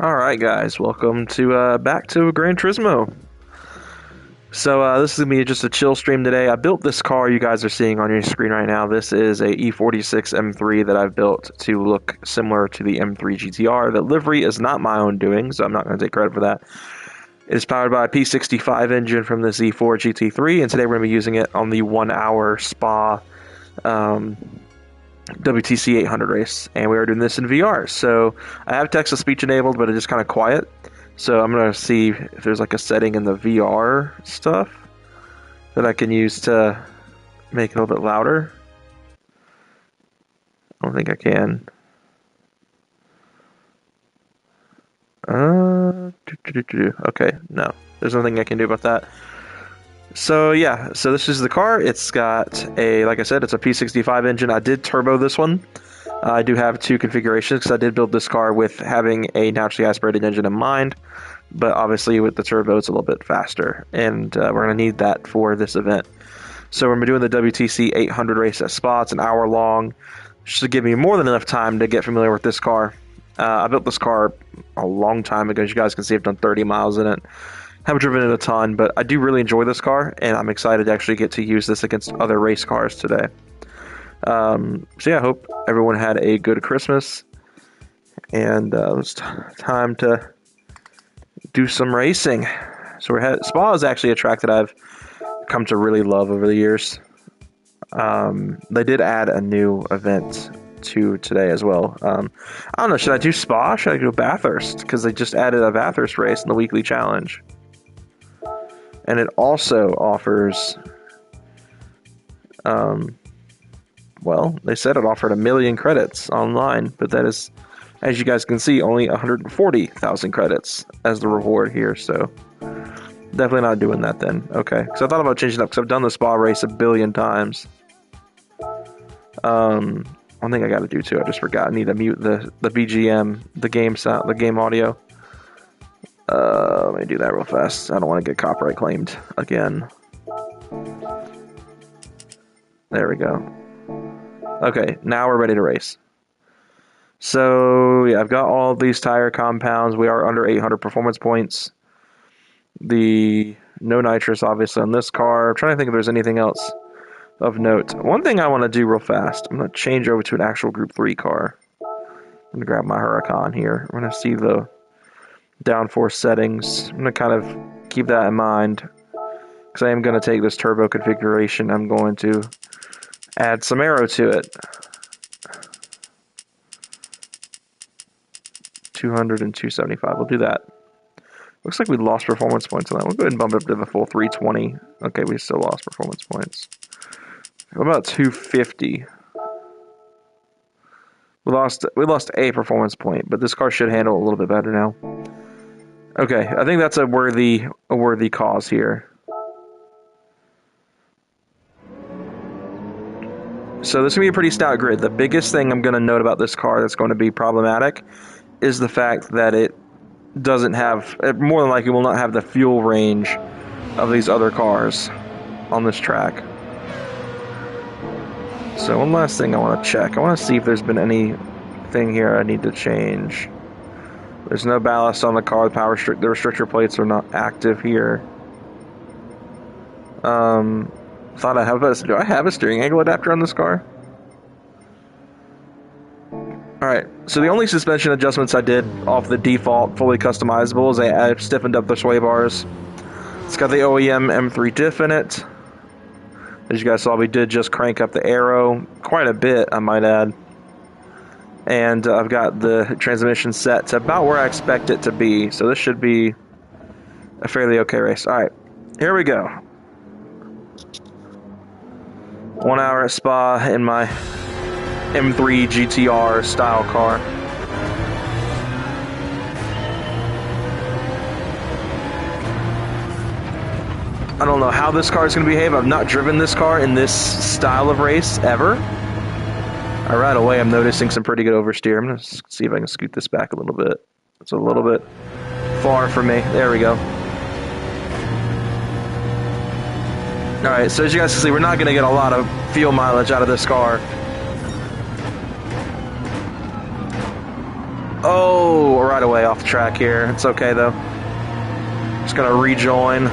Alright guys, welcome to back to Gran Turismo. So this is going to be just a chill stream today. I built this car you guys are seeing on your screen right now. This is a E46 M3 that I've built to look similar to the M3 GTR. The livery is not my own doing, so I'm not going to take credit for that. It is powered by a P65 engine from the Z4 GT3, and today we're going to be using it on the 1 hour Spa WTC 800 race, and we are doing this in VR. So I have text-to-speech enabled, but it's just kind of quiet. So I'm going to see if there's like a setting in the VR stuff that I can use to make it a little bit louder. I don't think I can. Okay, no. There's nothing I can do about that. So yeah, so this is the car. It's got a, like I said, it's a P65 engine. I did turbo this one. I do have two configurations because I did build this car with having a naturally aspirated engine in mind, but obviously with the turbo it's a little bit faster, and we're going to need that for this event. So we're doing the WTC 800 race at Spa. It's an hour long. Should give me more than enough time to get familiar with this car. I built this car a long time ago. As you guys can see, I've done 30 miles in it. Haven't driven it a ton, but I do really enjoy this car, and I'm excited to actually get to use this against other race cars today. So yeah, I hope everyone had a good Christmas, and it's time to do some racing. So Spa is actually a track that I've come to really love over the years. They did add a new event to today as well. I don't know, should I do Spa? Should I do Bathurst? Because they just added a Bathurst race in the weekly challenge. And it also offers, well, they said it offered 1 million credits online, but that is, as you guys can see, only 140,000 credits as the reward here, so definitely not doing that then. Okay, because I thought about changing it up, because I've done the Spa race 1 billion times. One thing I got to do too, I just forgot, I need to mute the BGM, the game sound, the game audio. Let me do that real fast. I don't want to get copyright claimed again. There we go. Okay, now we're ready to race. So, yeah, I've got all of these tire compounds. We are under 800 performance points. The no nitrous, obviously, on this car. I'm trying to think if there's anything else of note. One thing I want to do real fast, I'm going to change over to an actual Group 3 car. I'm going to grab my Huracan here. I'm going to see the downforce settings. I'm going to kind of keep that in mind, because I am going to take this turbo configuration. I'm going to add some aero to it. 200 and 275. We'll do that. Looks like we lost performance points on that. We'll go ahead and bump it up to the full 320. Okay, we still lost performance points. What about 250? We lost a performance point, but this car should handle it a little bit better now. Okay, I think that's a worthy cause here. So this is going to be a pretty stout grid. The biggest thing I'm going to note about this car that's going to be problematic is the fact that it doesn't have, more than likely will not have the fuel range of these other cars on this track. So one last thing I want to check. I want to see if there's been anything here I need to change. There's no ballast on the car. The restrictor plates are not active here. Do I have a steering angle adapter on this car? Alright, so the only suspension adjustments I did off the default fully customizable is I stiffened up the sway bars. It's got the OEM M3 diff in it. As you guys saw, we did just crank up the aero quite a bit, I might add. And I've got the transmission set to about where I expect it to be, so this should be a fairly okay race. Alright, here we go. 1 hour at Spa in my M3 GTR style car. I don't know how this car is going to behave. I've not driven this car in this style of race ever. Right away, I'm noticing some pretty good oversteer. I'm going to see if I can scoot this back a little bit. It's a little bit far for me. There we go. Alright, so as you guys can see, we're not going to get a lot of fuel mileage out of this car. Oh, right away off the track here. It's okay though. Just gonna rejoin.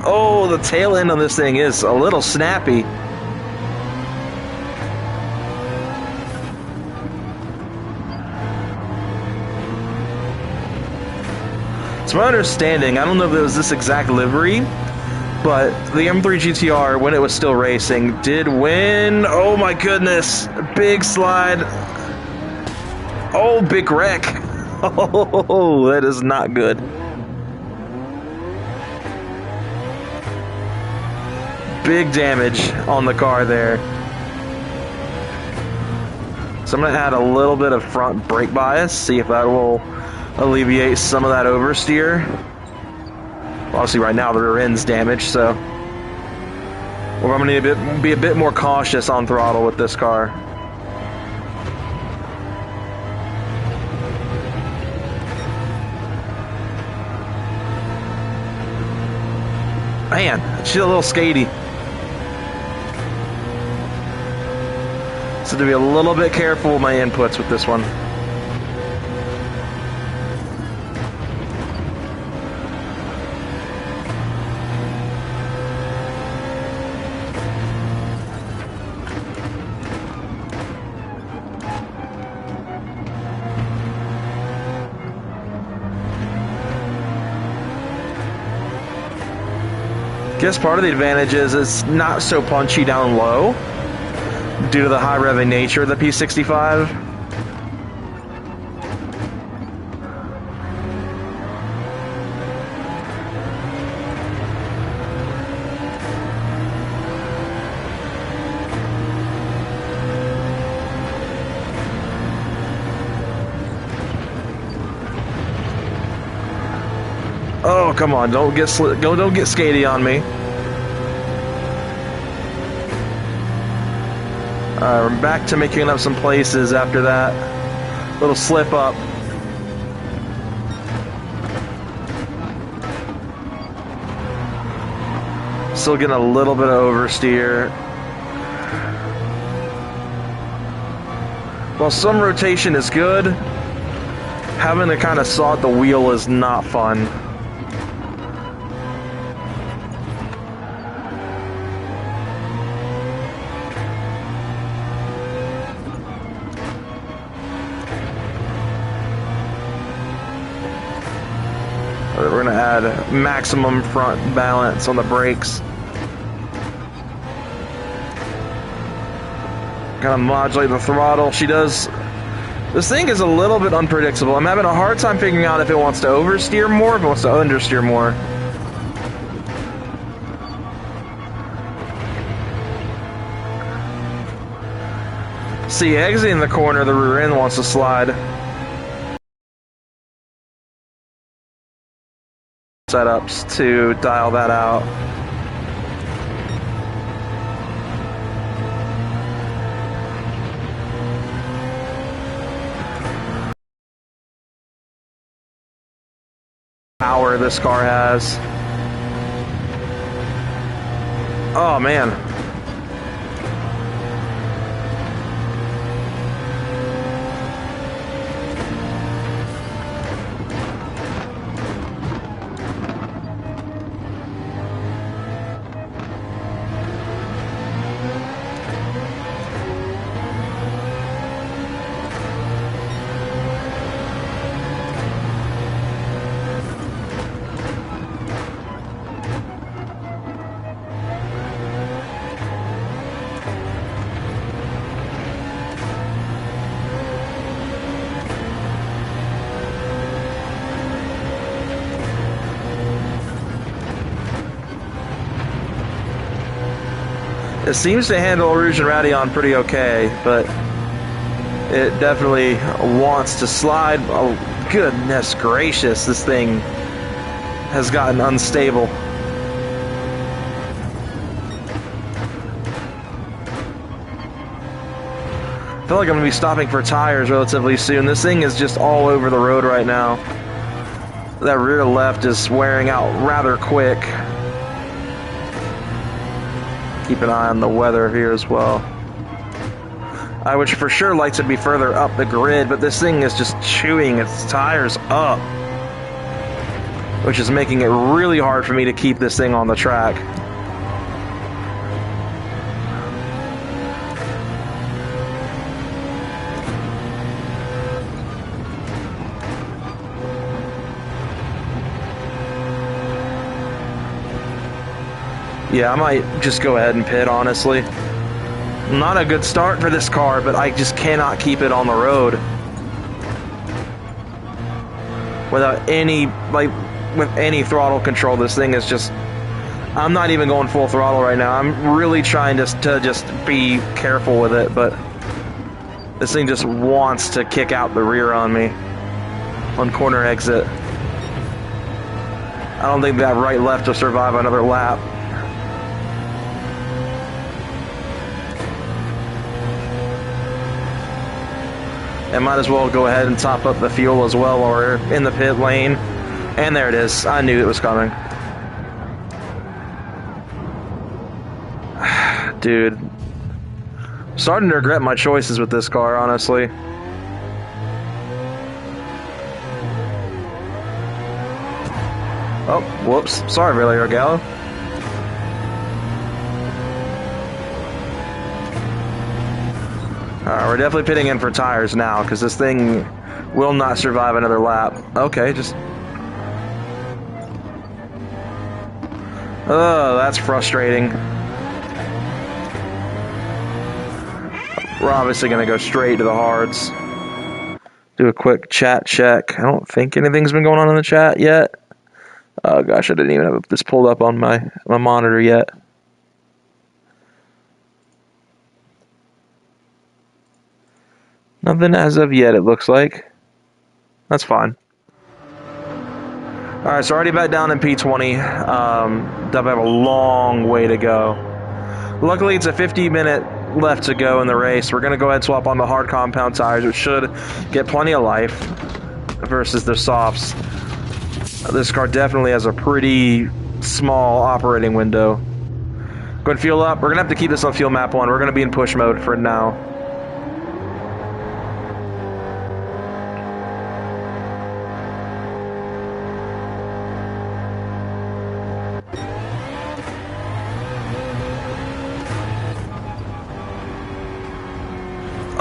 Oh, the tail end of this thing is a little snappy. It's my understanding, I don't know if it was this exact livery, but the M3 GTR, when it was still racing, did win. Oh my goodness. Big slide. Oh, big wreck. Oh, that is not good. Big damage on the car there. So I'm going to add a little bit of front brake bias, see if that will alleviate some of that oversteer. Well, obviously right now the rear end's damaged, so I'm going to need to be a bit more cautious on throttle with this car. Man, she's a little skatey. So to be a little bit careful with my inputs with this one. I guess part of the advantage is it's not so punchy down low due to the high revving nature of the P65. Oh, come on, don't get skatey on me. We're back to making up some places after that little slip up. Still getting a little bit of oversteer. While some rotation is good, having to kind of saw at the wheel is not fun. We're going to add maximum front balance on the brakes. Kind of modulate the throttle. She does. This thing is a little bit unpredictable. I'm having a hard time figuring out if it wants to oversteer more, if it wants to understeer more. See, exiting the corner, the rear end wants to slide. Setups to dial that out. Power this car has. Oh man. It seems to handle Rouge and Radeon pretty okay, but it definitely wants to slide. Oh, goodness gracious, this thing has gotten unstable. I feel like I'm going to be stopping for tires relatively soon. This thing is just all over the road right now. That rear left is wearing out rather quick. keep an eye on the weather here as well. I would for sure like to be further up the grid, but this thing is just chewing its tires up, which is making it really hard for me to keep this thing on the track. Yeah, I might just go ahead and pit, honestly. Not a good start for this car, but I just cannot keep it on the road. Without any, with any throttle control, this thing is just... I'm not even going full throttle right now. I'm really trying to just be careful with it, but... this thing just wants to kick out the rear on me. On corner exit. I don't think that right-left will survive another lap. And might as well go ahead and top up the fuel as well, or in the pit lane. And there it is. I knew it was coming. Dude. Starting to regret my choices with this car, honestly. Oh, whoops. Sorry, Villar Gallo. Alright, we're definitely pitting in for tires now, because this thing will not survive another lap. Okay, just... oh, that's frustrating. We're obviously going to go straight to the hards. Do a quick chat check. I don't think anything's been going on in the chat yet. Oh gosh, I didn't even have this pulled up on my monitor yet. Nothing as of yet, it looks like. That's fine. Alright, so already back down in P20. Definitely have a long way to go. Luckily, it's a 50-minute left to go in the race. We're going to go ahead and swap on the hard compound tires, which should get plenty of life versus the softs. This car definitely has a pretty small operating window. Go ahead and fuel up. We're going to have to keep this on fuel map 1. We're going to be in push mode for now.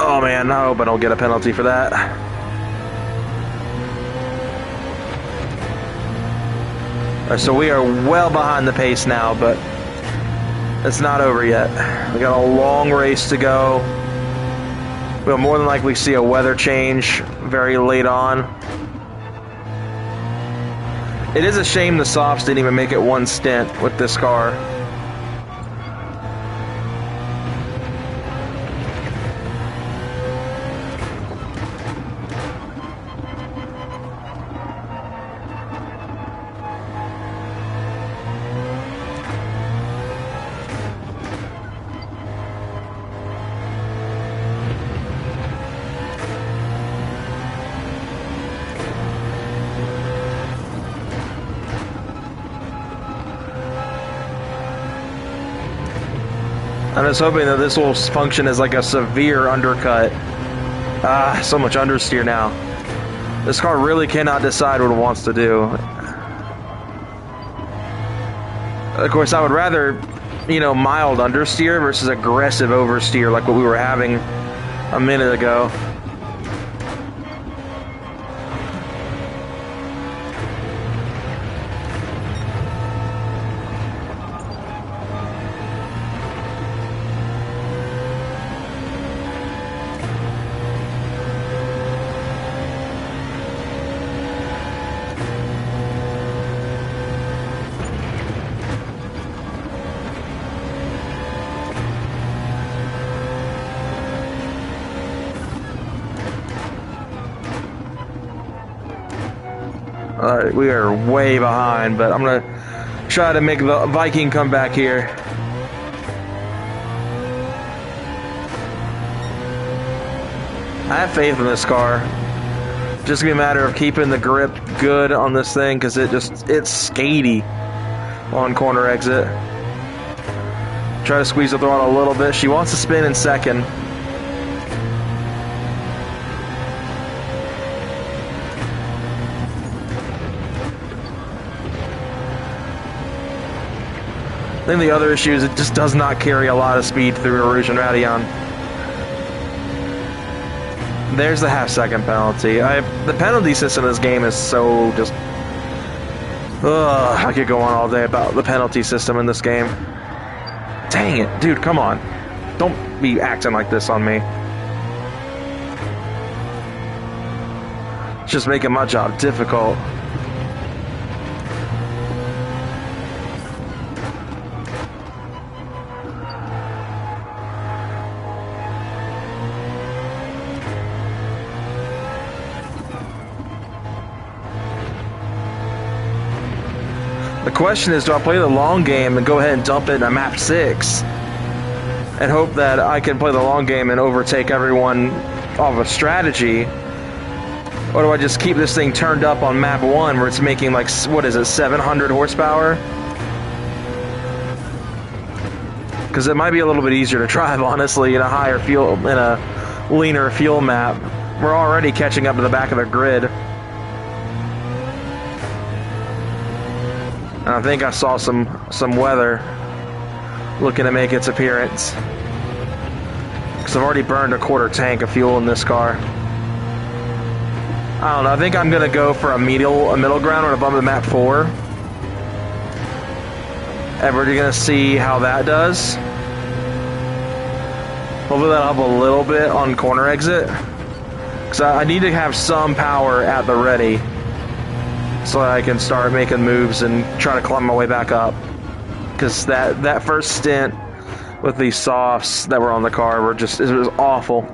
Oh man, I hope I don't get a penalty for that. Alright, so we are well behind the pace now, but it's not over yet. We got a long race to go. We'll more than likely see a weather change very late on. It is a shame the softs didn't even make it one stint with this car. I'm just hoping that this will function as like a severe undercut. Ah, so much understeer now. This car really cannot decide what it wants to do. Of course, I would rather, you know, mild understeer versus aggressive oversteer like what we were having a minute ago. Alright, we are way behind, but I'm going to try to make the Viking come back here. I have faith in this car. Just gonna be a matter of keeping the grip good on this thing, because it's skatey on corner exit. try to squeeze the throttle a little bit. She wants to spin in second. I think the other issue is it just does not carry a lot of speed through Rouge and Radeon. There's the half-second penalty. The penalty system in this game is so just... Ugh, I could go on all day about the penalty system in this game. Dang it, dude, come on. Don't be acting like this on me. It's just making my job difficult. The question is, do I play the long game and go ahead and dump it in a map 6 and hope that I can play the long game and overtake everyone off of strategy? Or do I just keep this thing turned up on map 1 where it's making like, what is it, 700 horsepower? Because it might be a little bit easier to drive, honestly, in a higher fuel, in a leaner fuel map. We're already catching up to the back of the grid. And I think I saw some weather looking to make its appearance. Because I've already burned a quarter tank of fuel in this car. I don't know, I think I'm going to go for a middle ground when I bump to map 4. And we're going to see how that does. Hopefully that'll help a little bit on corner exit. Because I need to have some power at the ready, so that I can start making moves and try to climb my way back up. Because that first stint with these softs that were on the car were just, it was awful.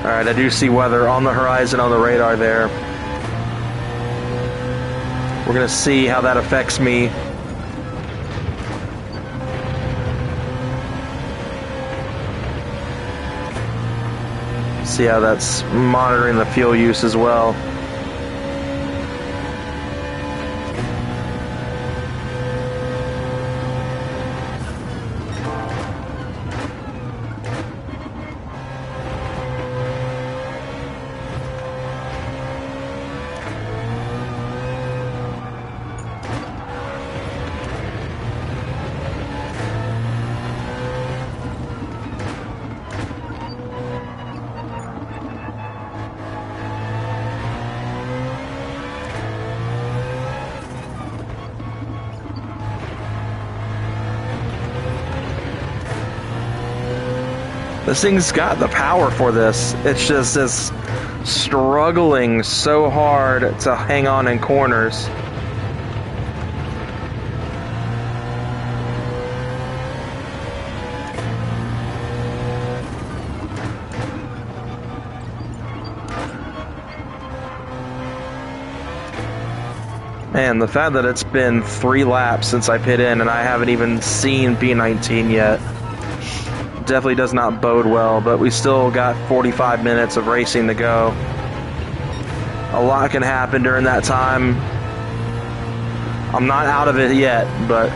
Alright, I do see weather on the horizon on the radar there. We're going to see how that affects me. See how that's monitoring the fuel use as well. This thing's got the power for this. It's just it's struggling so hard to hang on in corners. Man, the fact that it's been 3 laps since I pit in and I haven't even seen P19 yet definitely does not bode well, but we still got 45 minutes of racing to go. A lot can happen during that time. I'm not out of it yet, but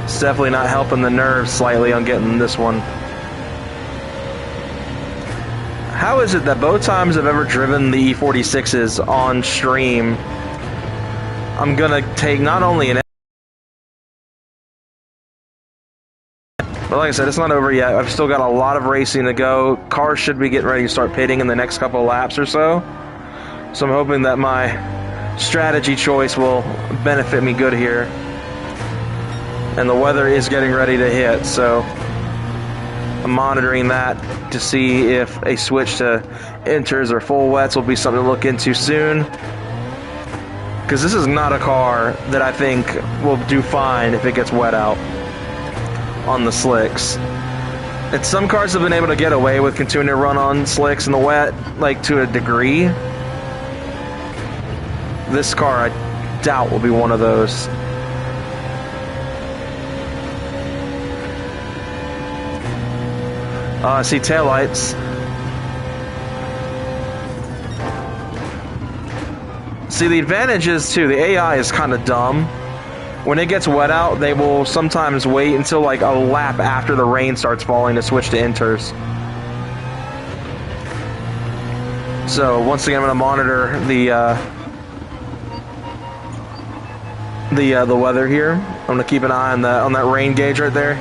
it's definitely not helping the nerves slightly on getting this one. How is it that both times I've ever driven the E46s on stream, I'm gonna take not only an... But like I said, it's not over yet. I've still got a lot of racing to go. Cars should be getting ready to start pitting in the next couple of laps or so. So I'm hoping that my strategy choice will benefit me good here. And the weather is getting ready to hit, so I'm monitoring that to see if a switch to inters or full wets will be something to look into soon. Because this is not a car that I think will do fine if it gets wet out on the slicks. And some cars have been able to get away with continuing to run on slicks in the wet, like to a degree. This car, doubt will be one of those. I see taillights. See, the advantage is, too, the AI is kind of dumb. When it gets wet out, they will sometimes wait until, like, a lap after the rain starts falling to switch to inters. So, once again, I'm going to monitor the weather here. I'm going to keep an eye on that rain gauge right there.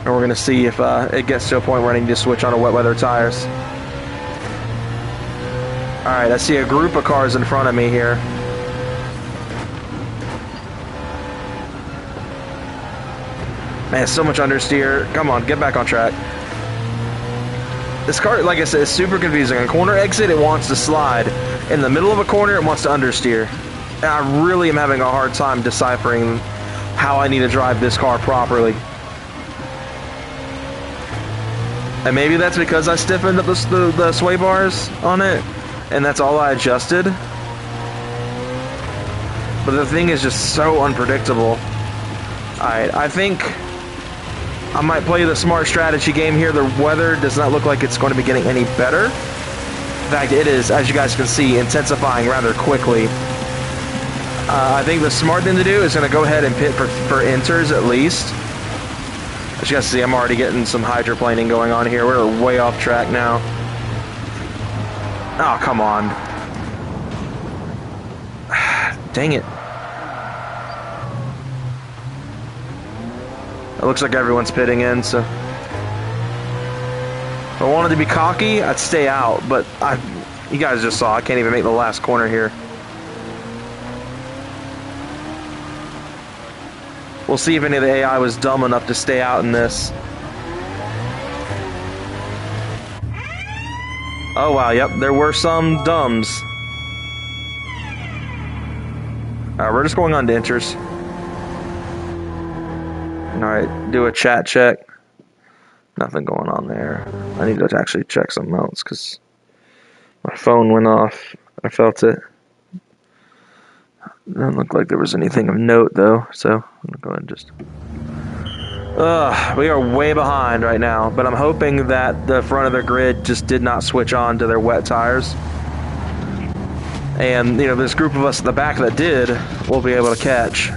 And we're going to see if it gets to a point where I need to switch on to wet weather tires. Alright, I see a group of cars in front of me here. Man, so much understeer. Come on, get back on track. This car, like I said, is super confusing. On corner exit, it wants to slide. In the middle of a corner, it wants to understeer. And I really am having a hard time deciphering how I need to drive this car properly. And maybe that's because I stiffened up the sway bars on it, and that's all I adjusted. But the thing is just so unpredictable. Alright, I think I might play the smart strategy game here. The weather does not look like it's going to be getting any better. In fact, it is, as you guys can see, intensifying rather quickly. I think the smart thing to do is going to go ahead and pit for inters at least. As you guys see, I'm already getting some hydroplaning going on here. We're way off track now. Oh, come on. Dang it. It looks like everyone's pitting in, so... If I wanted to be cocky, I'd stay out, but you guys just saw, I can't even make the last corner here. We'll see if any of the AI was dumb enough to stay out in this. Oh wow, yep, there were some dumbs. Alright, we're just going on to inters. Alright, do a chat check. Nothing going on there. I need to actually check something else because my phone went off. I felt it. Doesn't look like there was anything of note though, so I'm gonna go ahead and just... we are way behind right now, but I'm hoping that the front of the grid just did not switch on to their wet tires. And, you know, this group of us at the back that did, we'll be able to catch.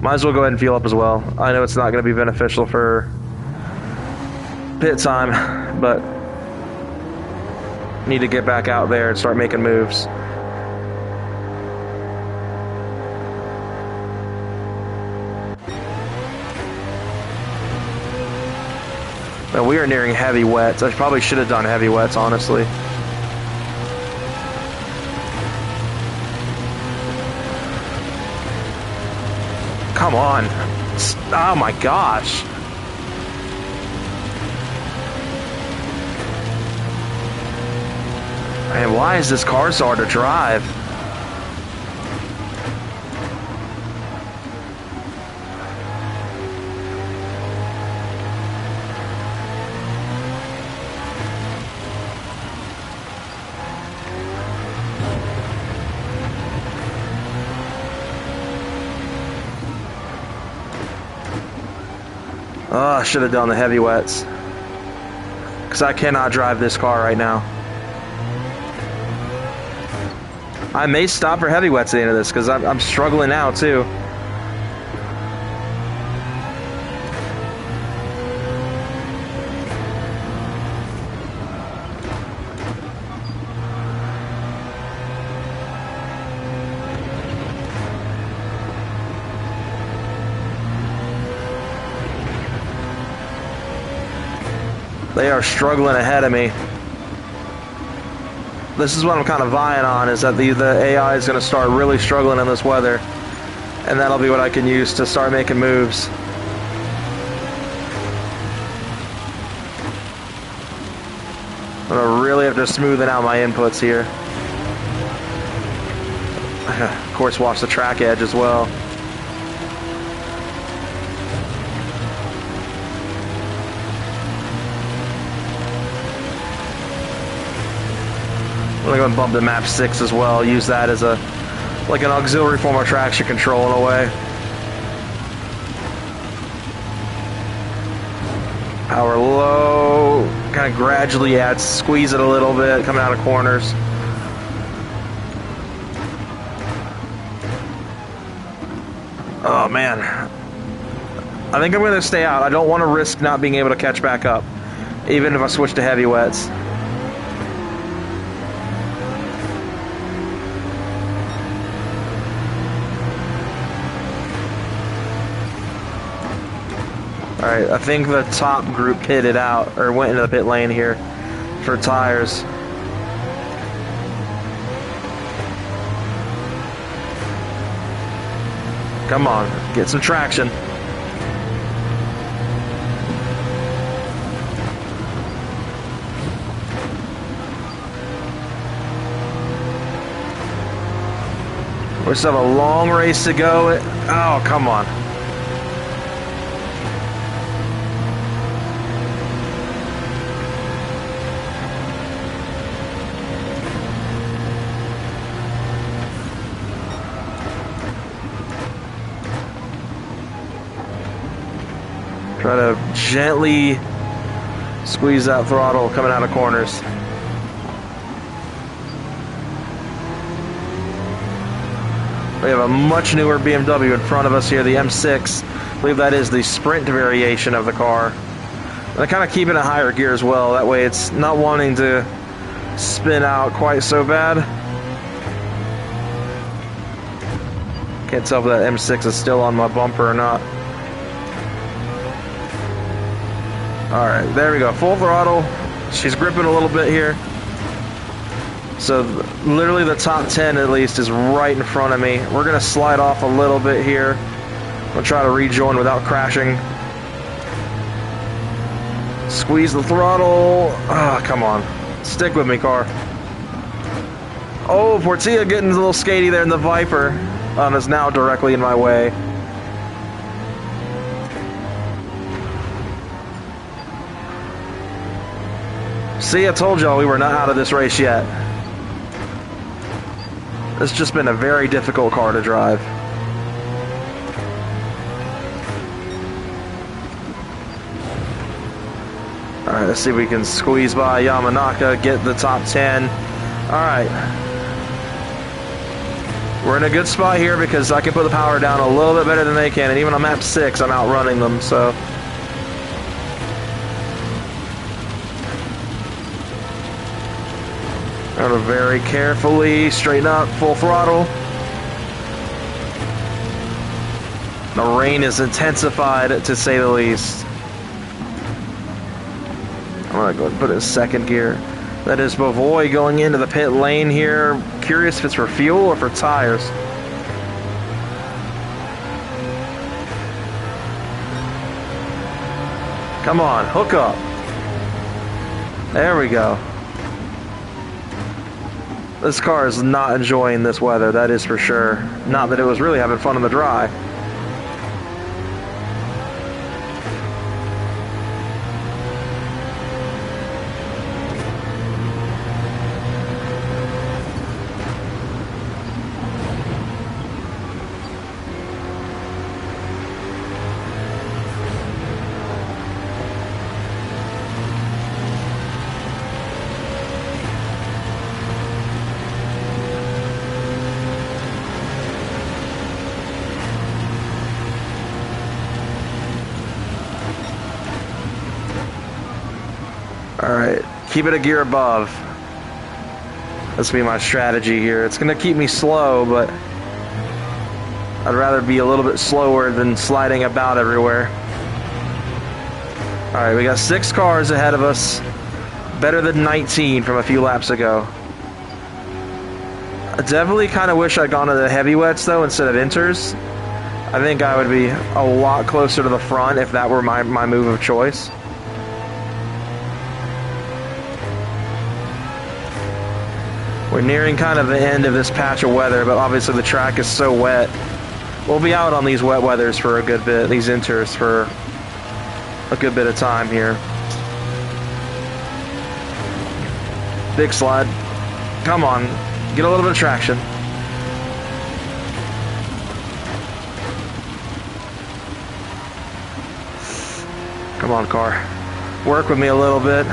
Might as well go ahead and fuel up as well. I know it's not going to be beneficial for pit time, but need to get back out there and start making moves. But we are nearing heavy wets. I probably should have done heavy wets, honestly. Come on. Oh my gosh. Man, why is this car so hard to drive? Oh, I should have done the heavy wets. Because I cannot drive this car right now. I may stop for heavy wets at the end of this because I'm struggling now too. They are struggling ahead of me. This is what I'm kind of vying on, is that the AI is going to start really struggling in this weather. And that'll be what I can use to start making moves. I'm going to really have to smoothen out my inputs here. Of course, watch the track edge as well. gonna go and bump to map 6 as well. Use that as like an auxiliary form of traction control in a way. Power low, kind of gradually squeeze it a little bit, coming out of corners. Oh man, I think I'm going to stay out. I don't want to risk not being able to catch back up, even if I switch to heavy wets. Alright, I think the top group pitted out, or went into the pit lane here for tires. Come on, get some traction. We still have a long race to go. Oh, come on. Try to gently squeeze that throttle coming out of corners. We have a much newer BMW in front of us here, the M6. I believe that is the sprint variation of the car. And I kind of keep it in higher gear as well. That way it's not wanting to spin out quite so bad. Can't tell if that M6 is still on my bumper or not. Alright, there we go. Full throttle. She's gripping a little bit here. So literally the top 10 at least is right in front of me. We're going to slide off a little bit here. We'll try to rejoin without crashing. Squeeze the throttle. Ah, come on. Stick with me, car. Oh, Portilla getting a little skatey there in the Viper. Is now directly in my way. See, I told y'all we were not out of this race yet. It's just been a very difficult car to drive. Alright, let's see if we can squeeze by Yamanaka, get the top 10. Alright. We're in a good spot here because I can put the power down a little bit better than they can, and even on map 6, I'm outrunning them, so... Gotta very carefully straighten up, full throttle. The rain is intensified, to say the least. I'm gonna go and put it in second gear. That is Bovoy going into the pit lane here. Curious if it's for fuel or for tires. Come on, hook up. There we go. This car is not enjoying this weather, that is for sure. Not that it was really having fun in the dry. Alright, keep it a gear above. That's be my strategy here. It's going to keep me slow, but I'd rather be a little bit slower than sliding about everywhere. Alright, we got 6 cars ahead of us. Better than 19 from a few laps ago. I definitely kind of wish I'd gone to the heavy wets, though, instead of inters. I think I would be a lot closer to the front if that were my move of choice. We're nearing kind of the end of this patch of weather, but obviously the track is so wet. We'll be out on these wet weathers for a good bit, these inters for a good bit of time here. Big slide. Come on. Get a little bit of traction. Come on, car. Work with me a little bit.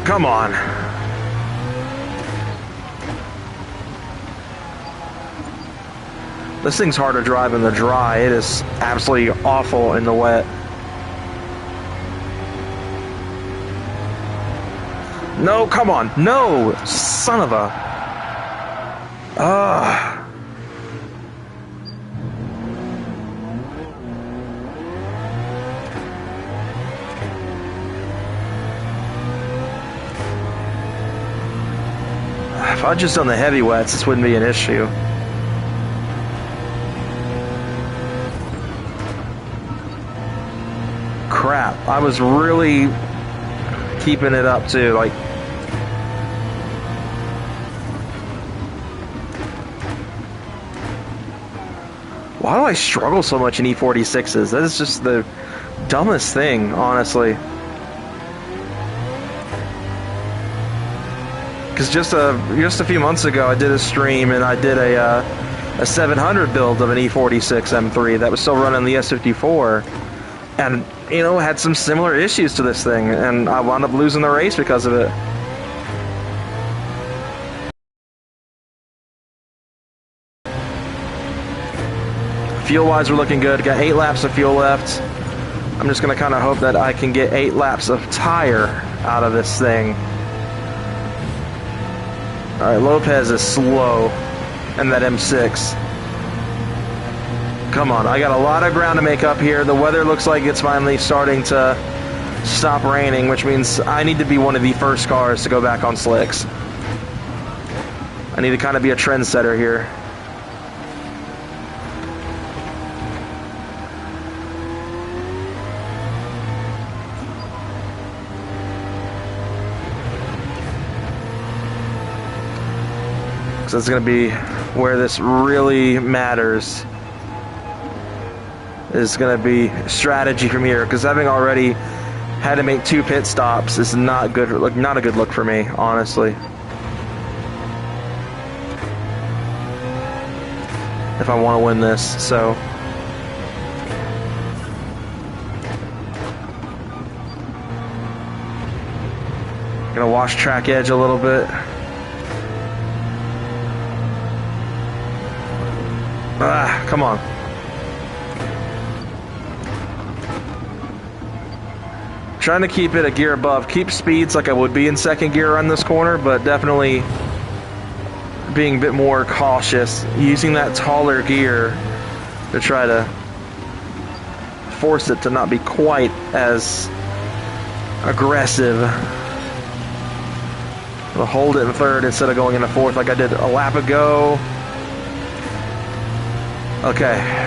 Come on. This thing's hard to drive in the dry. It is absolutely awful in the wet. No, come on. No! Son of a... Ugh. If I'd just done the heavy wets, this wouldn't be an issue. Crap, I was really keeping it up too, like... Why do I struggle so much in E46s? That is just the dumbest thing, honestly. Because just a few months ago, I did a stream and I did a 700 build of an E46 M3 that was still running the S54, and you know, had some similar issues to this thing, and I wound up losing the race because of it. Fuel-wise, we're looking good. Got 8 laps of fuel left. I'm just gonna kind of hope that I can get 8 laps of tire out of this thing. Alright, Lopez is slow, and that M6. Come on, I got a lot of ground to make up here. The weather looks like it's finally starting to stop raining, which means I need to be one of the first cars to go back on slicks. I need to kind of be a trendsetter here. So it's going to be where this really matters. Is going to be strategy from here, because having already had to make 2 pit stops is not good. Not a good look for me, honestly. If I want to win this, so gonna wash track edge a little bit. Ah, come on. Trying to keep it a gear above. Keep speeds like I would be in second gear on this corner, but definitely being a bit more cautious. Using that taller gear to try to force it to not be quite as aggressive. I'll hold it in third instead of going into fourth like I did a lap ago. Okay.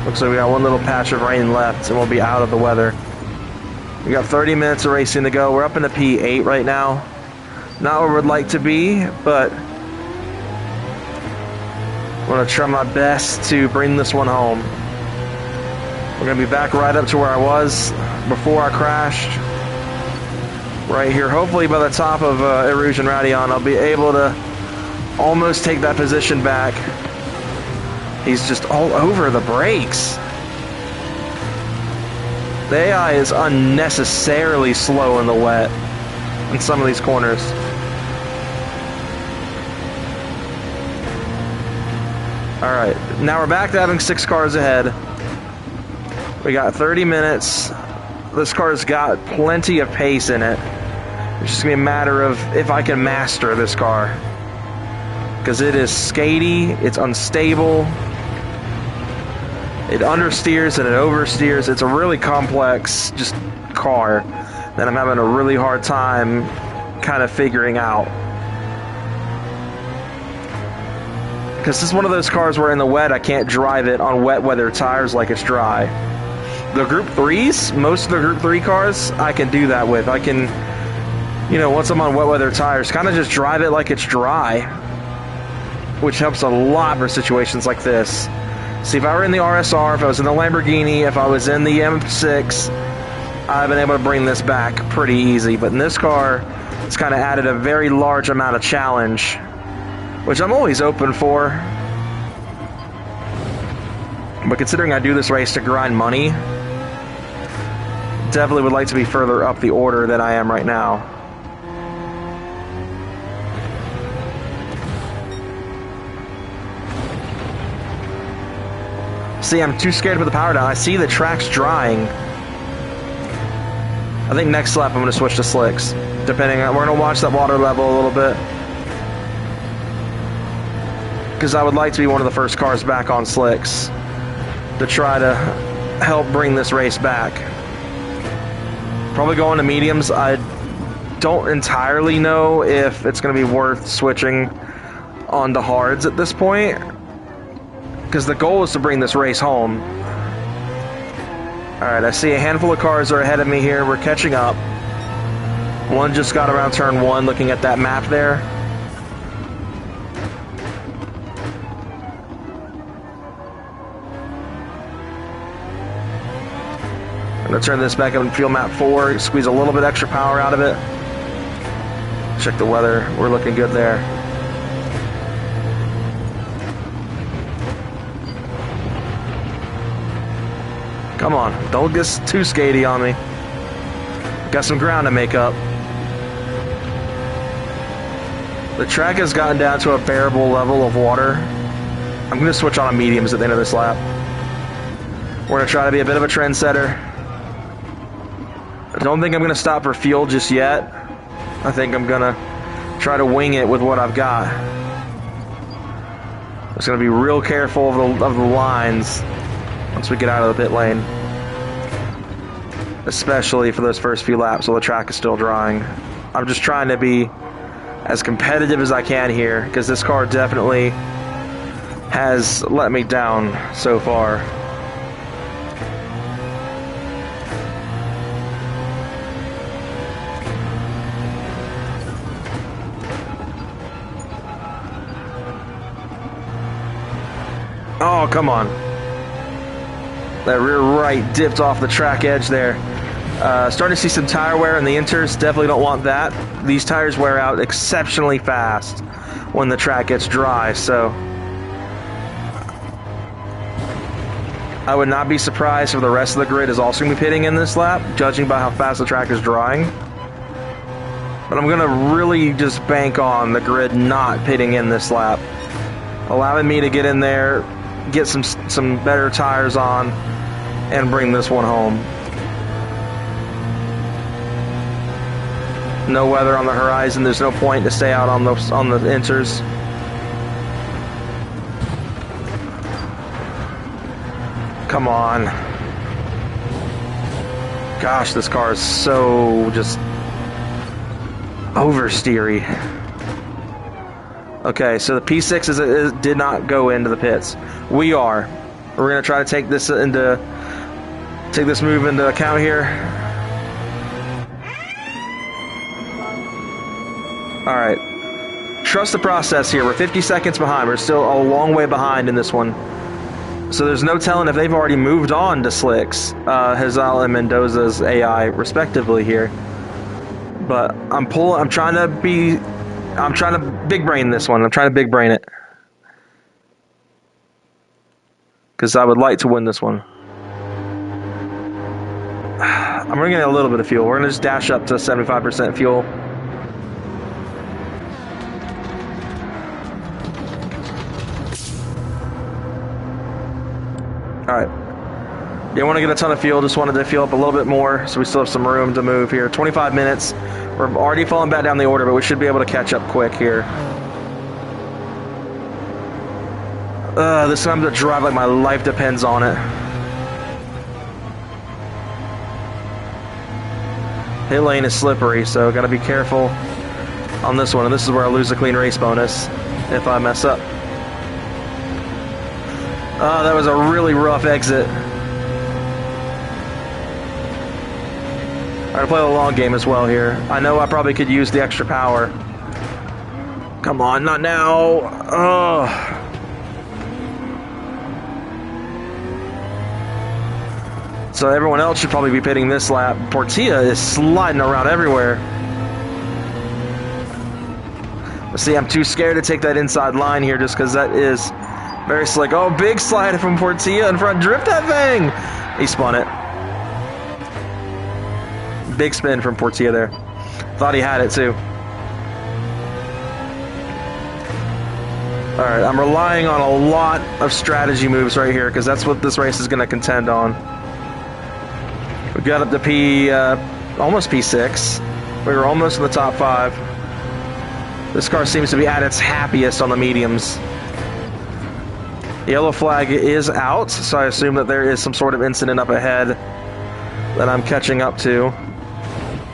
Looks like we got one little patch of rain left and we'll be out of the weather. We got 30 minutes of racing to go. We're up into P8 right now. Not where we'd like to be, but I'm going to try my best to bring this one home. We're going to be back right up to where I was before I crashed. Right here. Hopefully by the top of Erosion Radion, I'll be able to almost take that position back. He's just all over the brakes. The AI is unnecessarily slow in the wet in some of these corners. Alright, now we're back to having 6 cars ahead. We got 30 minutes. This car's got plenty of pace in it. It's just going to be a matter of if I can master this car. Because it is skatey, it's unstable. It understeers and it oversteers. It's a really complex just car that I'm having a really hard time kind of figuring out. Because this is one of those cars where in the wet I can't drive it on wet weather tires like it's dry. The Group 3s, most of the Group 3 cars, I can do that with. I can, you know, once I'm on wet weather tires, kind of just drive it like it's dry, which helps a lot for situations like this. See, if I were in the RSR, if I was in the Lamborghini, if I was in the M6, I've been able to bring this back pretty easy. But in this car, it's kind of added a very large amount of challenge, which I'm always open for. But considering I do this race to grind money, definitely would like to be further up the order than I am right now. See, I'm too scared to put the power down. I see the track's drying. I think next lap I'm going to switch to slicks. Depending on, we're going to watch that water level a little bit. Because I would like to be one of the first cars back on slicks to try to help bring this race back. Probably going to mediums. I don't entirely know if it's going to be worth switching on to hards at this point, because the goal is to bring this race home. Alright, I see a handful of cars are ahead of me here. We're catching up. One just got around turn 1 looking at that map there. I'm going to turn this back up and field map 4, squeeze a little bit extra power out of it. Check the weather. We're looking good there. Come on, don't get too skatey on me. Got some ground to make up. The track has gotten down to a bearable level of water. I'm going to switch on to mediums at the end of this lap. We're going to try to be a bit of a trendsetter. I don't think I'm going to stop for fuel just yet. I think I'm going to try to wing it with what I've got. I'm just going to be real careful of the lines once we get out of the pit lane, especially for those first few laps while the track is still drying. I'm just trying to be as competitive as I can here, because this car definitely has let me down so far. Oh, come on. That rear right dipped off the track edge there. Starting to see some tire wear in the inters. Definitely don't want that. These tires wear out exceptionally fast when the track gets dry, so I would not be surprised if the rest of the grid is also going to be pitting in this lap, judging by how fast the track is drying. But I'm going to really just bank on the grid not pitting in this lap, allowing me to get in there, get some better tires on, and bring this one home. No weather on the horizon. There's no point to stay out on the inters. Come on. Gosh, this car is so just oversteery. Okay, so the P6 did not go into the pits. We are. We're gonna try to take this move into account here. All right. Trust the process here. We're 50 seconds behind. We're still a long way behind in this one. So there's no telling if they've already moved on to slicks, Hazal and Mendoza's AI respectively here. But I'm trying to big brain this one. I'm trying to big brain it, because I would like to win this one. I'm bringing in a little bit of fuel. We're going to just dash up to 75% fuel. Alright. Didn't want to get a ton of fuel, just wanted to fuel up a little bit more, so we still have some room to move here. 25 minutes. We're already falling back down the order, but we should be able to catch up quick here. This time I'm going to drive like my life depends on it. Pit lane is slippery, so gotta be careful on this one. And this is where I lose the clean race bonus if I mess up. Oh, that was a really rough exit. I'm gonna play the long game as well here. I know I probably could use the extra power. Come on, not now. Oh. So everyone else should probably be pitting this lap. Portilla is sliding around everywhere. But see, I'm too scared to take that inside line here just because that is very slick. Oh, big slide from Portilla in front. Drift that thing! He spun it. Big spin from Portilla there. Thought he had it too. Alright, I'm relying on a lot of strategy moves right here because that's what this race is going to contend on. We got up to almost P6. We were almost in the top 5. This car seems to be at its happiest on the mediums. Yellow flag is out, so I assume that there is some sort of incident up ahead that I'm catching up to.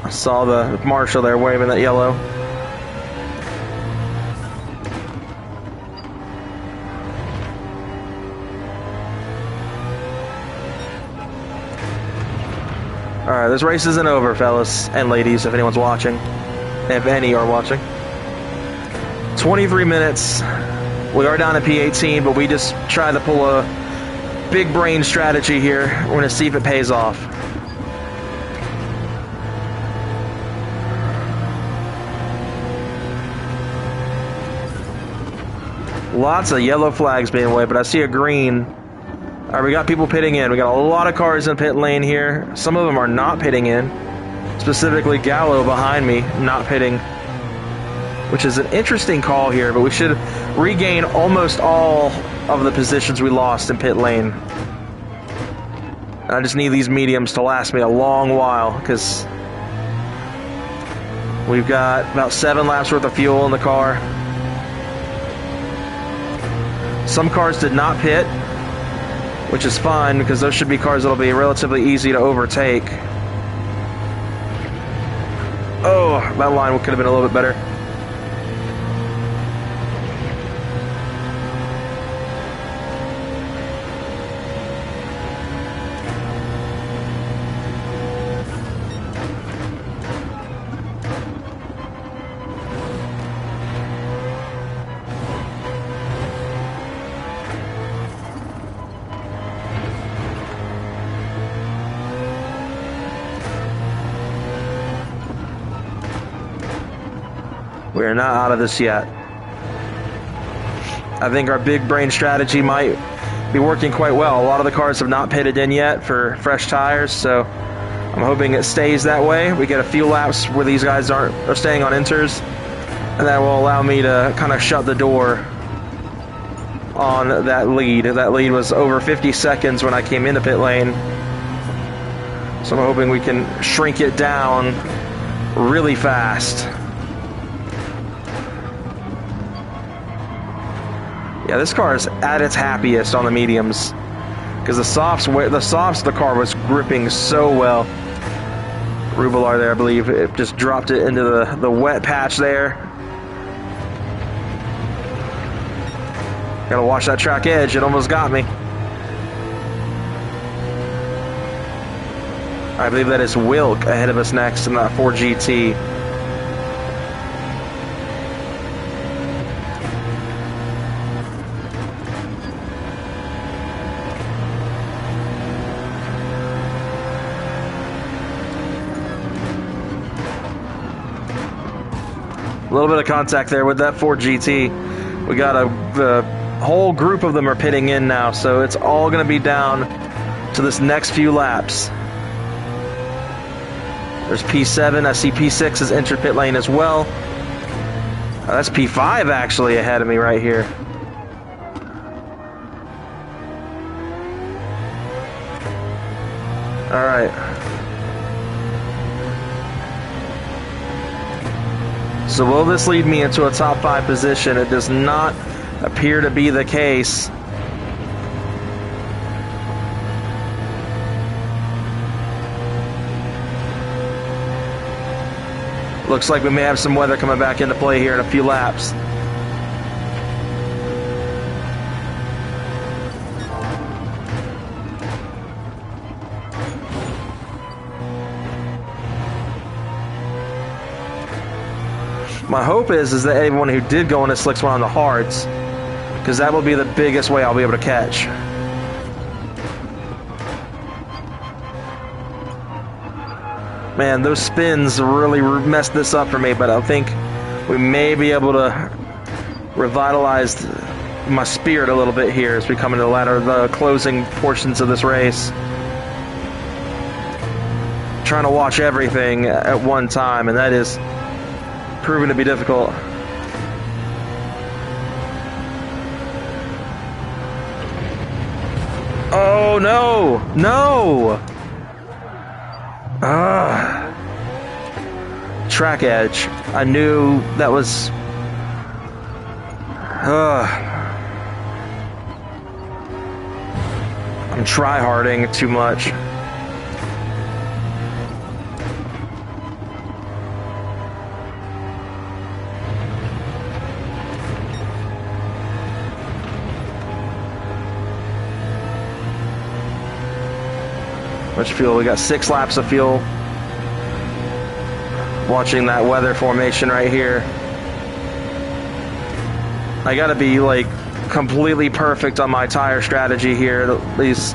I saw the marshal there waving that yellow. Alright, this race isn't over, fellas and ladies, if anyone's watching. If any are watching. 23 minutes. We are down at P18, but we just tried to pull a big brain strategy here. We're going to see if it pays off. Lots of yellow flags being waved, but I see a green. All right, we got people pitting in. We got a lot of cars in pit lane here. Some of them are not pitting in. Specifically, Gallo behind me, not pitting. Which is an interesting call here, but we should regain almost all of the positions we lost in pit lane. I just need these mediums to last me a long while, because we've got about 7 laps worth of fuel in the car. Some cars did not pit, which is fine because those should be cars that'll be relatively easy to overtake. Oh, that line could have been a little bit better. We are not out of this yet. I think our big brain strategy might be working quite well. A lot of the cars have not pitted in yet for fresh tires, so I'm hoping it stays that way. We get a few laps where these guys are staying on inters, and that will allow me to kind of shut the door on that lead. That lead was over 50 seconds when I came into pit lane, so I'm hoping we can shrink it down really fast. Yeah, this car is at its happiest on the mediums because the softs, the car was gripping so well. Rubelar there, I believe, it just dropped it into the wet patch there. Gotta watch that track edge, it almost got me. I believe that is Wilk ahead of us next in that 4GT. A little bit of contact there with that 4GT. We got a whole group of them are pitting in now, so it's all going to be down to this next few laps. There's P7. I see P6 has entered pit lane as well. That's P5 actually ahead of me right here. All right. So will this lead me into a top 5 position? It does not appear to be the case. Looks like we may have some weather coming back into play here in a few laps. My hope is that everyone who did go into slicks went on the hards, because that will be the biggest way I'll be able to catch. Man, those spins really messed this up for me, but I think we may be able to revitalize my spirit a little bit here as we come into the closing portions of this race. Trying to watch everything at one time, and that is proving to be difficult. Oh no! No! Track edge. I knew that was... I'm try-harding too much. Much fuel? We got 6 laps of fuel. Watching that weather formation right here. I gotta be like completely perfect on my tire strategy here these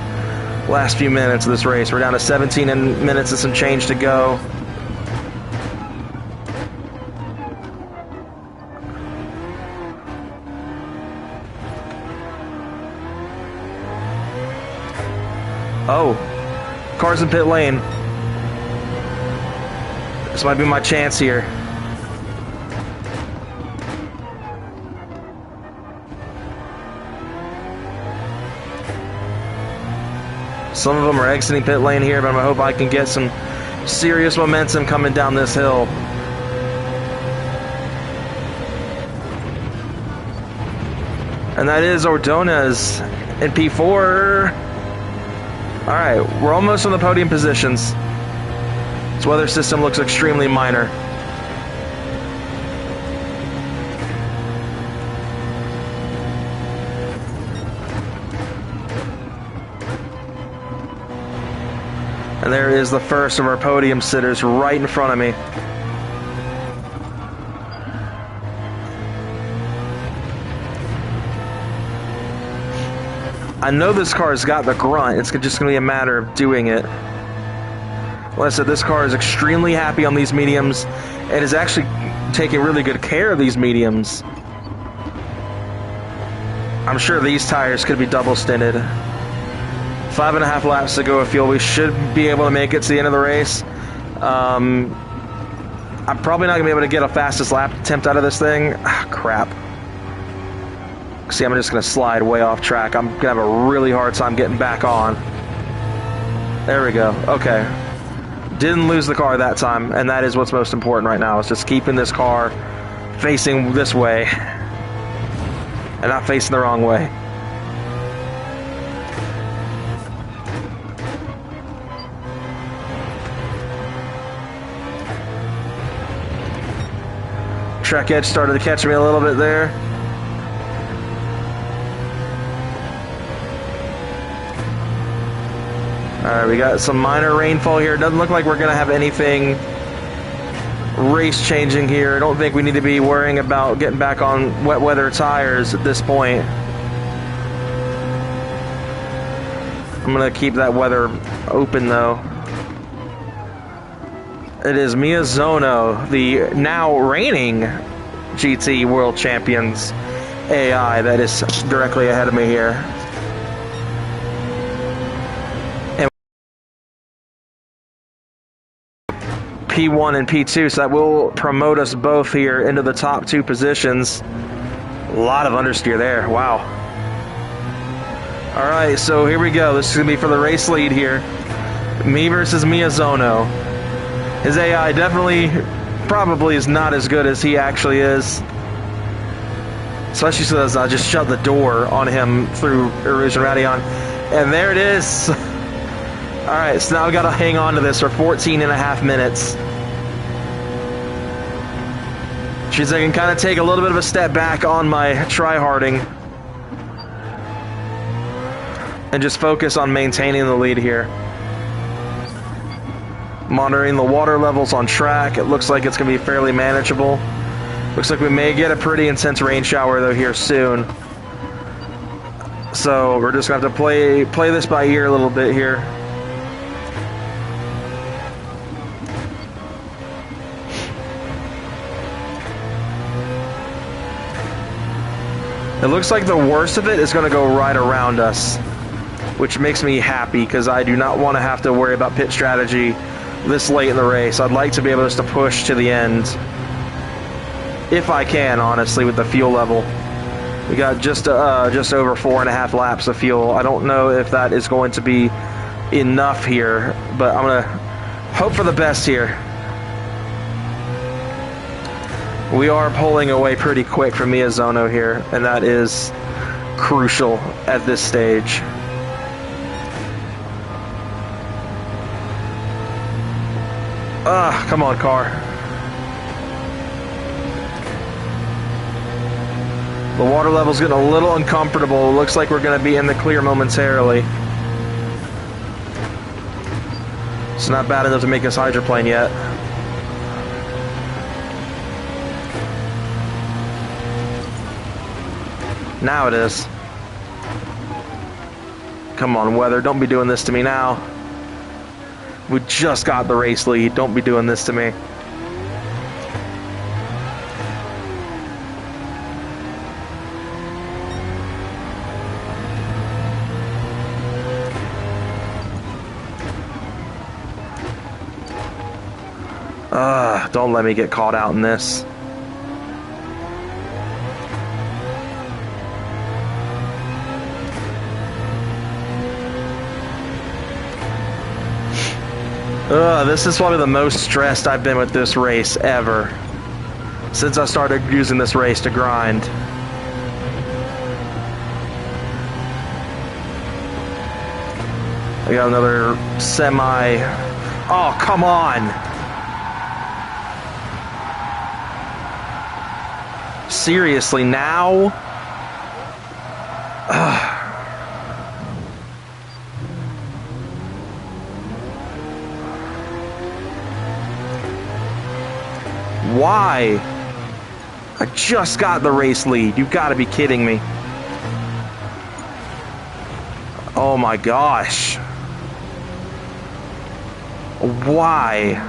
last few minutes of this race. We're down to 17 minutes and some change to go. Oh, cars in pit lane. This might be my chance here. Some of them are exiting pit lane here, but I hope I can get some serious momentum coming down this hill. And that is Ordonez in P4. All right, we're almost on the podium positions. This weather system looks extremely minor. And there is the first of our podium sitters right in front of me. I know this car's got the grunt. It's just going to be a matter of doing it. Like I said, this car is extremely happy on these mediums and is actually taking really good care of these mediums. I'm sure these tires could be double stinted. 5.5 laps to go of fuel. We should be able to make it to the end of the race. I'm probably not going to be able to get a fastest lap attempt out of this thing. Ah, crap. See, I'm just going to slide way off track. I'm going to have a really hard time getting back on. There we go. Okay. Didn't lose the car that time, and that is what's most important right now. Is just keeping this car facing this way and not facing the wrong way. Track edge started to catch me a little bit there. Alright, we got some minor rainfall here. It doesn't look like we're going to have anything race changing here. I don't think we need to be worrying about getting back on wet weather tires at this point. I'm going to keep that weather open though. It is Miyazono, the now reigning GT World Champions AI, that is directly ahead of me here. And P1 and P2, so that will promote us both here into the top 2 positions. A lot of understeer there, wow. Alright, so here we go. This is going to be for the race lead here. Me versus Miyazono. His AI definitely, probably is not as good as he actually is. Especially since I just shut the door on him through Erosion Radion. And there it is. Alright, so now I've got to hang on to this for 14.5 minutes. which means I can kind of take a little bit of a step back on my try-harding and just focus on maintaining the lead here. Monitoring the water levels on track. It looks like it's going to be fairly manageable. Looks like we may get a pretty intense rain shower though here soon. So we're just going to have to play this by ear a little bit here. It looks like the worst of it is going to go right around us, which makes me happy because I do not want to have to worry about pit strategy this late in the race. I'd like to be able just to push to the end, if I can, honestly, with the fuel level. We got just over 4.5 laps of fuel. I don't know if that is going to be enough here, but I'm going to hope for the best here. We are pulling away pretty quick from Miyazono here, and that is crucial at this stage. Come on, car. The water level's getting a little uncomfortable. It looks like we're going to be in the clear momentarily. It's not bad enough to make us hydroplane yet. Now it is. Come on, weather. Don't be doing this to me now. We just got the race lead. Don't be doing this to me. Don't let me get caught out in this. This is probably the most stressed I've been with this race ever since I started using this race to grind. I got another semi. Oh, come on! Seriously, now? Why? I just got the race lead. You've got to be kidding me. Oh my gosh. Why?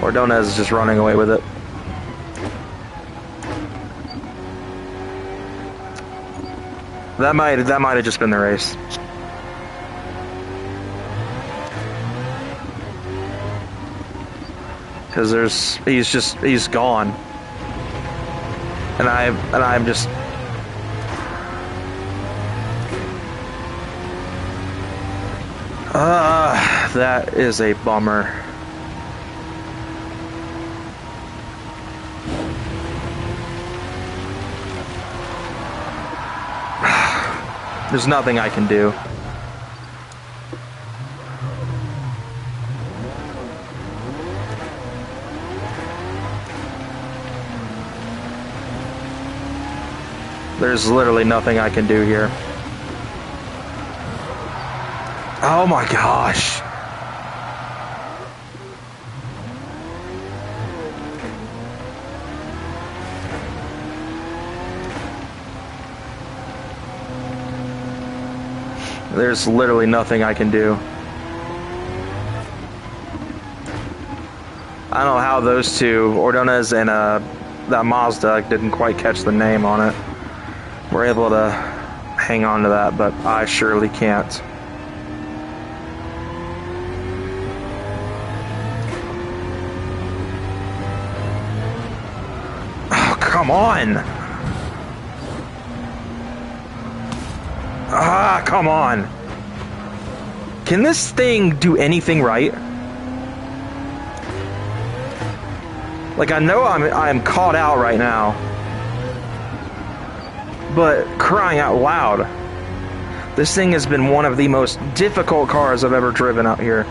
Ordonez is just running away with it. That might have just been the race. Because he's gone. And I'm just that is a bummer. There's nothing I can do. There's literally nothing I can do here. Oh my gosh. There's literally nothing I can do. I don't know how those two, Ordonez and that Mazda, I didn't quite catch the name on it, were able to hang on to that, but I surely can't. Oh, come on! Ah, come on. Can this thing do anything right? Like, I know I'm caught out right now. But crying out loud, this thing has been one of the most difficult cars I've ever driven out here.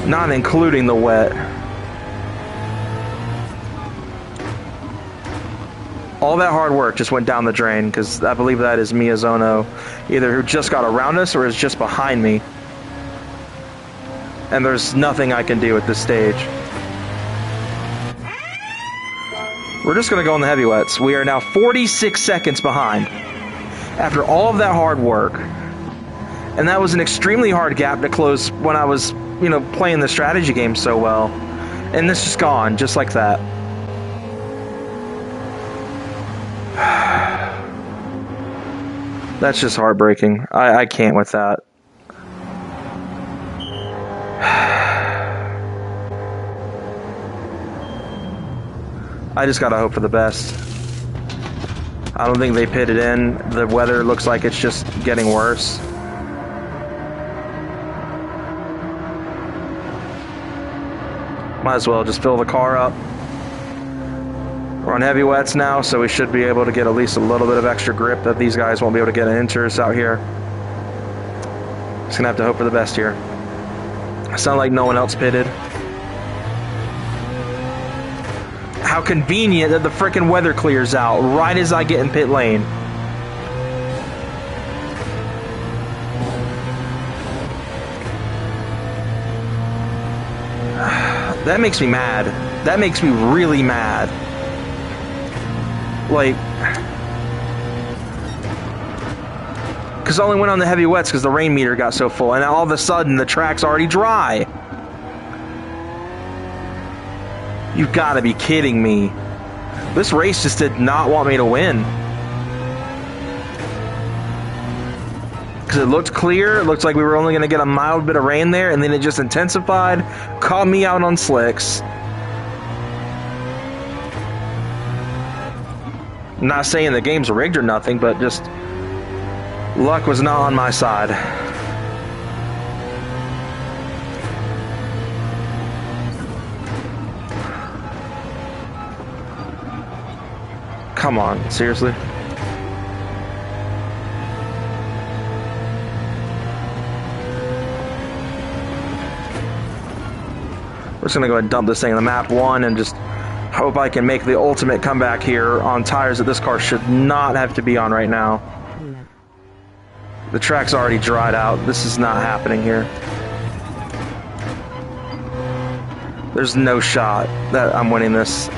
Not including the wet. All that hard work just went down the drain, because I believe that is Miyazono, either who just got around us or is just behind me. And there's nothing I can do at this stage. We're just going to go on the heavy wets. We are now 46 seconds behind after all of that hard work. And that was an extremely hard gap to close when I was, you know, playing the strategy game so well. And this is gone, just like that. That's just heartbreaking. I can't with that. I just gotta hope for the best. I don't think they pitted in. The weather looks like it's just getting worse. Might as well just fill the car up. We're on heavy wets now, so we should be able to get at least a little bit of extra grip that these guys won't be able to get in inters out here. Just gonna have to hope for the best here. Sound like no one else pitted. How convenient that the frickin' weather clears out right as I get in pit lane. That makes me mad. That makes me really mad. Like, because I only went on the heavy wets because the rain meter got so full, and all of a sudden the track's already dry. You've got to be kidding me. This race just did not want me to win. Because it looked clear, it looked like we were only going to get a mild bit of rain there, and then it just intensified, caught me out on slicks. I'm not saying the game's rigged or nothing, but just luck was not on my side. Come on, seriously? We're just gonna go ahead and dump this thing in the map 1 and just hope I can make the ultimate comeback here on tires that this car should not have to be on right now. The track's already dried out. This is not happening here. There's no shot that I'm winning this.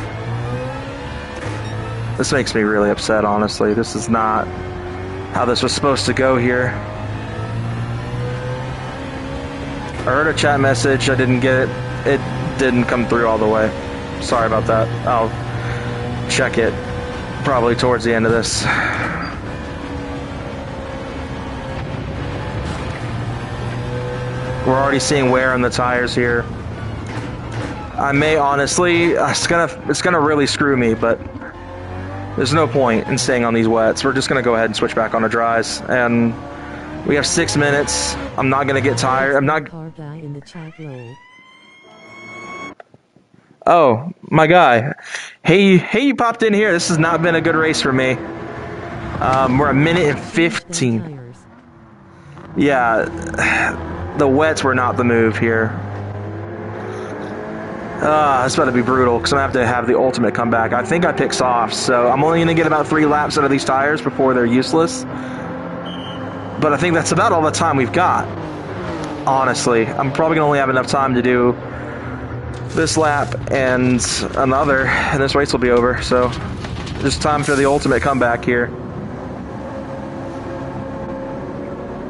This makes me really upset, honestly. This is not how this was supposed to go here. I heard a chat message. I didn't get it. It didn't come through all the way. Sorry about that. I'll check it probably towards the end of this. We're already seeing wear on the tires here. I may honestly, it's gonna really screw me, but there's no point in staying on these wets. We're just gonna go ahead and switch back on the dries, and we have 6 minutes. I'm not gonna get tired. I'm not. Oh, my guy. Hey, you popped in here. This has not been a good race for me. We're a minute and 15. Yeah, the wets were not the move here. It's about to be brutal because I'm going to have the ultimate comeback. I think I picked softs, so I'm only going to get about 3 laps out of these tires before they're useless. But I think that's about all the time we've got. Honestly, I'm probably going to only have enough time to do this lap and another, and this race will be over. So just time for the ultimate comeback here.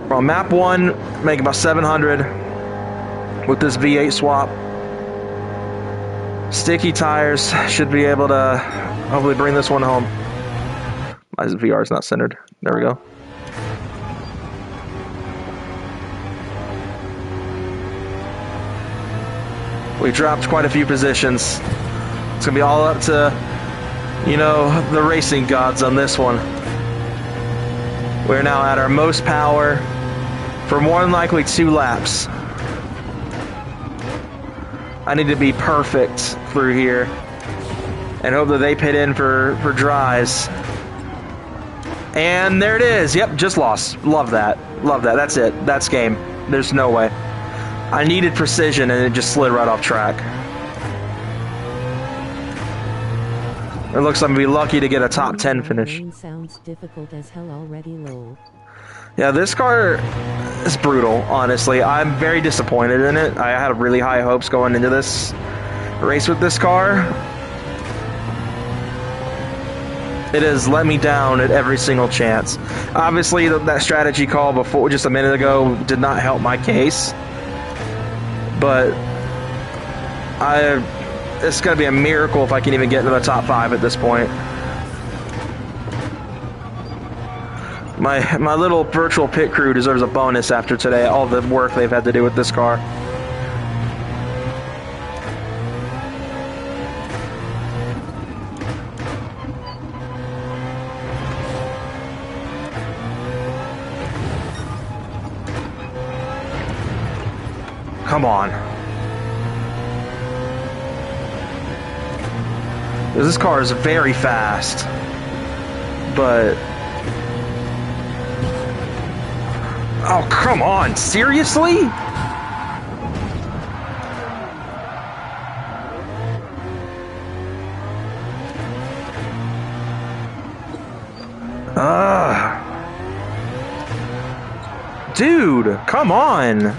We're on map 1, making about 700 with this V8 swap. Sticky tires should be able to hopefully bring this one home. My VR is not centered. There we go. We dropped quite a few positions. It's gonna be all up to, you know, the racing gods on this one. We're now at our most power for more than likely 2 laps. I need to be perfect through here and hope that they pit in for dries. And there it is. Yep, just lost. Love that. Love that. That's it. That's game. There's no way. I needed precision, and it just slid right off track. It looks like I'm going to be lucky to get a top 10 finish. Sounds difficult as hell already low. Yeah, this car is brutal, honestly. I'm very disappointed in it. I had really high hopes going into this race with this car. It has let me down at every single chance. Obviously, that strategy call before, just a minute ago, did not help my case. But it's going to be a miracle if I can even get into the top 5 at this point. My little virtual pit crew deserves a bonus after today, all the work they've had to do with this car. Come on. This car is very fast, but... Oh, come on, seriously? Dude, come on.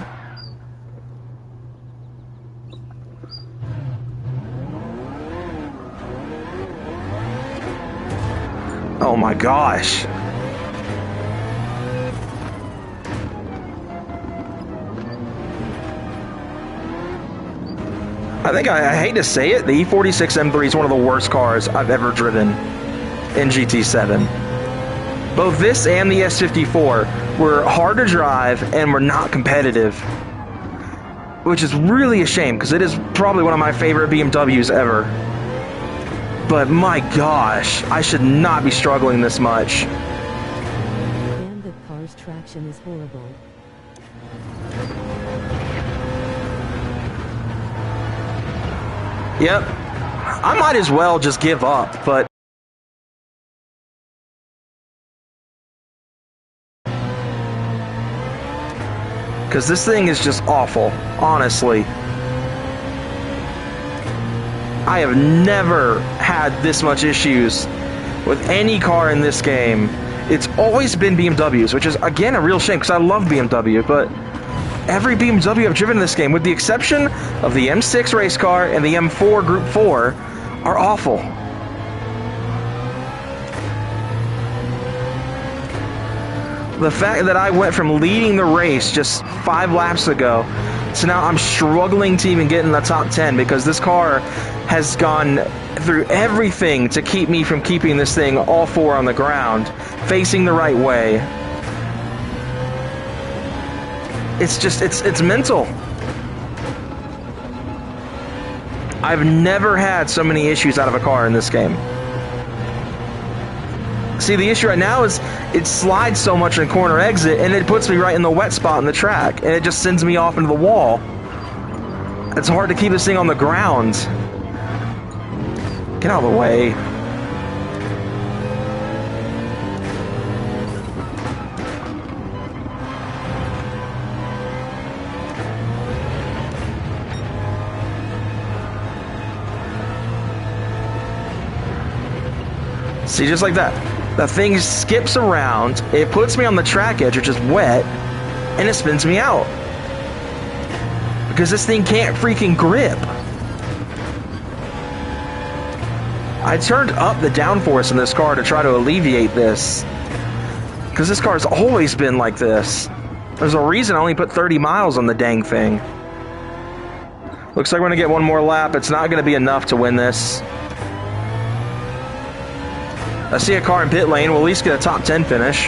Oh my gosh. I hate to say it, the E46 M3 is one of the worst cars I've ever driven in GT7. Both this and the S54 were hard to drive and were not competitive, which is really a shame because it is probably one of my favorite BMWs ever. But my gosh, I should not be struggling this much. And the car's traction is horrible. Yep. I might as well just give up, but... Because this thing is just awful, honestly. I have never had this much issues with any car in this game. It's always been BMWs, which is, again, a real shame, because I love BMW, but... Every BMW I've driven in this game, with the exception of the M6 race car and the M4 Group 4, are awful. The fact that I went from leading the race just 5 laps ago to now I'm struggling to even get in the top 10 because this car has gone through everything to keep me from keeping this thing all 4 on the ground, facing the right way. It's just, it's mental. I've never had so many issues out of a car in this game. See, the issue right now is it slides so much in corner exit and it puts me right in the wet spot in the track and it just sends me off into the wall. It's hard to keep this thing on the ground. Get out of the way. See, just like that. The thing skips around, it puts me on the track edge, which is wet, and it spins me out. Because this thing can't freaking grip. I turned up the downforce in this car to try to alleviate this. Because this car's always been like this. There's a reason I only put 30 miles on the dang thing. Looks like we're going to get one more lap. It's not going to be enough to win this. I see a car in pit lane, we'll at least get a top 10 finish.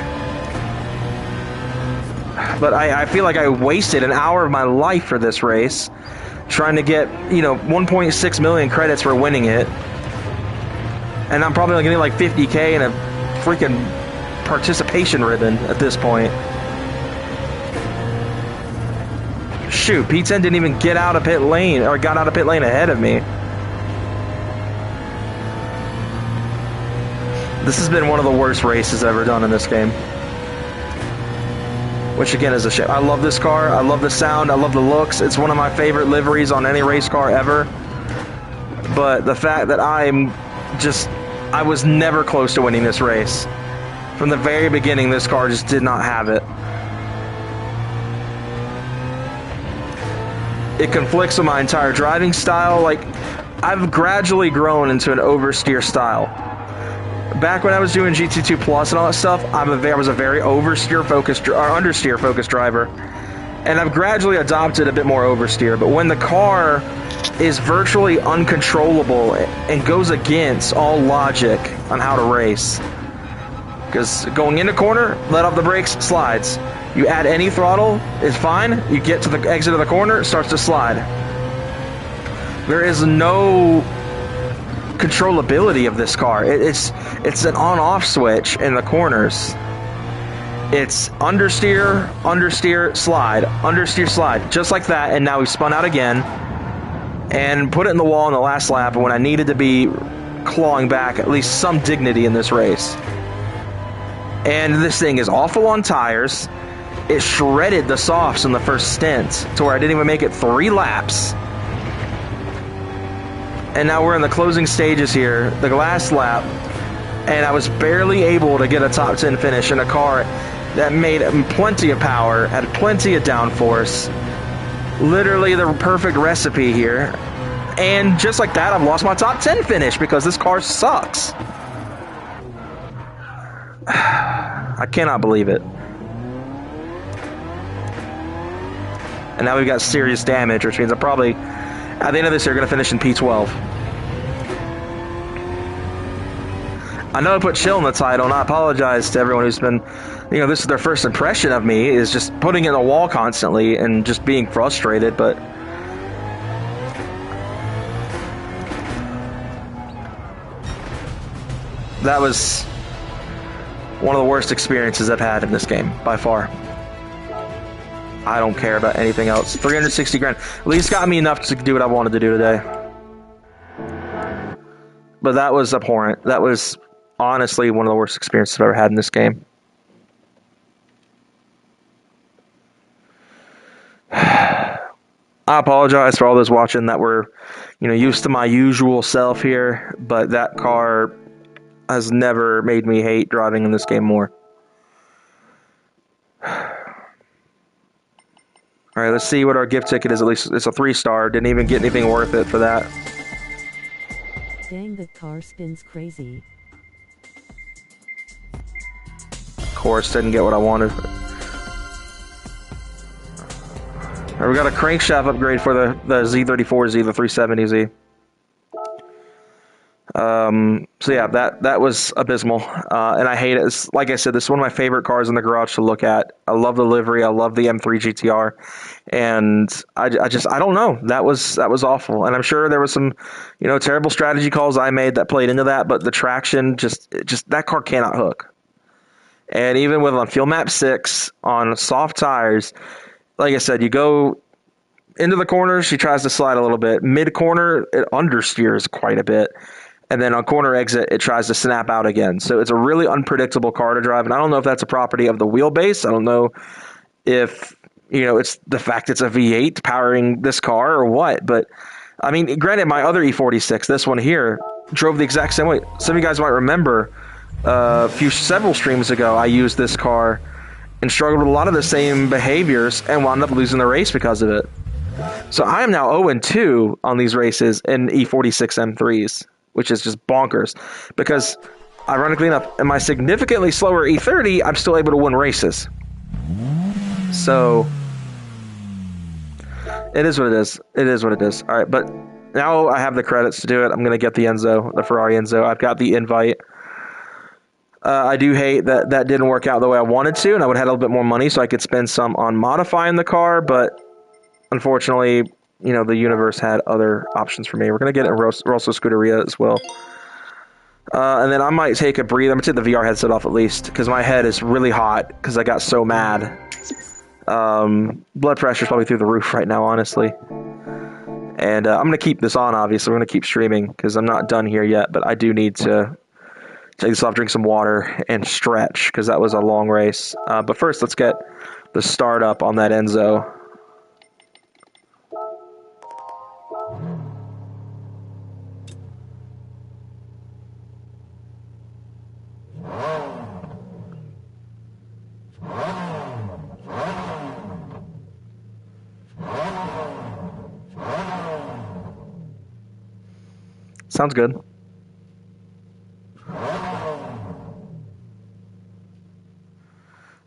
But I feel like I wasted an hour of my life for this race, trying to get, 1.6 million credits for winning it. And I'm probably getting like 50K and a freaking participation ribbon at this point. Shoot, P10 didn't even get out of pit lane, or got out of pit lane ahead of me. This has been one of the worst races ever done in this game. Which again is a shame. I love this car. I love the sound. I love the looks. It's one of my favorite liveries on any race car ever. But the fact that I was never close to winning this race. From the very beginning, this car just did not have it. It conflicts with my entire driving style. Like, I've gradually grown into an oversteer style. Back when I was doing GT2 Plus and all that stuff, I was a very oversteer focused or understeer focused driver, and I've gradually adopted a bit more oversteer. But when the car is virtually uncontrollable and goes against all logic on how to race, because going into corner, let off the brakes, slides. You add any throttle, it's fine. You get to the exit of the corner, it starts to slide. There is no controllability of this car. It's an on-off switch in the corners. It's understeer, understeer, slide, just like that. And now we spun out again and put it in the wall in the last lap when I needed to be clawing back at least some dignity in this race. And this thing is awful on tires. It shredded the softs in the first stint to where I didn't even make it 3 laps. And now we're in the closing stages here, the last lap, and I was barely able to get a top 10 finish in a car that made plenty of power, had plenty of downforce, literally the perfect recipe here. And just like that, I've lost my top 10 finish because this car sucks. I cannot believe it. And now we've got serious damage, which means I'm probably, at the end of this year, going to finish in P12. I know I put chill in the title, and I apologize to everyone who's been, this is their first impression of me, is just putting it in the wall constantly and just being frustrated, but that was one of the worst experiences I've had in this game, by far. I don't care about anything else. 360 grand. At least got me enough to do what I wanted to do today. But that was abhorrent. That was honestly one of the worst experiences I've ever had in this game. I apologize for all those watching that were, used to my usual self here, but that car has never made me hate driving in this game more. All right, let's see what our gift ticket is. At least it's a 3-star. Didn't even get anything worth it for that. Dang, that car spins crazy. Of course, didn't get what I wanted. All right, we got a crankshaft upgrade for the Z34Z, the 370Z. So yeah, that was abysmal, and I hate it. It's, like I said, this is one of my favorite cars in the garage to look at. I love the livery. I love the M3 GTR, and I don't know. That was awful, and I'm sure there was some, terrible strategy calls I made that played into that. But the traction, just that car cannot hook. And even with on Field Map 6 on soft tires, like I said, you go into the corner, she tries to slide a little bit. Mid corner, it understeers quite a bit. And then on corner exit, it tries to snap out again. So it's a really unpredictable car to drive. And I don't know if that's a property of the wheelbase. I don't know if, it's the fact it's a V8 powering this car or what. But, I mean, granted, my other E46, this one here, drove the exact same way. Some of you guys might remember several streams ago, I used this car and struggled with a lot of the same behaviors and wound up losing the race because of it. So I am now 0-2 on these races in E46 M3s. Which is just bonkers, because ironically enough, in my significantly slower E30, I'm still able to win races. So it is what it is. It is what it is. All right, but now I have the credits to do it. I'm going to get the Enzo, the Ferrari Enzo. I've got the invite. I do hate that didn't work out the way I wanted to, and I would have had a little bit more money so I could spend some on modifying the car, but unfortunately, the universe had other options for me. We're going to get a Rosso Scuderia as well. And then I might take a breather. I'm going to take the VR headset off at least, because my head is really hot because I got so mad. Blood pressure's probably through the roof right now, honestly. And I'm going to keep this on, obviously. We're going to keep streaming because I'm not done here yet, but I do need to take this off, drink some water, and stretch because that was a long race. But first, let's get the start up on that Enzo. Sounds good.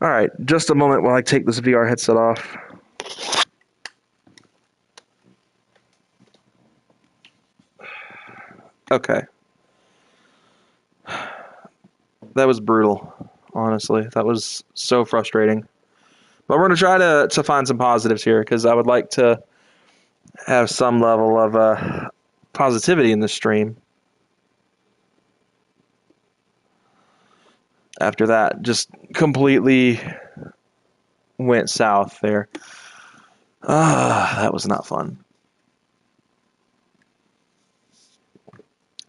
All right, just a moment while I take this VR headset off. Okay. That was brutal, honestly. That was so frustrating. But we're going to try to find some positives here because I would like to have some level of positivity in this stream. After that, just completely went south there. That was not fun.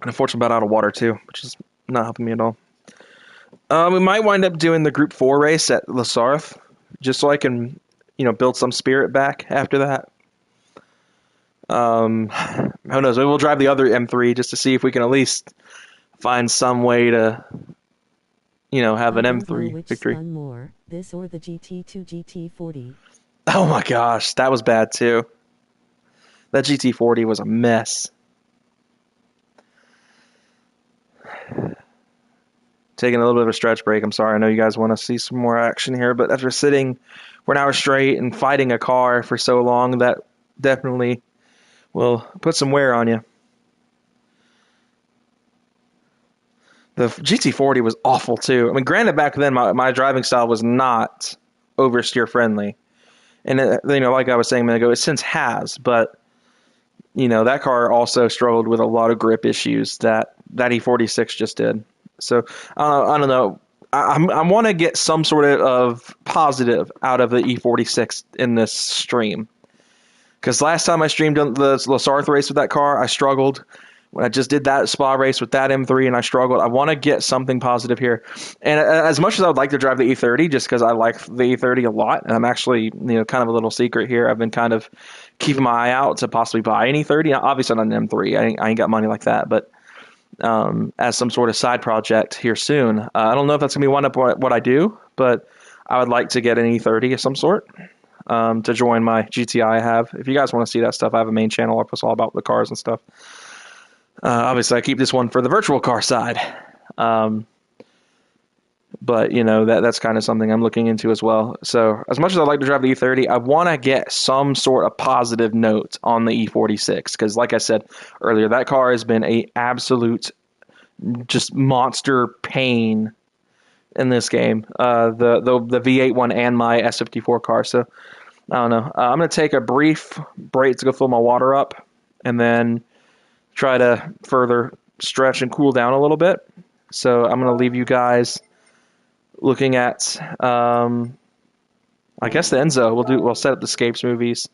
And unfortunately, about out of water too, which is not helping me at all. We might wind up doing the Group 4 race at La Sarthe, just so I can, build some spirit back after that. Who knows? Maybe we'll drive the other M3 just to see if we can at least find some way to, have an M3 which victory. spun more, this or the GT2 GT40? Oh my gosh, that was bad too. That GT40 was a mess. Taking a little bit of a stretch break. I'm sorry. I know you guys want to see some more action here, but after sitting for an hour straight and fighting a car for so long, that definitely will put some wear on you. The GT40 was awful too. I mean, granted, back then my driving style was not oversteer friendly, and like I was saying a minute ago, it since has. But that car also struggled with a lot of grip issues that E46 just did. So I don't know. I want to get some sort of positive out of the E46 in this stream, because last time I streamed the La Sarthe race with that car, I struggled. When I just did that Spa race with that M3 and I struggled, I want to get something positive here. And as much as I would like to drive the E30, just because I like the E30 a lot, and I'm actually, kind of a little secret here, I've been kind of keeping my eye out to possibly buy an E30. Obviously not an M3. I ain't got money like that, but as some sort of side project here soon. I don't know if that's going to be one up what I do, but I would like to get an E30 of some sort to join my GTI I have. If you guys want to see that stuff, I have a main channel I post all about the cars and stuff. Obviously, I keep this one for the virtual car side. But, that's kind of something I'm looking into as well. So as much as I'd like to drive the E30, I want to get some sort of positive note on the E46. Because like I said earlier, that car has been a absolute just monster pain in this game. The V8 one and my S54 car. So I don't know. I'm going to take a brief break to go fill my water up. And then try to further stretch and cool down a little bit. So I'm going to leave you guys looking at, I guess the Enzo. We'll set up the Scapes movies,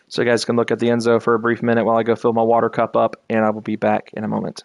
so you guys can look at the Enzo for a brief minute while I go fill my water cup up, and I will be back in a moment.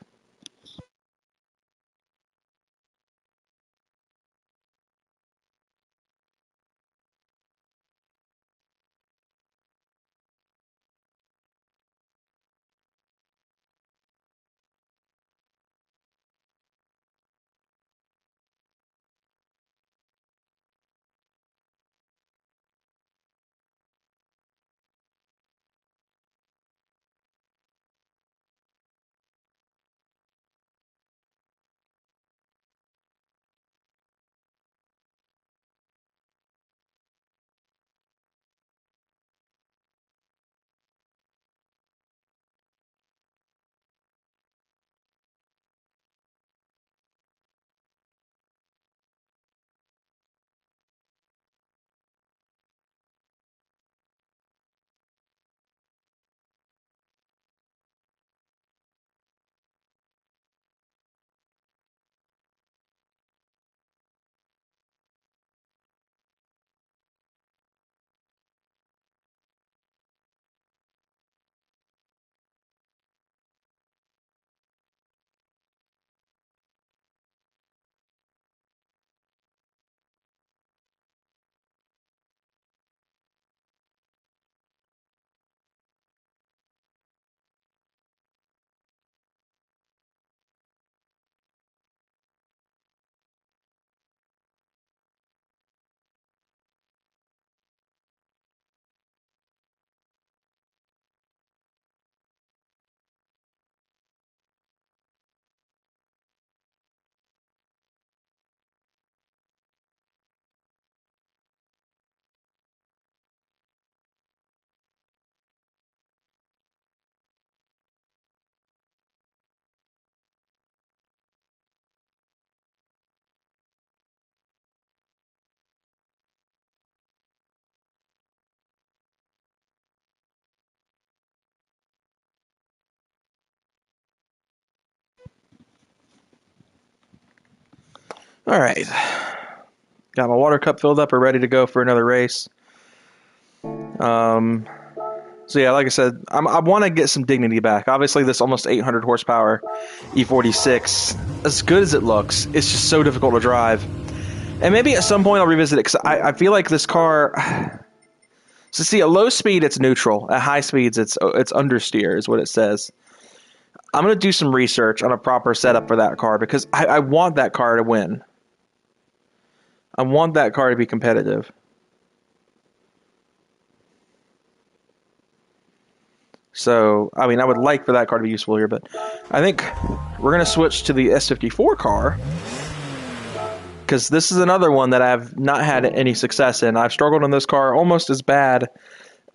All right. Got my water cup filled up. We're ready to go for another race. So yeah, like I said, I want to get some dignity back. Obviously, this almost 800 horsepower E46, as good as it looks, it's just so difficult to drive. And maybe at some point I'll revisit it, because I feel like this car... So see, at low speed, it's neutral. At high speeds, it's understeer, is what it says. I'm going to do some research on a proper setup for that car, because I want that car to win. I want that car to be competitive. So, I mean, I would like for that car to be useful here, but I think we're going to switch to the S54 car, because this is another one that I've not had any success in. I've struggled in this car almost as bad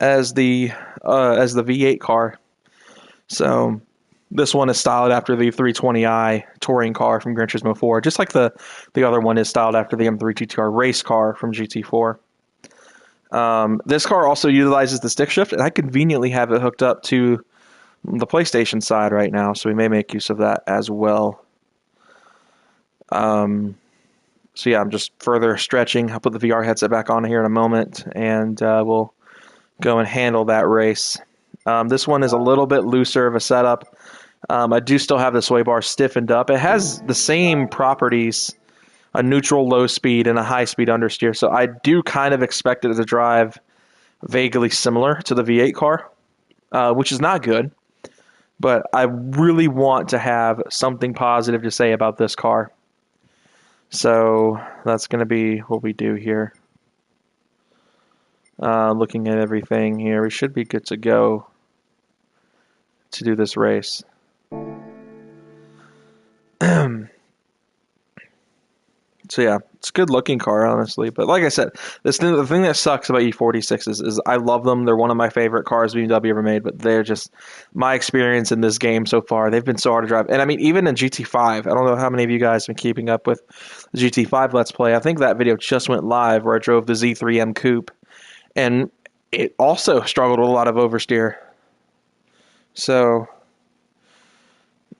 as the V8 car. So this one is styled after the 320i touring car from Gran Turismo 4, just like the other one is styled after the M3 GTR race car from GT4. This car also utilizes the stick shift, and I conveniently have it hooked up to the PlayStation side right now, so we may make use of that as well. So yeah, I'm just further stretching. I'll put the VR headset back on here in a moment, and we'll go and handle that race. This one is a little bit looser of a setup. I do still have the sway bar stiffened up. It has the same properties, a neutral low speed and a high speed understeer, so I do kind of expect it to drive vaguely similar to the V8 car, which is not good, but I really want to have something positive to say about this car. So that's going to be what we do here. Looking at everything here, we should be good to go to do this race. So yeah, it's a good looking car, honestly. But like I said, the thing that sucks about E46s is I love them. They're one of my favorite cars BMW ever made, but they're just, my experience in this game so far, they've been so hard to drive. And I mean, even in GT5, I don't know how many of you guys have been keeping up with the GT5 Let's Play. I think that video just went live where I drove the Z3M Coupe, and it also struggled with a lot of oversteer. So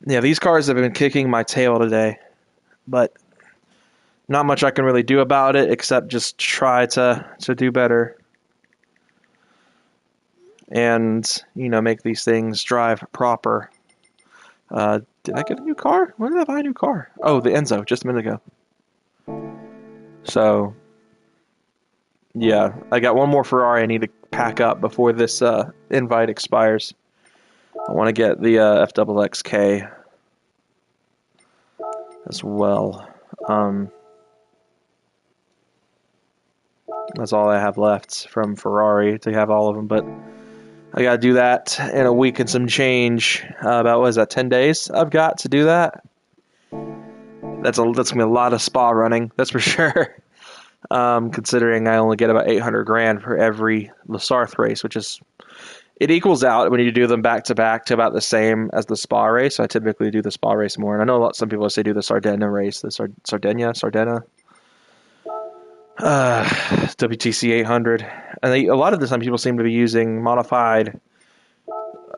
yeah, these cars have been kicking my tail today, but not much I can really do about it except just try to do better and, you know, make these things drive proper. Did I get a new car? When did I buy a new car? Oh, the Enzo, just a minute ago. So, yeah, I got one more Ferrari I need to pack up before this invite expires. I want to get the FXXK as well. That's all I have left from Ferrari to have all of them, but I got to do that in a week and some change. About, what is that, 10 days I've got to do that? That's going to be a lot of spa running, that's for sure. Considering I only get about 800 grand for every Lasarth race, which is, it equals out when you do them back to back to about the same as the spa race. So I typically do the spa race more, and I know some people say do the Sardinia race, the Sardinia. WTC 800, and a lot of the time people seem to be using modified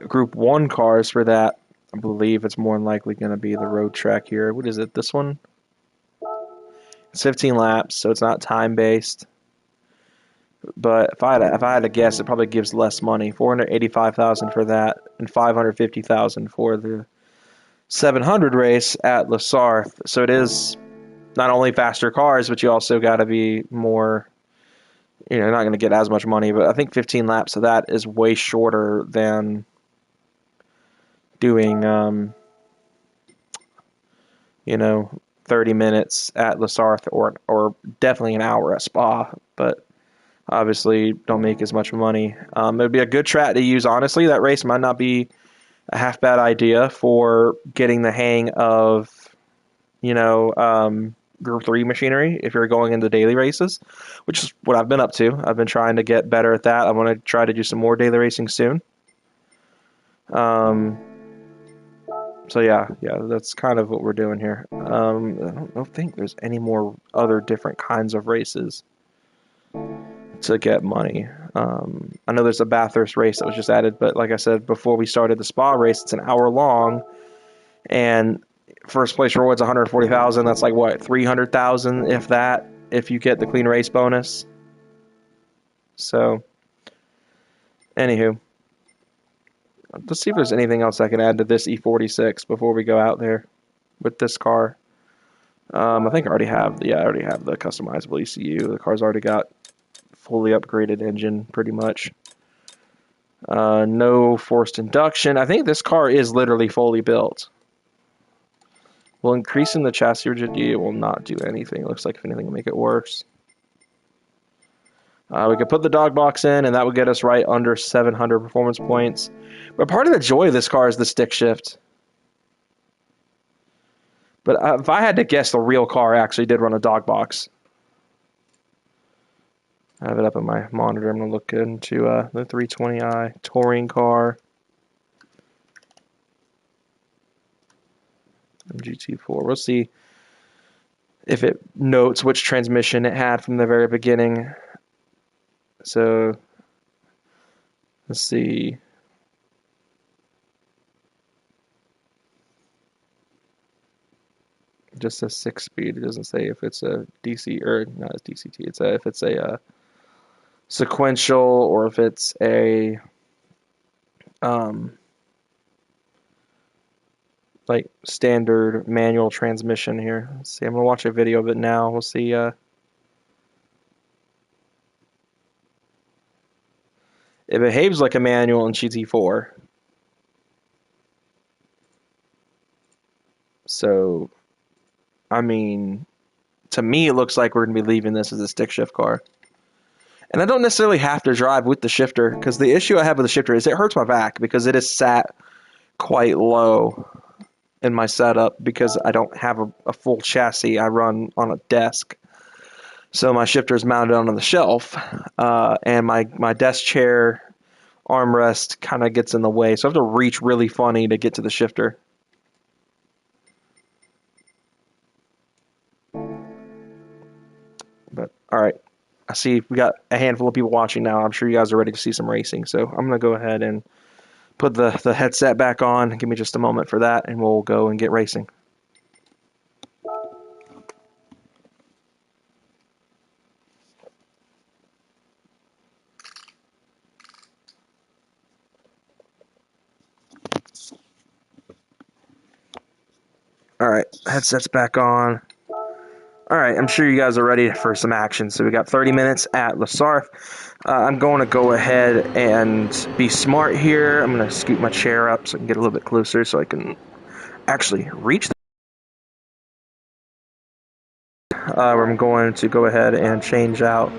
Group 1 cars for that. I believe it's more than likely going to be the road track here. What is it? This one? It's 15 laps, so it's not time based. But if I had to guess, it probably gives less money. $485,000 for that, and $550,000 for the 700 race at Lasarth. So it is not only faster cars, but you also got to be more, you're not going to get as much money, but I think 15 laps of that is way shorter than doing, 30 minutes at Lasarth or definitely an hour at Spa, but obviously don't make as much money. It would be a good track to use, honestly. That race might not be a half bad idea for getting the hang of, Group 3 machinery if you're going into daily races, which is what I've been up to. I've been trying to get better at that. I want to try to do some more daily racing soon. So yeah, that's kind of what we're doing here. I don't think there's any more other different kinds of races to get money. I know there's a Bathurst race that was just added, but like I said before we started the Spa race, it's an hour long, and first place reward's 140,000. That's like what, 300,000 if that, if you get the clean race bonus. So, anywho, let's see if there's anything else I can add to this E46 before we go out there with this car. I think I already have the customizable ECU. The car's already got fully upgraded engine, pretty much. No forced induction. I think this car is literally fully built. Well, increasing the chassis rigidity, it will not do anything. It looks like if anything will make it worse. We could put the dog box in, and that would get us right under 700 performance points. But part of the joy of this car is the stick shift. But if I had to guess, the real car actually did run a dog box. I have it up on my monitor. I'm going to look into the 320i touring car. GT4. We'll see if it notes which transmission it had from the very beginning. So, let's see. Just a 6-speed. It doesn't say if it's a DC or not a DCT. It's if it's a sequential or if it's a like standard manual transmission here. Let's see. I'm gonna watch a video of it now. We'll see. It behaves like a manual in GT4. So, I mean, to me, it looks like we're going to be leaving this as a stick shift car. And I don't necessarily have to drive with the shifter, because the issue I have with the shifter is it hurts my back because it is sat quite low in my setup because I don't have a full chassis. I run on a desk. So my shifter is mounted onto the shelf, and my desk chair armrest kind of gets in the way. So I have to reach really funny to get to the shifter. But, alright, I see we got a handful of people watching now. I'm sure you guys are ready to see some racing. So I'm going to go ahead and put the headset back on. Give me just a moment for that, and we'll go and get racing. Alright, headset's back on. Alright, I'm sure you guys are ready for some action. So we got 30 minutes at Le Sarf. I'm going to go ahead and be smart here. I'm going to scoot my chair up so I can get a little bit closer so I can actually reach I'm going to go ahead and change out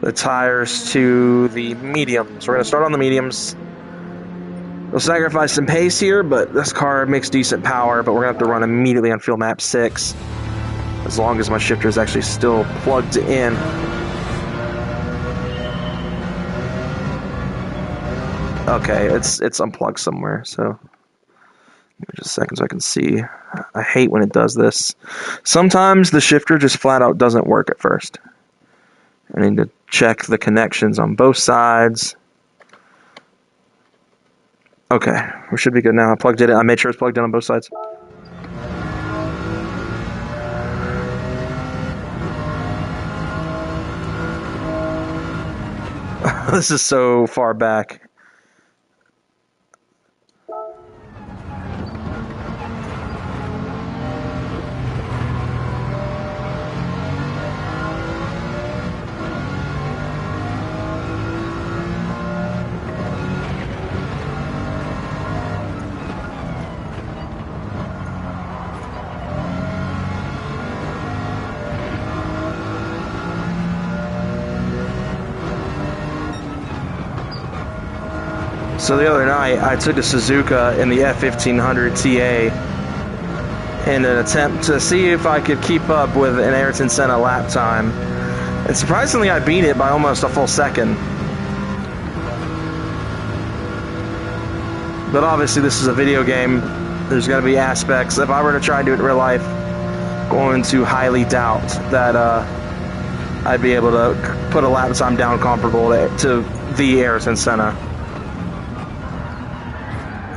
the tires to the mediums. We're going to start on the mediums. We'll sacrifice some pace here, but this car makes decent power, but we're going to have to run immediately on fuel map 6. As long as my shifter is actually still plugged in. Okay, it's unplugged somewhere, so give me just a second so I can see. I hate when it does this. Sometimes the shifter just flat out doesn't work at first. I need to check the connections on both sides. Okay, we should be good now. I plugged it in. I made sure it's plugged in on both sides. This is so far back. So the other night, I took a Bazooka in the F1500 TA in an attempt to see if I could keep up with an Ayrton Senna lap time. And surprisingly, I beat it by almost a full second. But obviously, this is a video game. There's going to be aspects. If I were to try and do it in real life, going to highly doubt that I'd be able to put a lap time down comparable to the Ayrton Senna.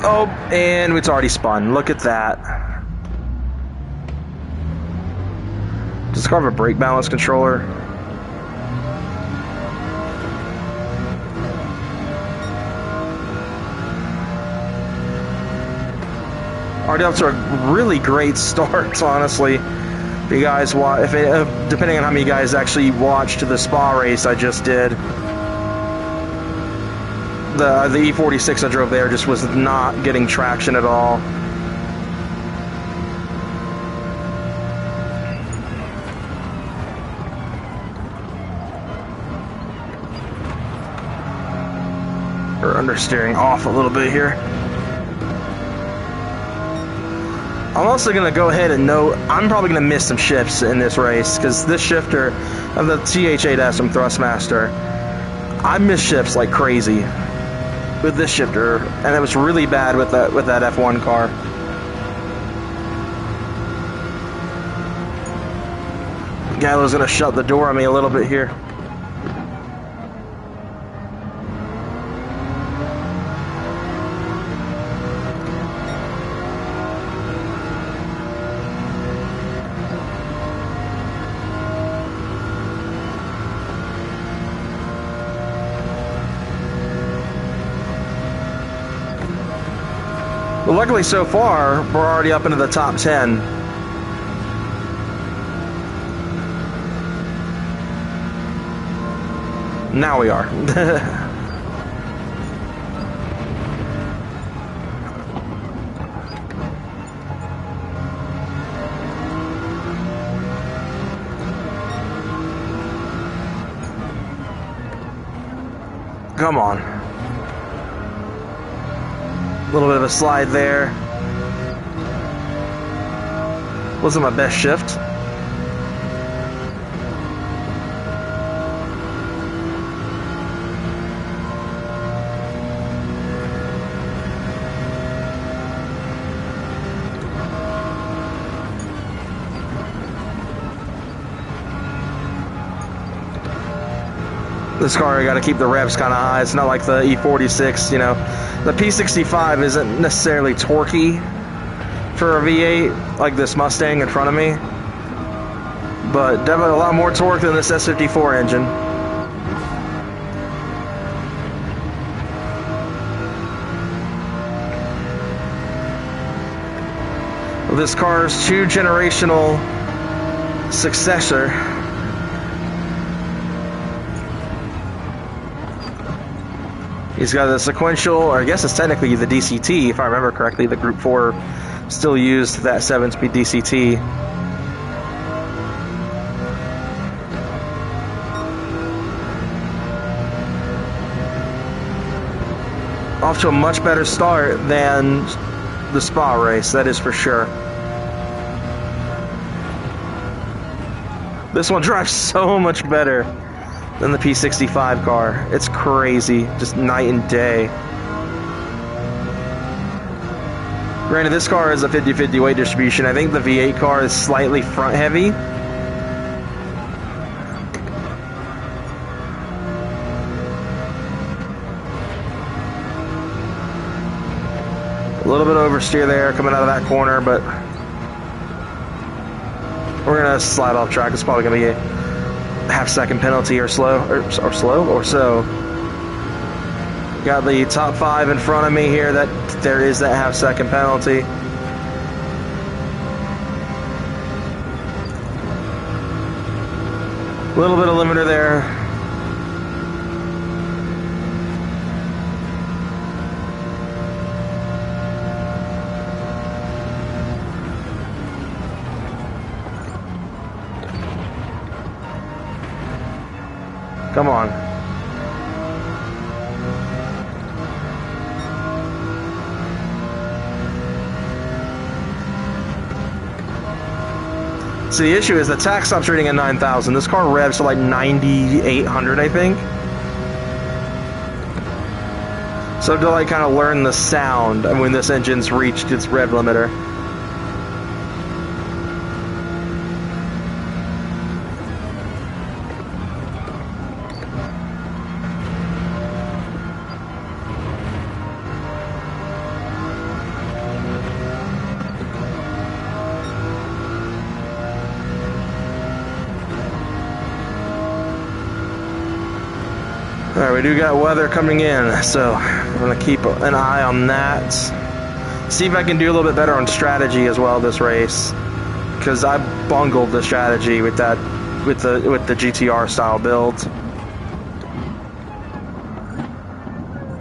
Oh, and it's already spun. Look at that. Does the car have a brake balance controller? Already up to a really great start, honestly. If you guys depending on how many guys actually watched the spa race I just did, the E46 I drove there just was not getting traction at all. Or understeering off a little bit here. I'm also going to go ahead and note I'm probably going to miss some shifts in this race because this shifter of the TH8S from Thrustmaster, I miss shifts like crazy with this shifter, and it was really bad with that F1 car. Gallo's going to shut the door on me a little bit here. But luckily so far, we're already up into the top 10. Now we are. Come on. A little bit of a slide there. Wasn't my best shift. This car, you got to keep the revs kind of high. It's not like the E46, you know. The P65 isn't necessarily torquey for a V8 like this Mustang in front of me, but definitely a lot more torque than this S54 engine. This car's two-generational successor. He's got the sequential, or I guess it's technically the DCT, if I remember correctly. The Group 4 still used that 7-speed DCT. Off to a much better start than the spa race, that is for sure. This one drives so much better than the P65 car. It's crazy, just night and day. Granted, this car is a 50-50 weight distribution. I think the V8 car is slightly front heavy. A little bit oversteer there coming out of that corner, but we're gonna slide off track. It's probably gonna be a half-second penalty or so. Got the top 5 in front of me here. That there is that half-second penalty. A little bit of limiter there. Come on. So the issue is the tax stop's rating at 9,000. This car revs to like 9,800, I think. So to like kind of learn the sound and when this engine's reached its rev limiter. we do got weather coming in, so I'm going to keep an eye on that. See if I can do a little bit better on strategy as well this race, because I bungled the strategy with that, with the GTR style build.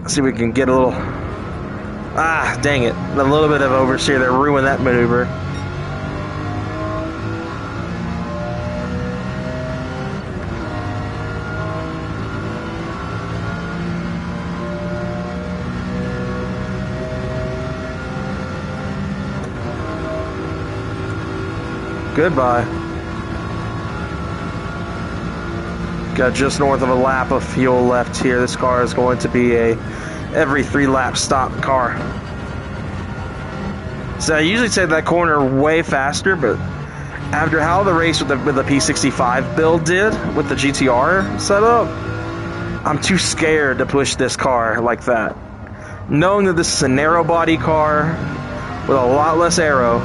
Let's see if we can get a little, dang it, a little bit of oversteer there, ruined that maneuver. Goodbye. Got just north of a lap of fuel left here. This car is going to be a every 3 lap stop car. So I usually take that corner way faster, but after how the race with the P65 build did with the GTR setup, I'm too scared to push this car like that. Knowing that this is a narrow body car with a lot less aero.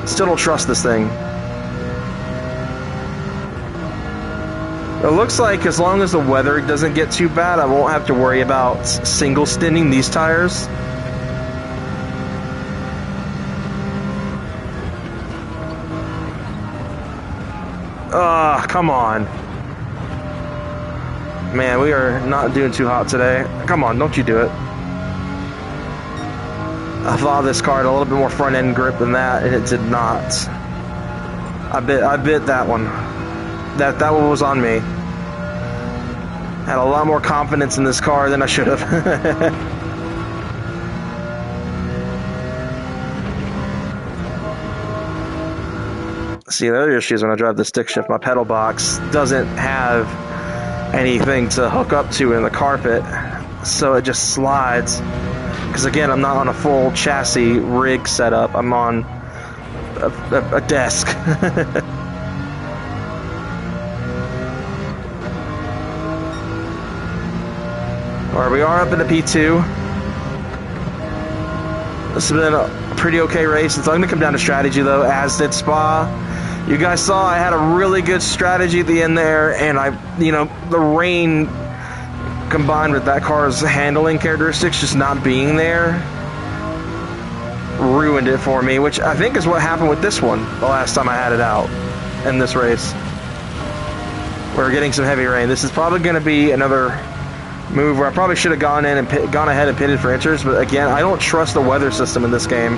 Still don't trust this thing. It looks like as long as the weather doesn't get too bad, I won't have to worry about single stinting these tires. Come on. Man, we are not doing too hot today. Come on, don't you do it. I thought this car had a little bit more front end grip than that, and it did not. I bit that one. That one was on me. Had a lot more confidence in this car than I should have. See, the other issue is when I drive the stick shift, my pedal box doesn't have anything to hook up to in the carpet, so it just slides. Because again, I'm not on a full chassis rig setup. I'm on a desk. Alright, we are up in the P2. This has been a pretty okay race. It's going to come down to strategy though, as did Spa. You guys saw I had a really good strategy at the end there, and the rain combined with that car's handling characteristics just not being there ruined it for me, which I think is what happened with this one the last time I had it out in this race. We're getting some heavy rain. This is probably going to be another move where I probably should have gone ahead and pitted for inters, but again, I don't trust the weather system in this game.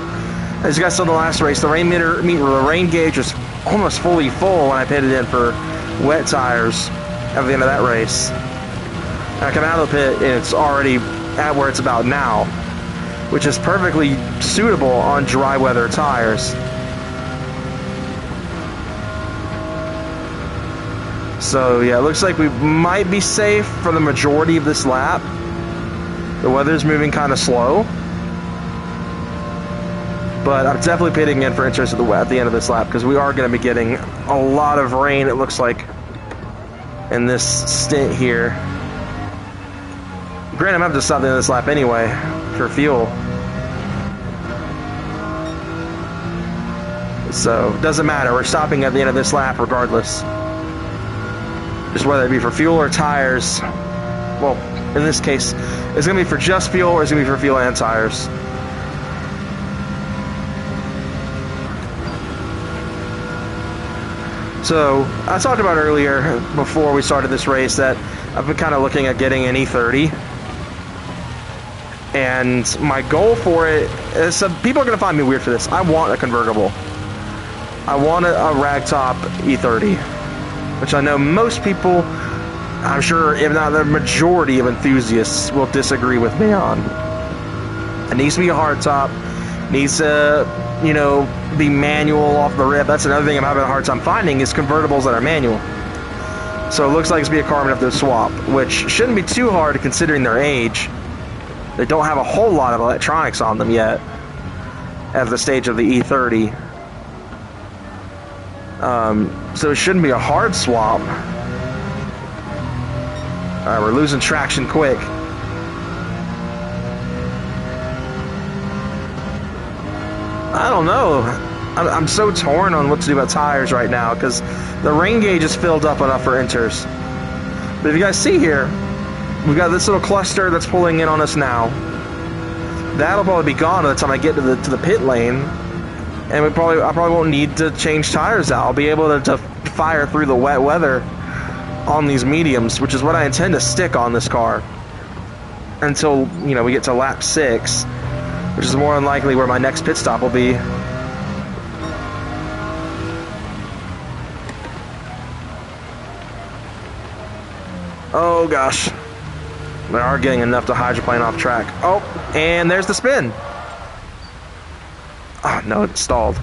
As you guys saw in the last race, the rain gauge was almost fully full when I pitted in for wet tires at the end of that race. I come out of the pit and it's already at where it's about now, which is perfectly suitable on dry weather tires. So yeah, it looks like we might be safe for the majority of this lap. The weather's moving kind of slow, but I'm definitely pitting in for interest at the end of this lap, because we are going to be getting a lot of rain, it looks like, in this stint here. Granted, I'm going to have to stop the end of this lap anyway for fuel. So, it doesn't matter. We're stopping at the end of this lap regardless. Just whether it be for fuel or tires. Well, in this case, it's going to be for just fuel, or it's going to be for fuel and tires. So, I talked about earlier, before we started this race, that I've been kind of looking at getting an E30. And my goal for it is, people are going to find me weird for this. I want a convertible. I want a ragtop E30, which I know most people, I'm sure, if not the majority of enthusiasts, will disagree with me on. It needs to be a hardtop. Needs to, be manual off the rip. That's another thing I'm having a hard time finding, is convertibles that are manual. So it looks like it's be a car I'm going to have to swap, which shouldn't be too hard considering their age. They don't have a whole lot of electronics on them yet at the stage of the E30. So it shouldn't be a hard swap. Alright, we're losing traction quick. I don't know. I'm so torn on what to do about tires right now because the rain gauge is filled up enough for inters. But if you guys see here, we've got this little cluster that's pulling in on us now. That'll probably be gone by the time I get to the pit lane, and I probably won't need to change tires out. I'll be able to fire through the wet weather on these mediums, which is what I intend to stick on this car until we get to lap 6, which is more than likely where my next pit stop will be. Oh gosh. They are getting enough to hydroplane off track. Oh, and there's the spin. Oh no, it stalled.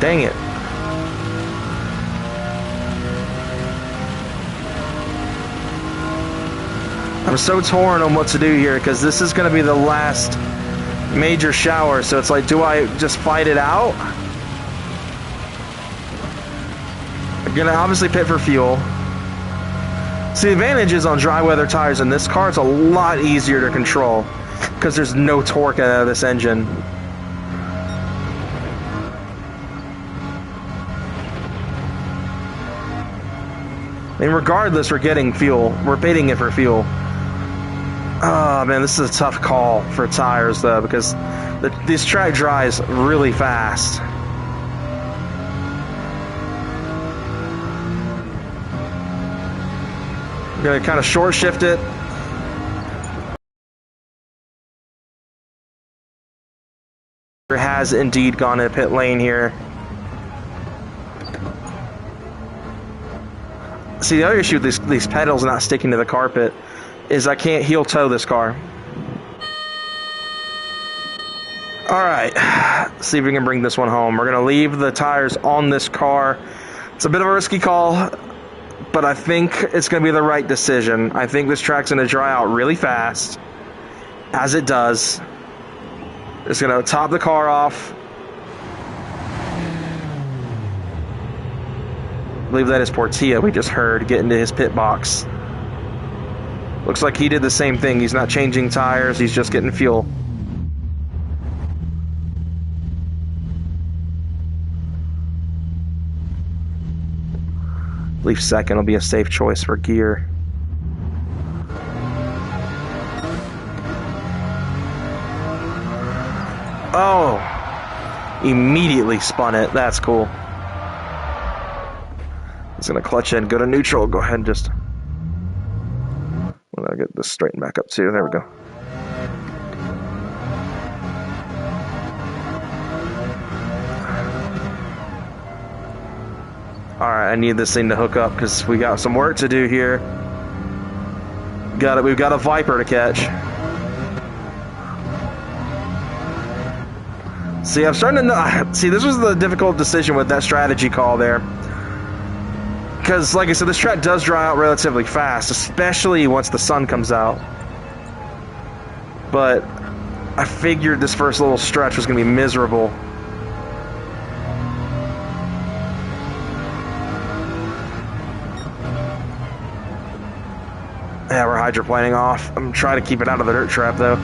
Dang it. I'm so torn on what to do here because this is going to be the last major shower, so it's like, do I just fight it out? I'm going to obviously pit for fuel. See, the advantage is on dry weather tires in this car, it's a lot easier to control because there's no torque out of this engine. I mean, regardless, we're getting fuel. We're pitting it for fuel. Oh man, this is a tough call for tires though, because this track dries really fast. I'm gonna kind of short shift it. It has indeed gone in pit lane here. See, the other issue with these pedals not sticking to the carpet is I can't heel toe this car. Alright, see if we can bring this one home. We're going to leave the tires on this car. It's a bit of a risky call, but I think it's going to be the right decision. I think this track's going to dry out really fast. As it does. It's going to top the car off. I believe that is Portilla we just heard get into his pit box. Looks like he did the same thing. He's not changing tires, he's just getting fuel. I believe second will be a safe choice for gear. Oh! Immediately spun it. That's cool. He's gonna clutch in, go to neutral, go ahead and just... Well, I'll get this straightened back up too. There we go. Alright, I need this thing to hook up because we got some work to do here. We've got a Viper to catch. See, I'm starting to know... See, this was the difficult decision with that strategy call there. Because, like I said, this track does dry out relatively fast, especially once the sun comes out. But I figured this first little stretch was going to be miserable. Yeah, we're hydroplaning off. I'm trying to keep it out of the dirt trap, though.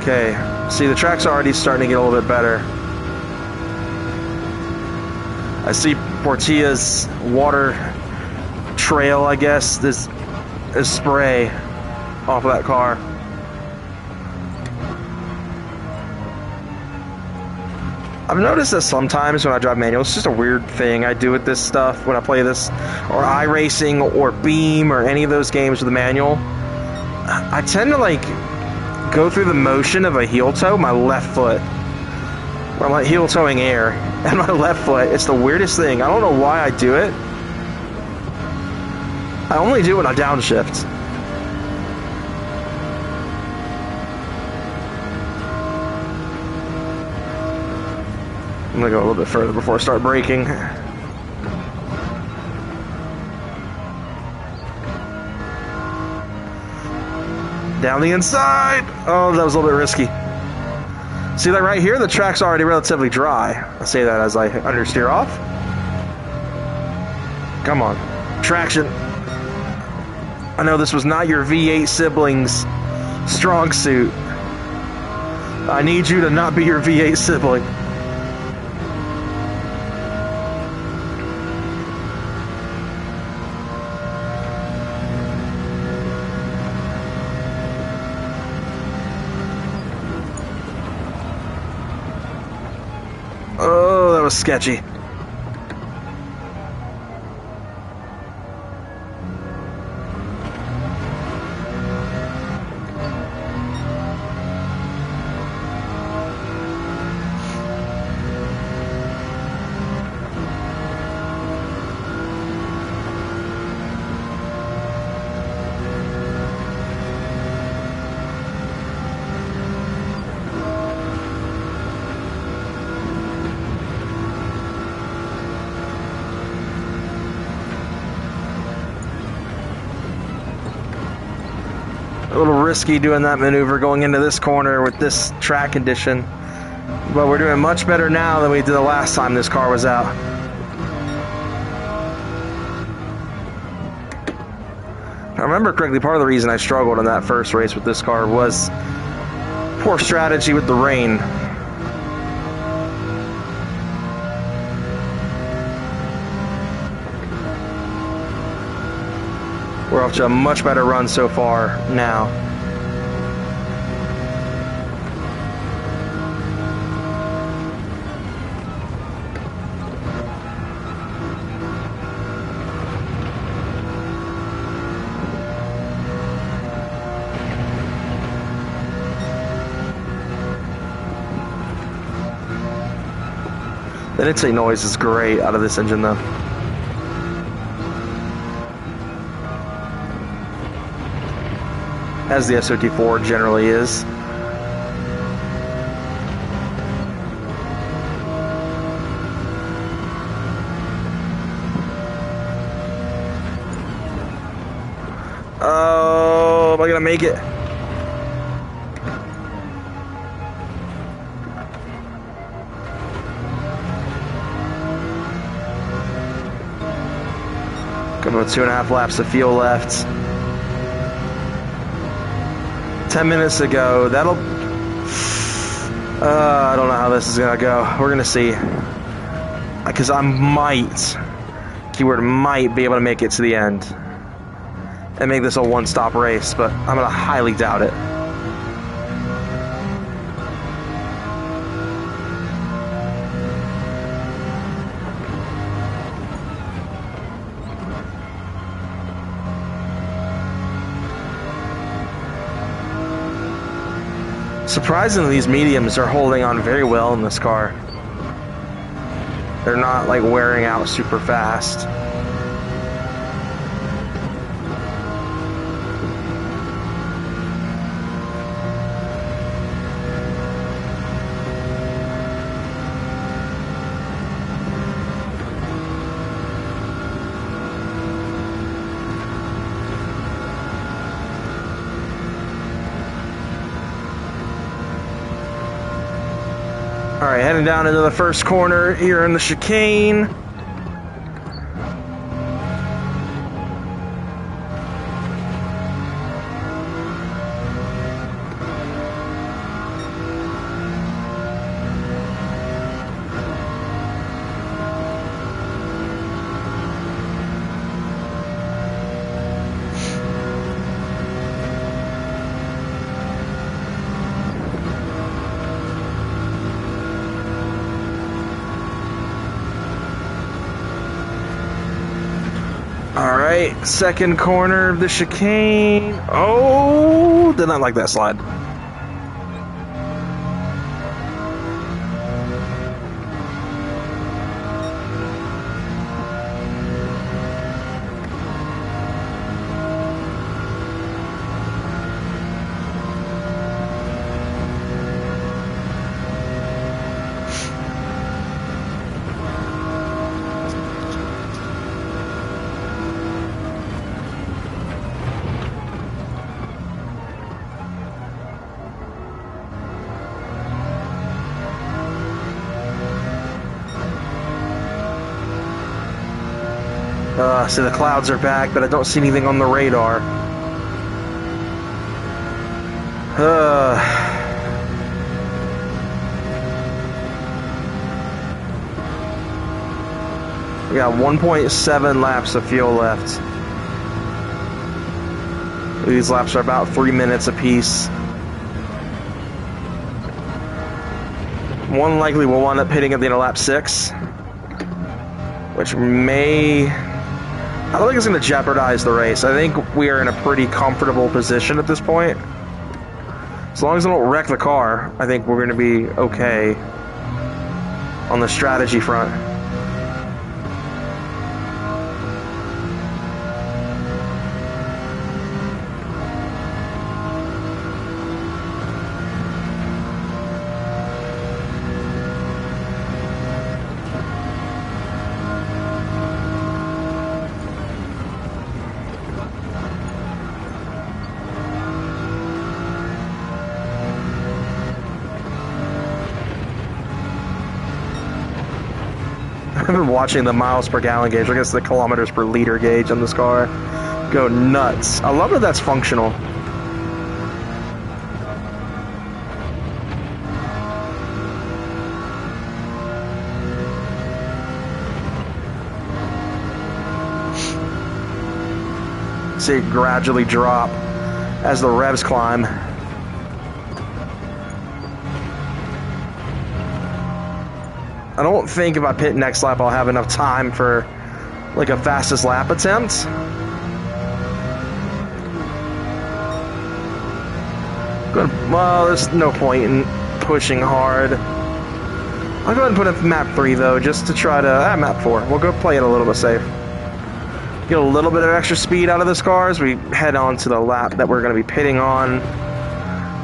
Okay, see the track's already starting to get a little bit better. I see Portilla's water trail, I guess, this is spray off of that car. I've noticed that sometimes when I drive manual, it's just a weird thing I do with this stuff when I play this, or iRacing, or Beam, or any of those games with the manual. I tend to like go through the motion of a heel toe, my left foot. Where I'm like heel toeing air, and my left foot. It's the weirdest thing. I don't know why I do it. I only do it when I downshift. I'm gonna go a little bit further before I start braking. Down the inside. Oh, that was a little bit risky. See, like right here, the track's already relatively dry. I say that as I understeer off. Come on. Traction. I know this was not your V8 sibling's strong suit. I need you to not be your V8 sibling. Oh, that was sketchy. A little risky doing that maneuver going into this corner with this track condition. But we're doing much better now than we did the last time this car was out. If I remember correctly, part of the reason I struggled in that first race with this car was poor strategy with the rain. We're off to a much better run so far now. The intake noise is great out of this engine though. As the S54 generally is. Oh, am I gonna make it? Got about 2.5 laps of fuel left. 10 minutes ago, that'll... I don't know how this is gonna go. We're gonna see. Because I might, keyword might, be able to make it to the end. And make this a one-stop race, but I'm gonna highly doubt it. Surprisingly, these mediums are holding on very well in this car. They're not like wearing out super fast. Alright, heading down into the first corner here in the chicane. Alright, second corner of the chicane. Oh, did not like that slide. So the clouds are back, but I don't see anything on the radar. We got 1.7 laps of fuel left. These laps are about 3 minutes apiece. One likely will wind up hitting at the end of lap 6, which may... I don't think it's going to jeopardize the race. I think we are in a pretty comfortable position at this point. As long as I don't wreck the car, I think we're going to be okay on the strategy front. I've been watching the miles per gallon gauge, I guess the kilometers per liter gauge on this car, go nuts. I love that that's functional. See it gradually drop as the revs climb. I don't think if I pit next lap I'll have enough time for like a fastest lap attempt. Good. Well, there's no point in pushing hard. I'll go ahead and put in map 3 though, just to try to... map 4. We'll go play it a little bit safe. Get a little bit of extra speed out of this car as we head on to the lap that we're going to be pitting on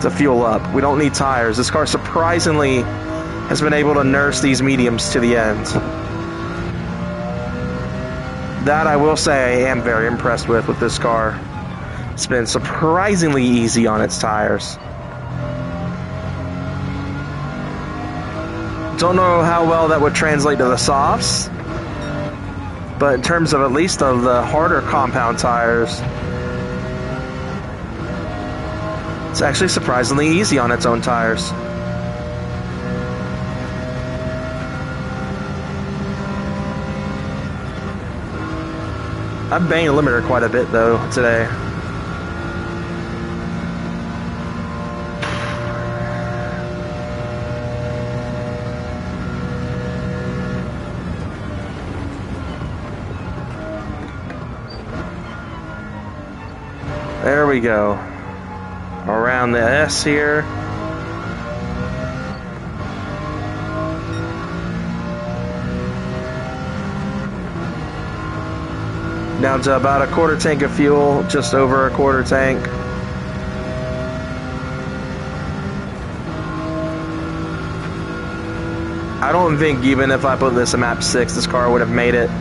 to fuel up. We don't need tires. This car surprisingly has been able to nurse these mediums to the end. That I will say I am very impressed with this car. It's been surprisingly easy on its tires. Don't know how well that would translate to the softs, but in terms of at least of the harder compound tires, it's actually surprisingly easy on its own tires. I'm banging the limiter quite a bit though today. There we go. Around the S here. Down to about a quarter tank of fuel, just over a quarter tank. I don't think even if I put this in map 6, this car would have made it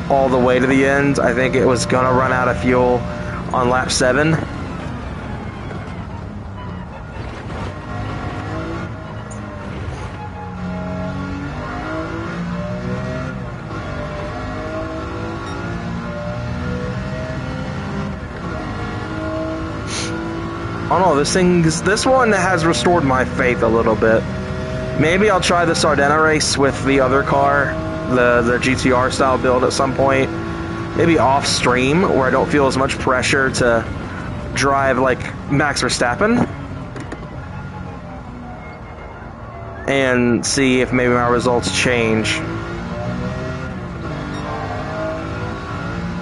all the way to the end. I think it was gonna run out of fuel on lap 7. I don't know, this one has restored my faith a little bit. Maybe I'll try the Sardena race with the other car, the GTR style build at some point. Maybe off stream, where I don't feel as much pressure to drive like Max Verstappen. And see if maybe my results change.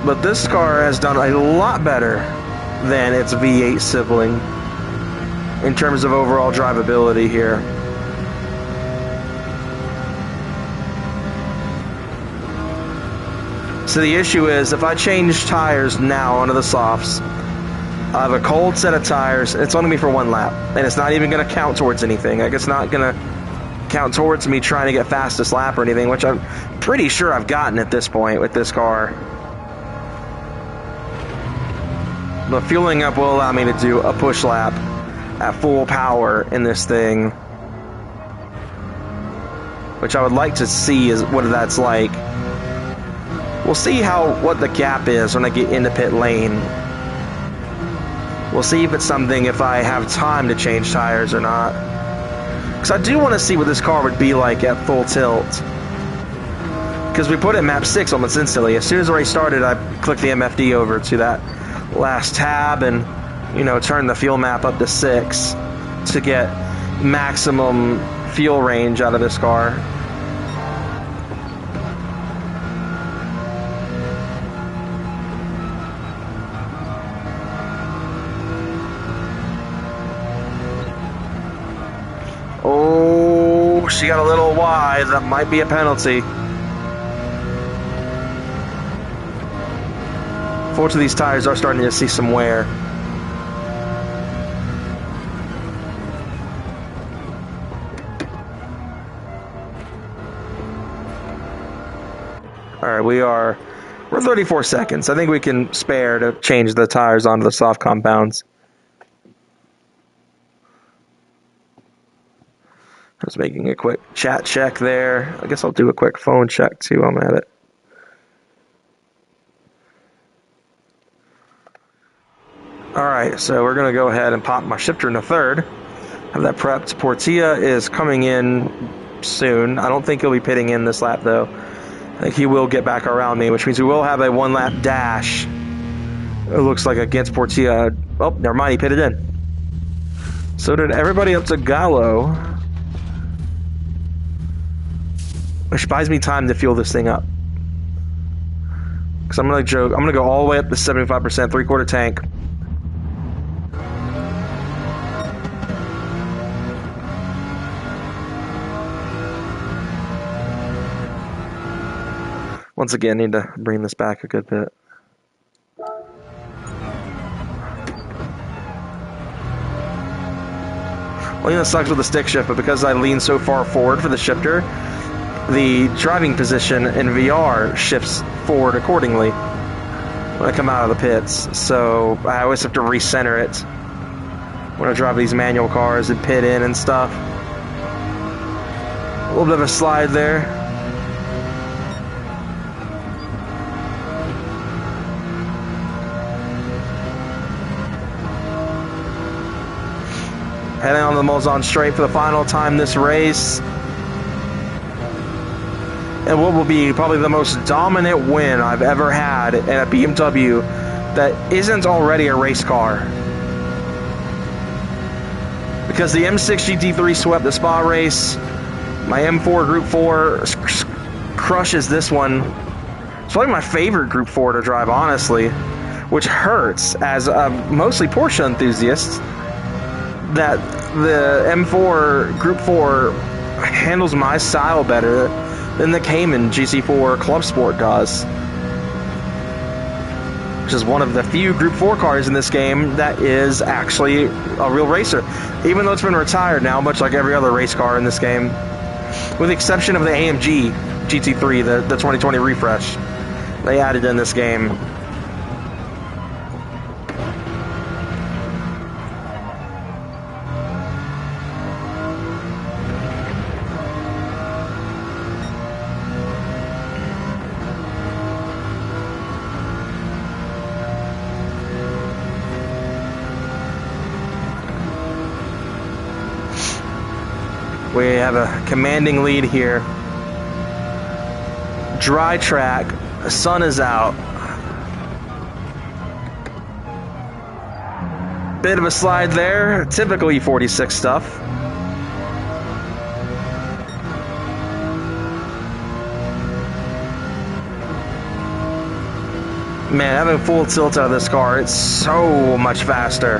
But this car has done a lot better than its V8 sibling in terms of overall drivability here. So the issue is, if I change tires now onto the softs, I have a cold set of tires, it's only me for 1 lap, and it's not even going to count towards anything. Like, it's not going to count towards me trying to get fastest lap or anything, which I'm pretty sure I've gotten at this point with this car. The fueling up will allow me to do a push lap at full power in this thing, which I would like to see is what that's like. We'll see what the gap is when I get into pit lane. We'll see if it's something if I have time to change tires or not. Because I do want to see what this car would be like at full tilt. Because we put it in map 6 almost instantly. As soon as the race started, I clicked the MFD over to that last tab and, you know, turned the fuel map up to 6 to get maximum fuel range out of this car. Oh, she got a little wide. That might be a penalty. Fortunately, these tires are starting to see some wear. Alright, we're 34 seconds. I think we can spare to change the tires onto the soft compounds. I was making a quick chat check there. I guess I'll do a quick phone check too while I'm at it. Alright, so we're going to go ahead and pop my shifter in the third. Have that prepped. Portilla is coming in soon. I don't think he'll be pitting in this lap though. I think he will get back around me, which means we will have a one-lap dash. It looks like against Portilla. Oh, never mind, he pitted in. So did everybody up to Gallo. Which buys me time to fuel this thing up. Because I'm going to joke. I'm going to go all the way up to 75%, three-quarter tank. Once again, need to bring this back a good bit. Well, you know, it sucks with the stick shift, but because I lean so far forward for the shifter, the driving position in VR shifts forward accordingly when I come out of the pits. So I always have to recenter it when I drive these manual cars and pit in and stuff. A little bit of a slide there. Heading on the Mulsanne straight for the final time this race. And what will be probably the most dominant win I've ever had in a BMW that isn't already a race car. Because the M6 GT3 swept the Spa race, my M4 Group 4 crushes this one. It's probably my favorite Group 4 to drive, honestly, which hurts as a mostly Porsche enthusiast. That the M4 Group 4 handles my style better than the Cayman GT4 Club Sport does. Which is one of the few Group 4 cars in this game that is actually a real racer. Even though it's been retired now, much like every other race car in this game. With the exception of the AMG GT3, the 2020 refresh. They added in this game. We have a commanding lead here. Dry track. The sun is out. Bit of a slide there. Typical E46 stuff. Man, having full tilt out of this car, it's so much faster.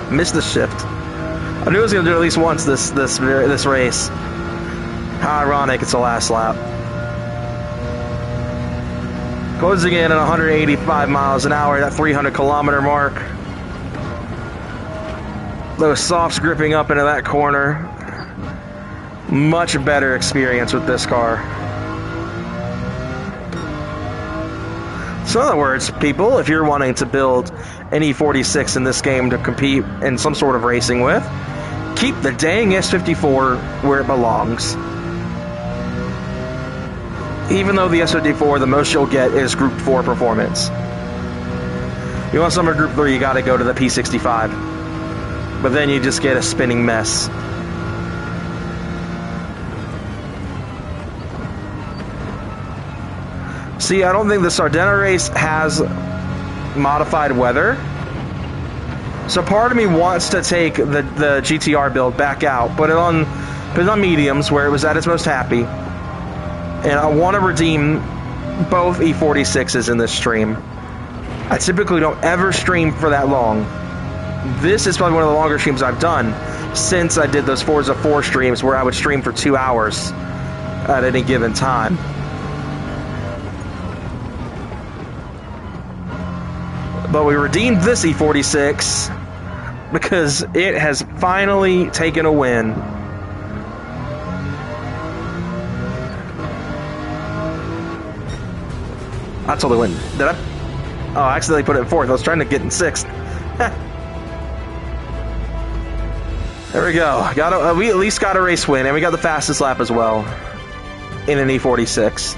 Missed the shift. I knew I was going to do it at least once this race. How ironic, it's the last lap. Closing in at 185 miles an hour, that 300-kilometer mark. Those softs gripping up into that corner. Much better experience with this car. So in other words, people, if you're wanting to build an E46 in this game to compete in some sort of racing with, keep the dang S54 where it belongs. Even though the SOD4, the most you'll get is Group 4 performance. You want some of Group 3, you gotta go to the P65. But then you just get a spinning mess. See, I don't think the Sardinia race has modified weather. So part of me wants to take the GTR build back out, put it on mediums where it was at its most happy. And I want to redeem both E46s in this stream. I typically don't ever stream for that long. This is probably one of the longer streams I've done since I did those Forza 4 streams where I would stream for 2 hours at any given time. But we redeemed this E46 because it has finally taken a win. I totally went. Did I? Oh, I accidentally put it in fourth. I was trying to get in sixth. There we go. We at least got a race win, and we got the fastest lap as well in an E46.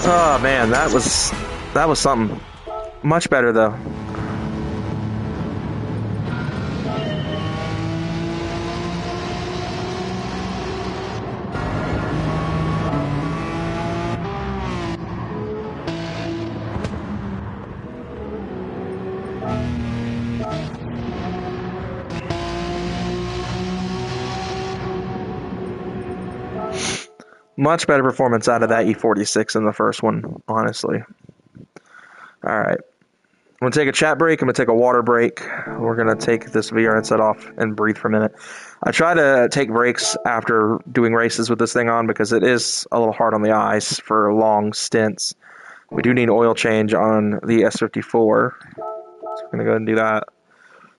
Oh man, that was something. Much better though. Much better performance out of that E46 than the first one, honestly. All right. I'm going to take a chat break. I'm going to take a water break. We're going to take this VR headset off and breathe for a minute. I try to take breaks after doing races with this thing on because it is a little hard on the eyes for long stints. We do need oil change on the S54. So we're going to go ahead and do that.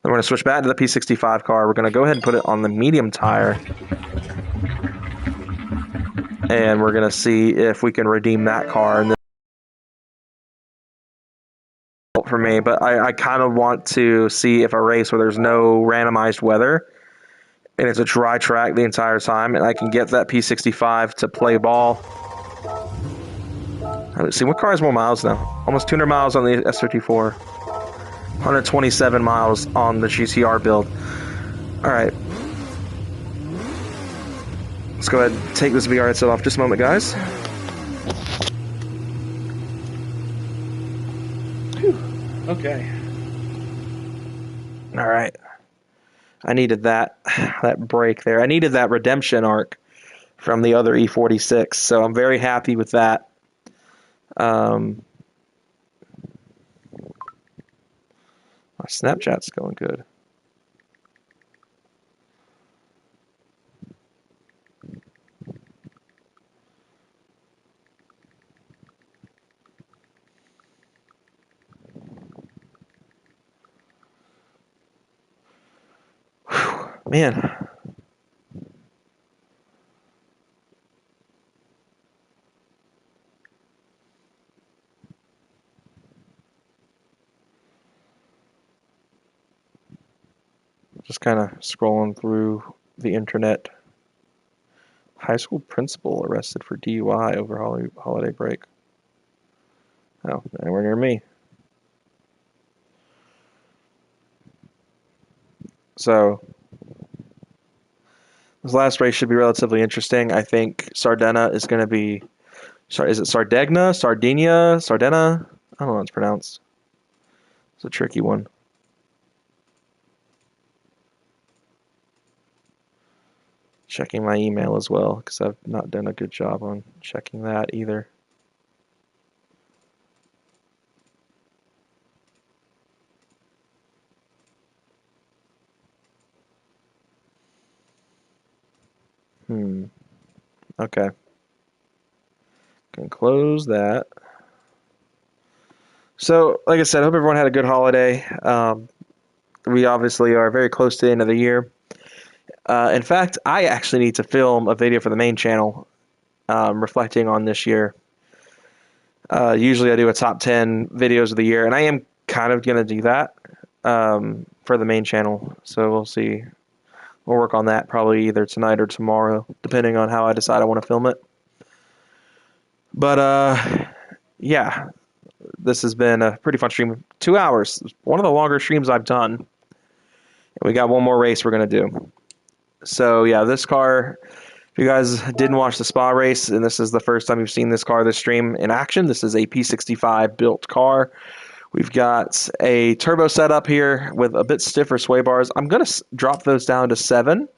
Then we're going to switch back to the P65 car. We're going to go ahead and put it on the medium tire. And we're going to see if we can redeem that car. And for me, but I kind of want to see if a race where there's no randomized weather and it's a dry track the entire time and I can get that P65 to play ball. Let's see, what car has more miles now? Almost 200 miles on the S54. 127 miles on the GTR build. Alright. Let's go ahead and take this VR headset off just a moment, guys. Okay. All right. I needed that break there. I needed that redemption arc from the other E46, so I'm very happy with that. My Snapchat's going good. Man. Just kind of scrolling through the internet. High school principal arrested for DUI over holiday break. Oh, anywhere near me. So this last race should be relatively interesting. I think Sardinia is going to be... Is it Sardegna? Sardinia? Sardinia? I don't know how it's pronounced. It's a tricky one. Checking my email as well, because I've not done a good job on checking that either. Okay. Can close that. So, like I said, I hope everyone had a good holiday. We obviously are very close to the end of the year. In fact, I actually need to film a video for the main channel reflecting on this year. Usually I do a top 10 videos of the year, and I am kind of going to do that for the main channel. So we'll see. We'll work on that probably either tonight or tomorrow, depending on how I decide I want to film it. But yeah, this has been a pretty fun stream. 2 hours, one of the longer streams I've done. And we got one more race we're gonna do. So yeah, this car. If you guys didn't watch the spa race, and this is the first time you've seen this car, this stream in action, this is a P65 built car. We've got a turbo setup here with a bit stiffer sway bars. I'm going to drop those down to 7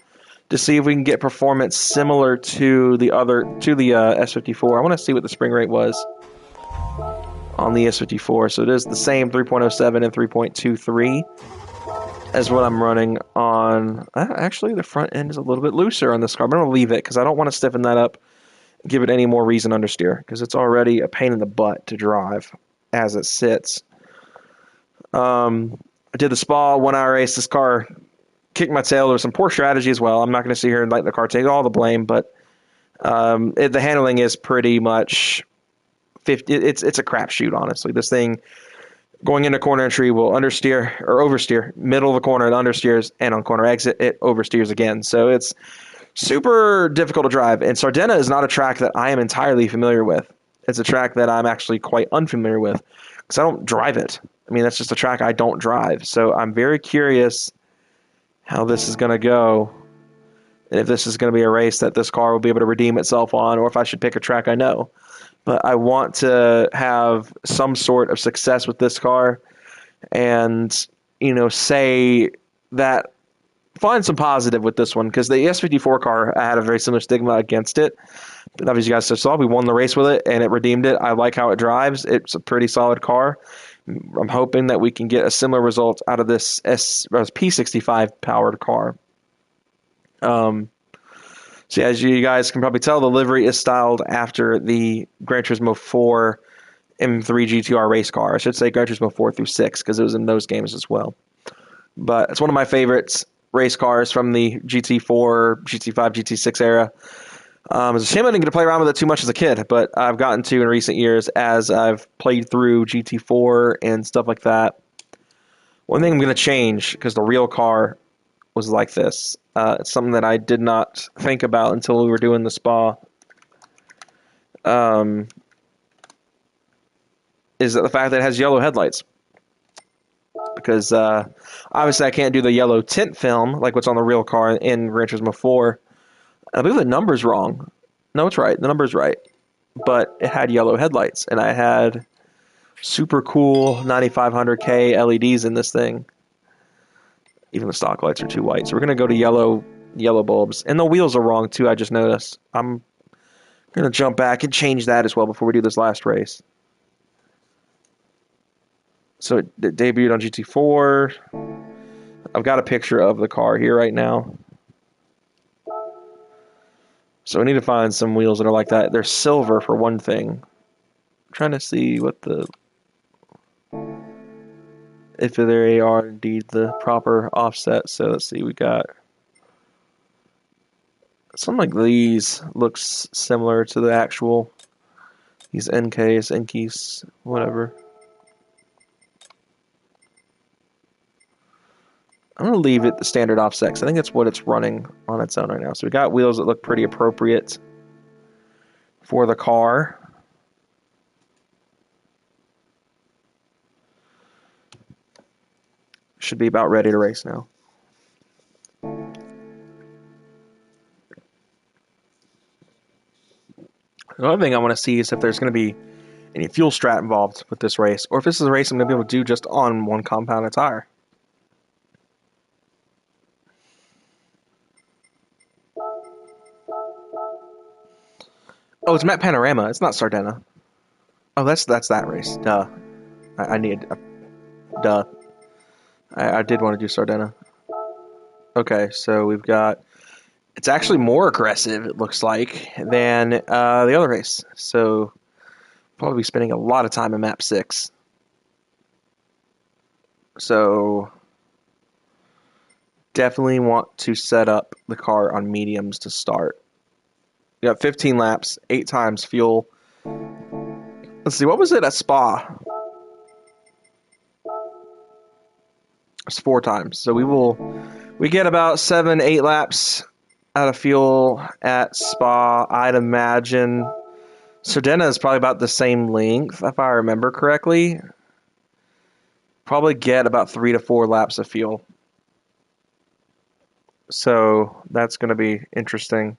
to see if we can get performance similar to the S54. I want to see what the spring rate was on the S54. So it is the same 3.07 and 3.23 as what I'm running on. Actually, the front end is a little bit looser on this car. I'm going to leave it because I don't want to stiffen that up, give it any more reason understeer, because it's already a pain in the butt to drive as it sits. I did the spa 1 hour race. This car kicked my tail. There was some poor strategy as well. I'm not going to sit here and let the car take all the blame, but the handling is pretty much 50. It's a crapshoot, honestly. This thing going into corner entry will understeer or oversteer. Middle of the corner, it understeers, and on corner exit, it oversteers again. So it's super difficult to drive. And Sardinia is not a track that I am entirely familiar with. It's a track that I'm actually quite unfamiliar with because I don't drive it. I mean, that's just a track I don't drive. So I'm very curious how this is going to go, and if this is going to be a race that this car will be able to redeem itself on, or if I should pick a track I know. But I want to have some sort of success with this car and, say that, find some positive with this one, because the S54 car, I had a very similar stigma against it. But obviously, you guys saw, we won the race with it, and it redeemed it. I like how it drives. It's a pretty solid car. I'm hoping that we can get a similar result out of this P65 powered car. So as you guys can probably tell, the livery is styled after the Gran Turismo 4 M3 GTR race car. I should say Gran Turismo 4 through 6 because it was in those games as well. But it's one of my favorites race cars from the GT4, GT5, GT6 era. It's a shame I didn't get to play around with it too much as a kid, but I've gotten to in recent years as I've played through GT4 and stuff like that. One thing I'm going to change, because the real car was like this. It's something that I did not think about until we were doing the spa. Is that the fact that it has yellow headlights. Because obviously I can't do the yellow tint film like what's on the real car in Gran Turismo 4. I believe the number's wrong. No, it's right. The number's right. But it had yellow headlights, and I had super cool 9500K LEDs in this thing. Even the stock lights are too white. So we're going to go to yellow bulbs. And the wheels are wrong, too, I just noticed. I'm going to jump back and change that as well before we do this last race. So it debuted on GT4. I've got a picture of the car here right now. So we need to find some wheels that are like that. They're silver for one thing. I'm trying to see what if they are indeed the proper offset. So let's see, we got something like these. Looks similar to the actual, these NKs, whatever. I'm going to leave it the standard offset because I think that's what it's running on its own right now. So we got wheels that look pretty appropriate for the car. Should be about ready to race now. Another thing I want to see is if there's going to be any fuel strat involved with this race, or if this is a race I'm going to be able to do just on one compounded tire. Oh, it's Map Panorama. It's not Sardinia. Oh, that's that race. Duh. I need... duh. I did want to do Sardinia. Okay, so we've got... It's actually more aggressive, it looks like, than the other race. So, probably spending a lot of time in Map 6. So, definitely want to set up the car on mediums to start. You got 15 laps, 8 times fuel. Let's see, what was it at Spa? It's 4 times. So we get about 7-8 laps out of fuel at Spa. I'd imagine Sedena is probably about the same length, if I remember correctly. Probably get about 3 to 4 laps of fuel. So that's going to be interesting.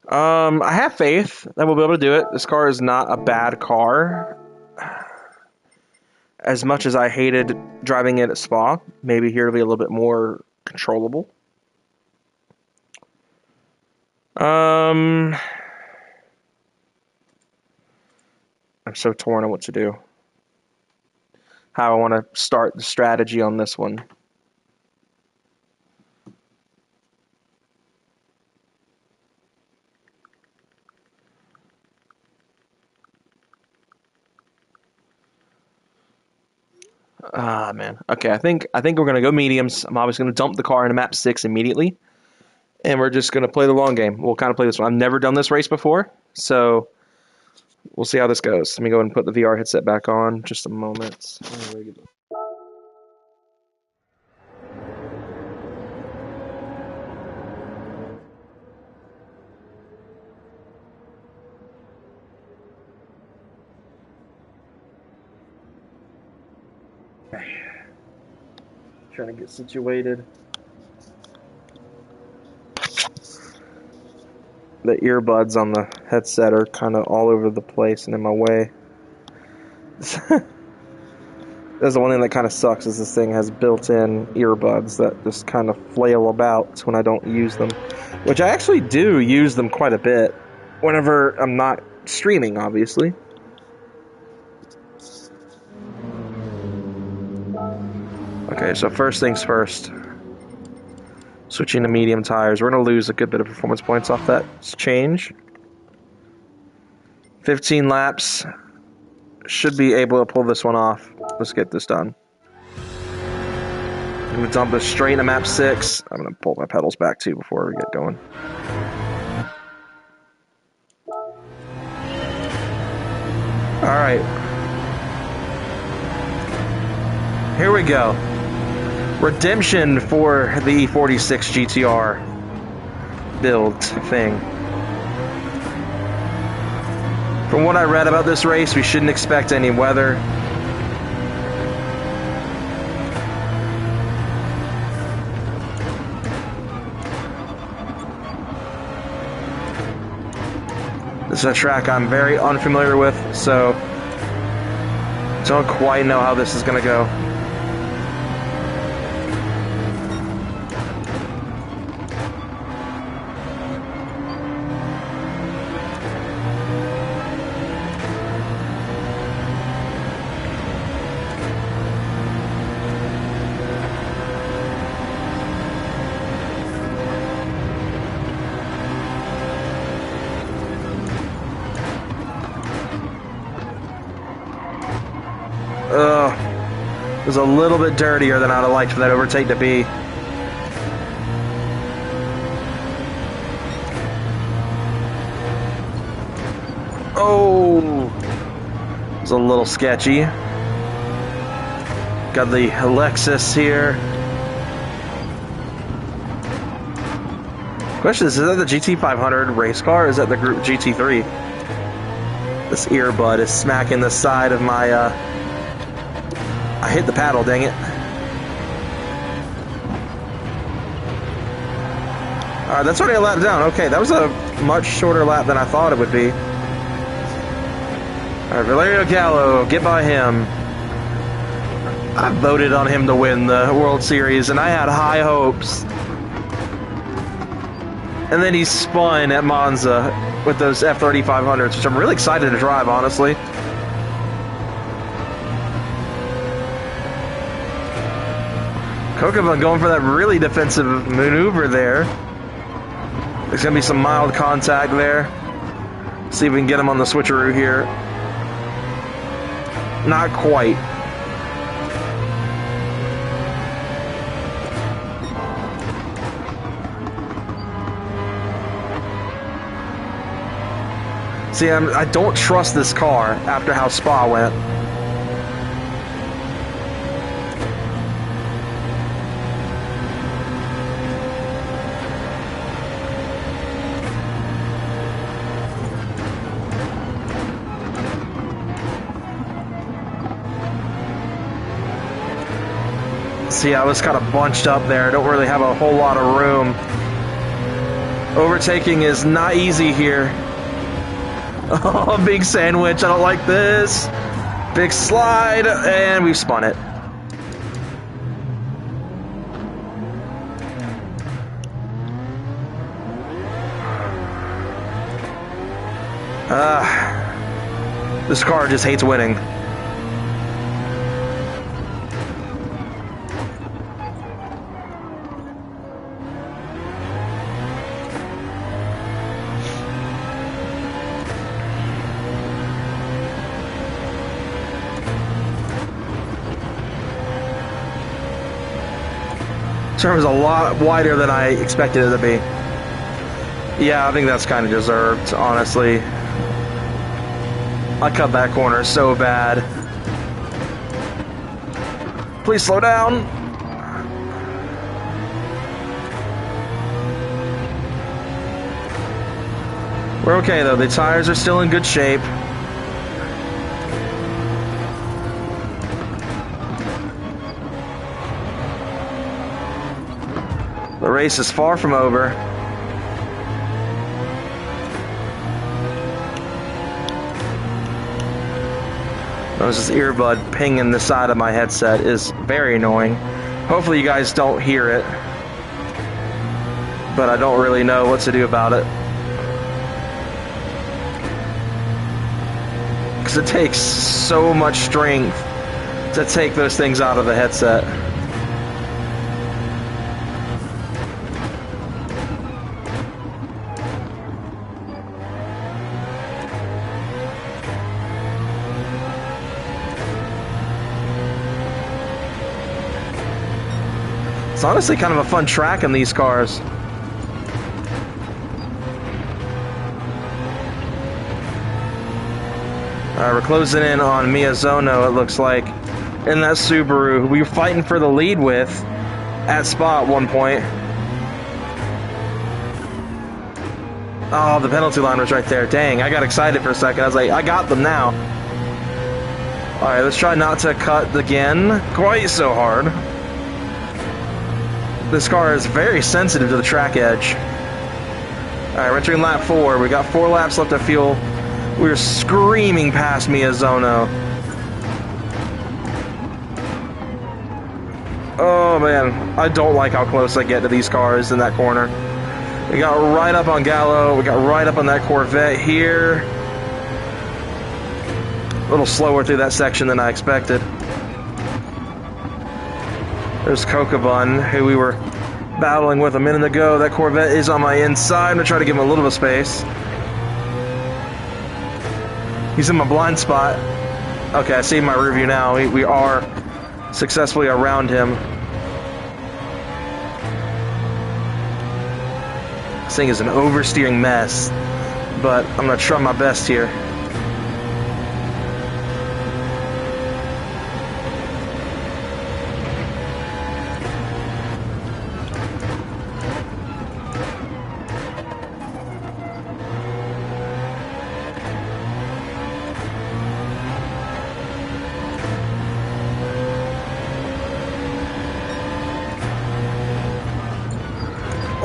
I have faith that we'll be able to do it. This car is not a bad car. As much as I hated driving it at Spa, maybe here it'll be a little bit more controllable. I'm so torn on what to do. How I want to start the strategy on this one. Ah, man. Okay, I think we're gonna go mediums. I'm obviously gonna dump the car into map 6 immediately, and we're just gonna play the long game. We'll kind of play this one. I've never done this race before, so we'll see how this goes. Let me go ahead and put the VR headset back on. Just a moment. Okay. Trying to get situated. The earbuds on the headset are kind of all over the place and in my way. That's the one thing that kind of sucks is this thing has built-in earbuds that just kind of flail about when I don't use them. Which I actually do use them quite a bit whenever I'm not streaming, obviously. Okay, so first things first. Switching to medium tires. We're going to lose a good bit of performance points off that change. 15 laps. Should be able to pull this one off. Let's get this done. I'm going to dump this straight into map 6. I'm going to pull my pedals back too before we get going. Alright. Here we go. Redemption for the E46 GTR build thing. From what I read about this race, we shouldn't expect any weather. This is a track I'm very unfamiliar with, so don't quite know how this is going to go. It was a little bit dirtier than I'd have liked for that overtake to be. Oh, it was a little sketchy. Got the Lexus here. Question is that the GT500 race car or is that the Group GT3? This earbud is smacking the side of my, I hit the paddle, dang it. Alright, that's already a lap down. Okay, that was a much shorter lap than I thought it would be. Alright, Valerio Gallo, get by him. I voted on him to win the World Series, and I had high hopes. And then he spun at Monza with those F3500s, which I'm really excited to drive, honestly. Kokovan going for that really defensive maneuver there. There's going to be some mild contact there. See if we can get him on the switcheroo here. Not quite. See, I don't trust this car after how Spa went. See, I was kind of bunched up there. I don't really have a whole lot of room. Overtaking is not easy here. Oh, big sandwich. I don't like this. Big slide, and we've spun it. This car just hates winning. Turn was a lot wider than I expected it to be. Yeah, I think that's kind of deserved, honestly. I cut that corner so bad. Please slow down. We're okay though, the tires are still in good shape. The race is far from over. This earbud pinging the side of my headset is very annoying. Hopefully you guys don't hear it, but I don't really know what to do about it. Because it takes so much strength to take those things out of the headset. It's honestly kind of a fun track in these cars. We're closing in on Miyazono, it looks like, in that Subaru we were fighting for the lead with at Spa at one point. Oh, the penalty line was right there. Dang, I got excited for a second. I was like, I got them now. Alright, let's try not to cut again quite so hard. This car is very sensitive to the track edge. Alright, we're entering lap 4. We got 4 laps left of fuel. We're screaming past Miyazono. Oh man, I don't like how close I get to these cars in that corner. We got right up on Gallo. We got right up on that Corvette here. A little slower through that section than I expected. There's Kokobun, who we were battling with a minute ago. That Corvette is on my inside. I'm going to try to give him a little bit of space. He's in my blind spot. Okay, I see my rear view now. We are successfully around him. This thing is an oversteering mess, but I'm going to try my best here.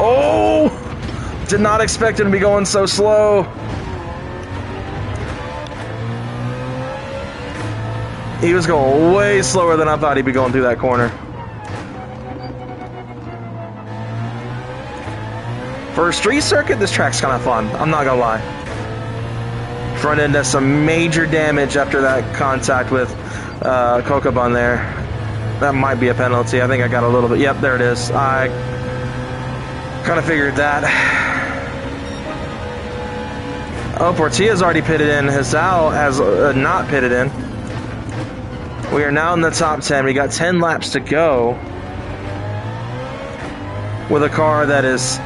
Oh! Did not expect him to be going so slow. He was going way slower than I thought he'd be going through that corner. For a street circuit, this track's kind of fun. I'm not gonna lie. Front end does some major damage after that contact with Kokobun there. That might be a penalty. I think I got a little bit. Yep, there it is. I kind of figured that. Oh, Portilla's already pitted in. Hazal has not pitted in. We are now in the top 10. We got 10 laps to go with a car that is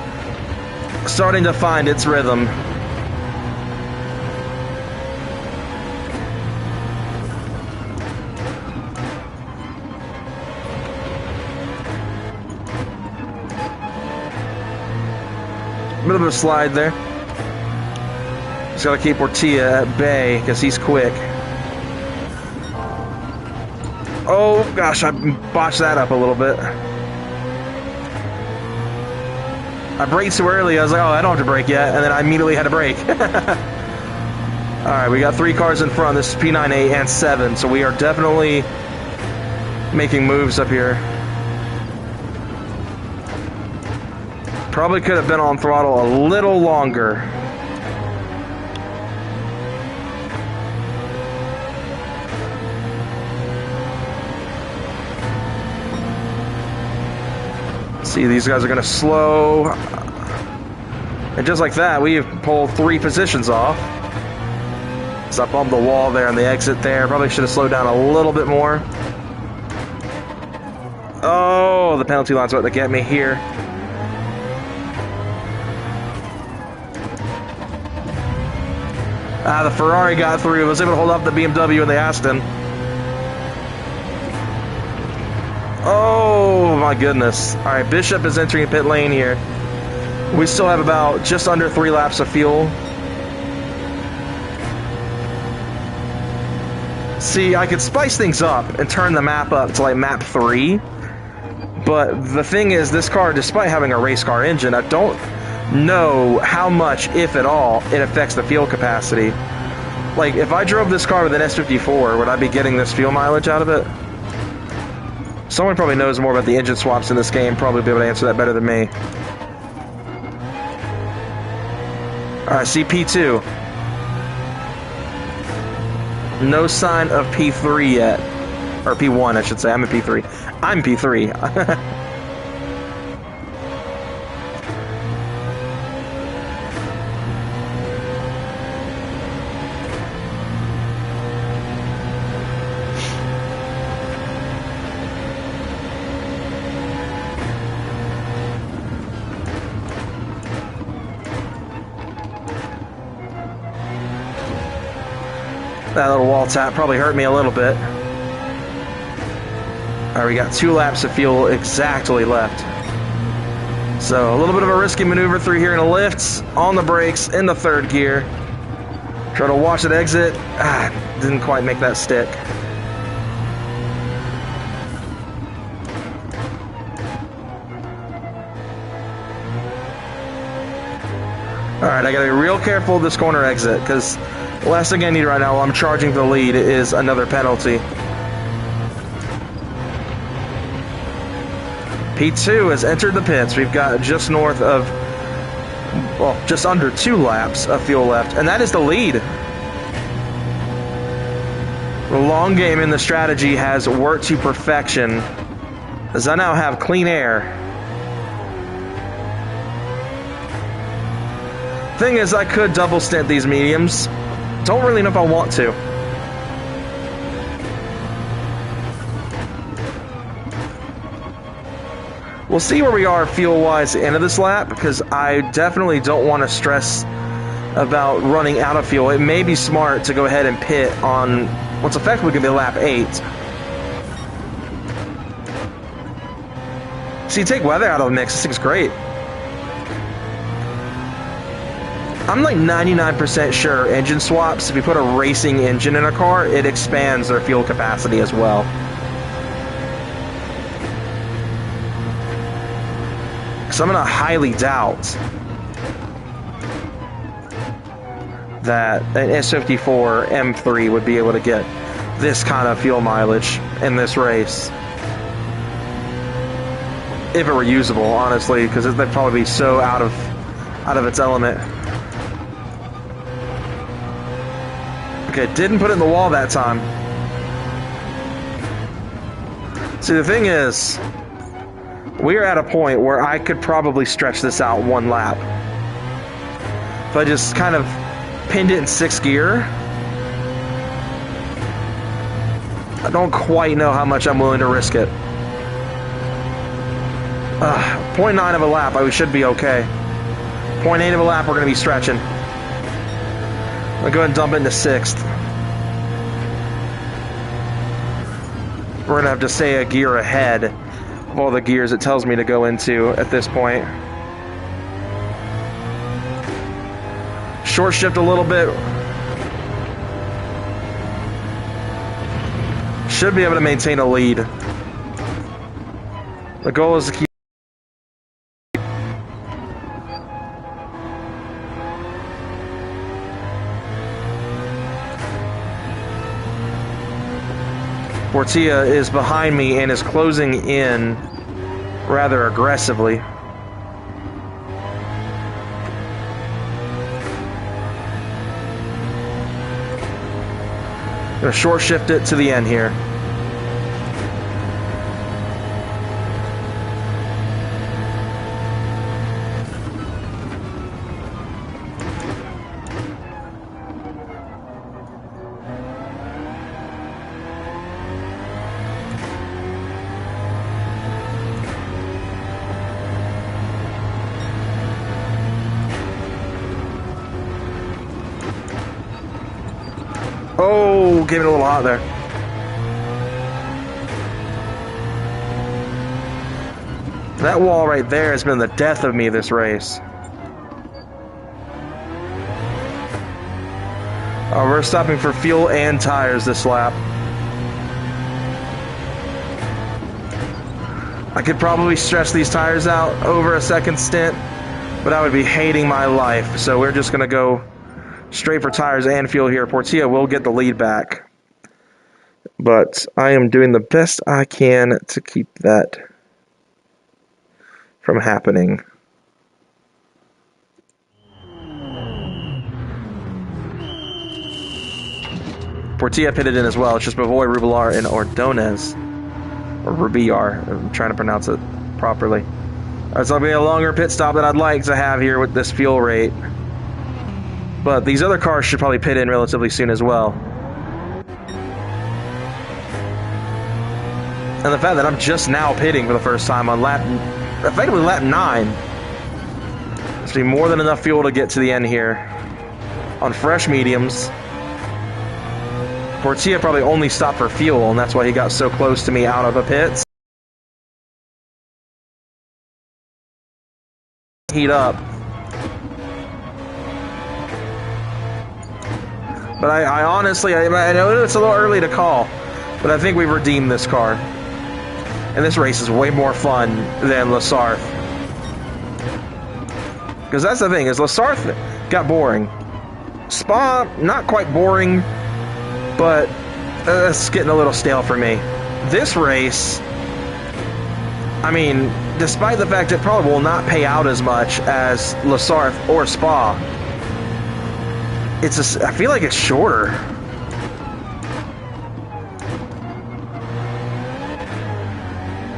starting to find its rhythm. Bit of a slide there. Just gotta keep Portilla at bay because he's quick. Oh, gosh, I botched that up a little bit. I braked too early. I was like, oh, I don't have to brake yet. And then I immediately had to brake. Alright, we got 3 cars in front. This is P9, 8, and 7. So we are definitely making moves up here. Probably could have been on throttle a little longer. See, these guys are going to slow. And just like that, we've pulled 3 positions off. So I bumped the wall there on the exit there. Probably should have slowed down a little bit more. Oh, the penalty line's about to get me here. The Ferrari got through. I was able to hold off the BMW and the Aston. Oh my goodness. Alright, Bishop is entering pit lane here. We still have about just under 3 laps of fuel. See, I could spice things up and turn the map up to like map 3. But the thing is, this car, despite having a race car engine, I don't know how much, if at all, it affects the fuel capacity. Like, if I drove this car with an S54, would I be getting this fuel mileage out of it? Someone probably knows more about the engine swaps in this game, probably be able to answer that better than me. Alright, CP2. No sign of P3 yet. Or P1, I should say. I'm in P3. I'm P3. That little wall tap probably hurt me a little bit. Alright, we got 2 laps of fuel exactly left. So, a little bit of a risky maneuver through here in the lifts, on the brakes, in the 3rd gear. Try to watch it exit. Didn't quite make that stick. Alright, I gotta be real careful of this corner exit, because the last thing I need right now while I'm charging the lead is another penalty. P2 has entered the pits. We've got just north of, well, just under 2 laps of fuel left, and that is the lead. The long game in the strategy has worked to perfection, as I now have clean air. Thing is, I could double stint these mediums. Don't really know if I want to. We'll see where we are fuel-wise at the end of this lap, because I definitely don't want to stress about running out of fuel. It may be smart to go ahead and pit on what's effectively going to be lap 8. See, take weather out of the mix. This thing's great. I'm like 99% sure engine swaps, if you put a racing engine in a car, it expands their fuel capacity as well. So I'm going to highly doubt that an S54 M3 would be able to get this kind of fuel mileage in this race. If it were usable, honestly, because it'd probably be so out of its element. Okay, didn't put it in the wall that time. See, the thing is, we're at a point where I could probably stretch this out 1 lap. If I just kind of pinned it in 6th gear. I don't quite know how much I'm willing to risk it. 0.9 of a lap, we should be okay. 0.8 of a lap, we're going to be stretching. I'll go ahead and dump it into 6th. We're going to have to stay a gear ahead of all the gears it tells me to go into at this point. Short shift a little bit. Should be able to maintain a lead. The goal is to keep. Portilla is behind me and is closing in rather aggressively. Gonna short shift it to the end here. Oh, gave it a little hot there. That wall right there has been the death of me this race. We're stopping for fuel and tires this lap. I could probably stretch these tires out over a second stint, but I would be hating my life. So we're just going to go straight for tires and fuel here. Portilla will get the lead back. But I am doing the best I can to keep that from happening. Portilla pitted in as well. It's just Bavoy, Rubilar, and Ordonez. Or Rubiar. I'm trying to pronounce it properly. It's going to be a longer pit stop than I'd like to have here with this fuel rate. But these other cars should probably pit in relatively soon as well. And the fact that I'm just now pitting for the first time on effectively lap 9. This will be more than enough fuel to get to the end here. On fresh mediums. Portilla probably only stopped for fuel, and that's why he got so close to me out of the pits. Heat up. But I honestly, I know it's a little early to call, but I think we've redeemed this car. And this race is way more fun than Le Sarth. Because that's the thing, is Le Sarth got boring. Spa, not quite boring, but it's getting a little stale for me. This race, I mean, despite the fact it probably will not pay out as much as Le Sarth or Spa, I feel like it's shorter.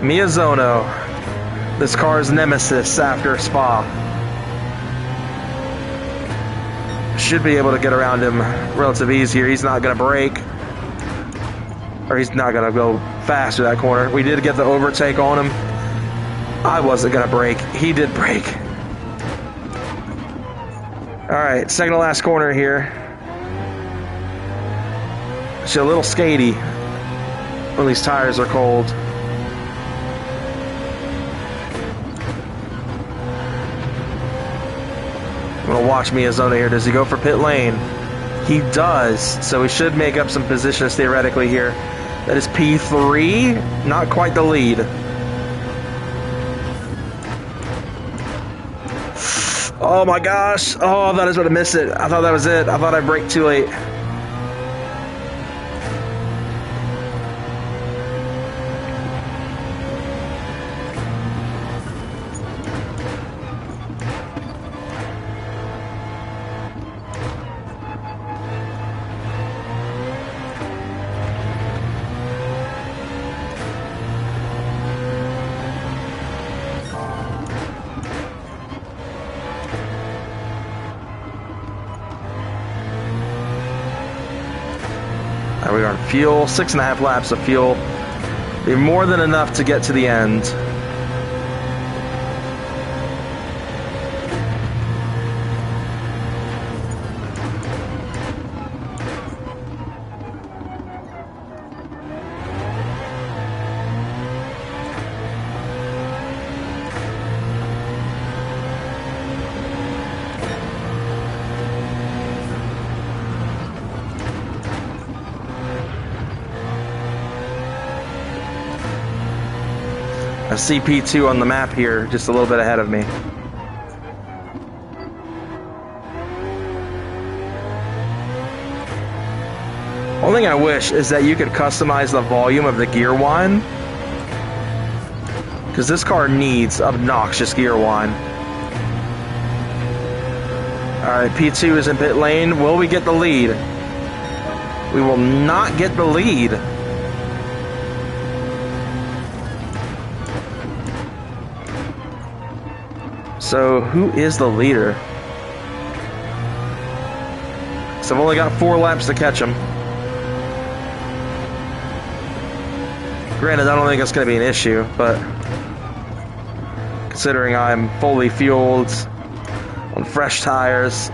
Miyazono, this car's nemesis after Spa. Should be able to get around him relative ease here. He's not going to brake. Or he's not going to go fast through that corner. We did get the overtake on him. I wasn't going to brake. He did brake. Alright, second to last corner here. It's a little skatey when these tires are cold. I'm going to watch Miyazono here. Does he go for pit lane? He does, so he should make up some positions theoretically here. That is P3, not quite the lead. Oh my gosh, oh, I thought I was going to miss it. I thought that was it. I thought I braked too late. We are on fuel, 6.5 laps of fuel. Be more than enough to get to the end. I see P2 on the map here, just a little bit ahead of me. Only thing I wish is that you could customize the volume of the gear whine, because this car needs obnoxious gear whine. Alright, P2 is in pit lane. Will we get the lead? We will not get the lead. So, who is the leader? So I've only got 4 laps to catch him. Granted, I don't think it's going to be an issue, but considering I'm fully fueled on fresh tires,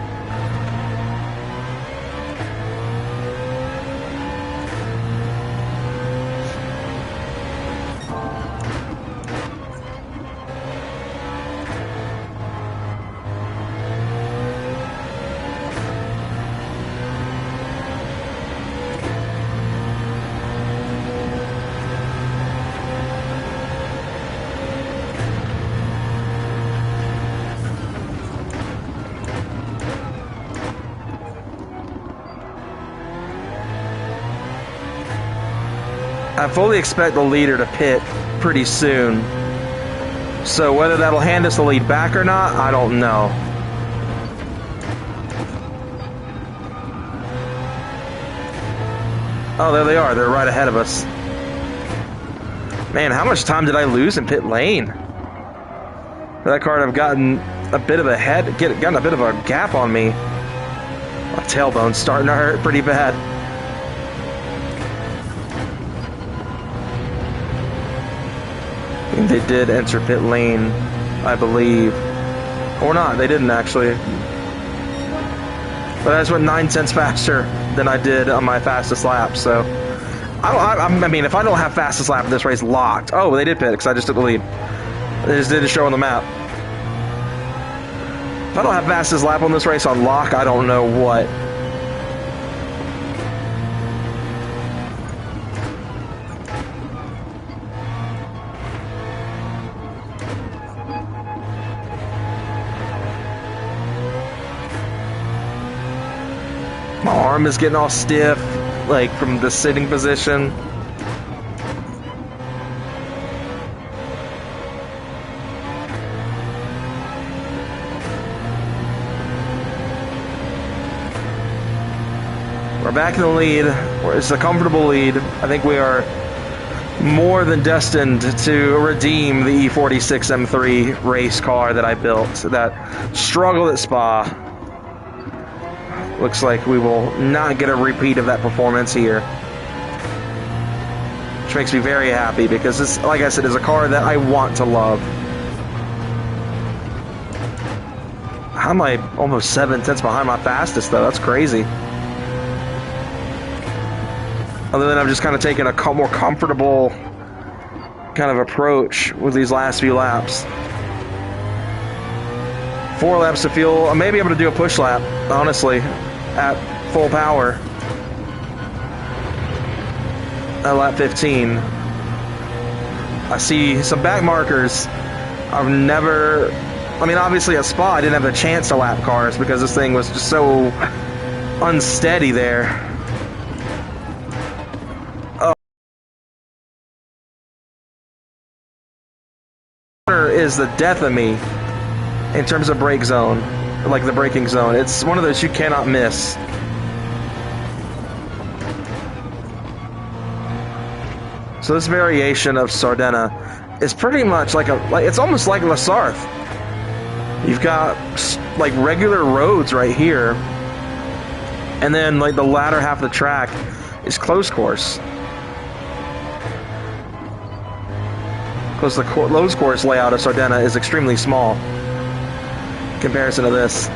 I fully expect the leader to pit pretty soon. So whether that'll hand us the lead back or not, I don't know. Oh, there they are. They're right ahead of us. Man, how much time did I lose in pit lane? For that car to have gotten a bit of a gotten a bit of a gap on me. My tailbone's starting to hurt pretty bad. They did enter pit lane, I believe. Or not, they didn't actually. But I just went 9 cents faster than I did on my fastest lap, so... I mean, if I don't have fastest lap in this race locked... Oh, they did pit, because I just took the lead. They just didn't show on the map. If I don't have fastest lap on this race on lock, I don't know what. My arm is getting all stiff, like from the sitting position. We're back in the lead. It's a comfortable lead. I think we are more than destined to redeem the E46 M3 race car that I built. That struggled at Spa. Looks like we will not get a repeat of that performance here. Which makes me very happy because this, like I said, is a car that I want to love. How am I almost 7 tenths behind my fastest though? That's crazy. Other than I'm just kind of taking a more comfortable kind of approach with these last few laps. 4 laps to fuel. I may be able to do a push lap, honestly, at full power. At lap 15. I see some back markers. I've never... I mean, obviously at Spa I didn't have a chance to lap cars because this thing was just so unsteady there. Is the death of me in terms of brake zone, like the braking zone. It's one of those you cannot miss. So this variation of Sardena is pretty much like it's almost like La Sarthe. You've got like regular roads right here, and then like the latter half of the track is closed course. Because the closed course layout of Sardena is extremely small in comparison to this.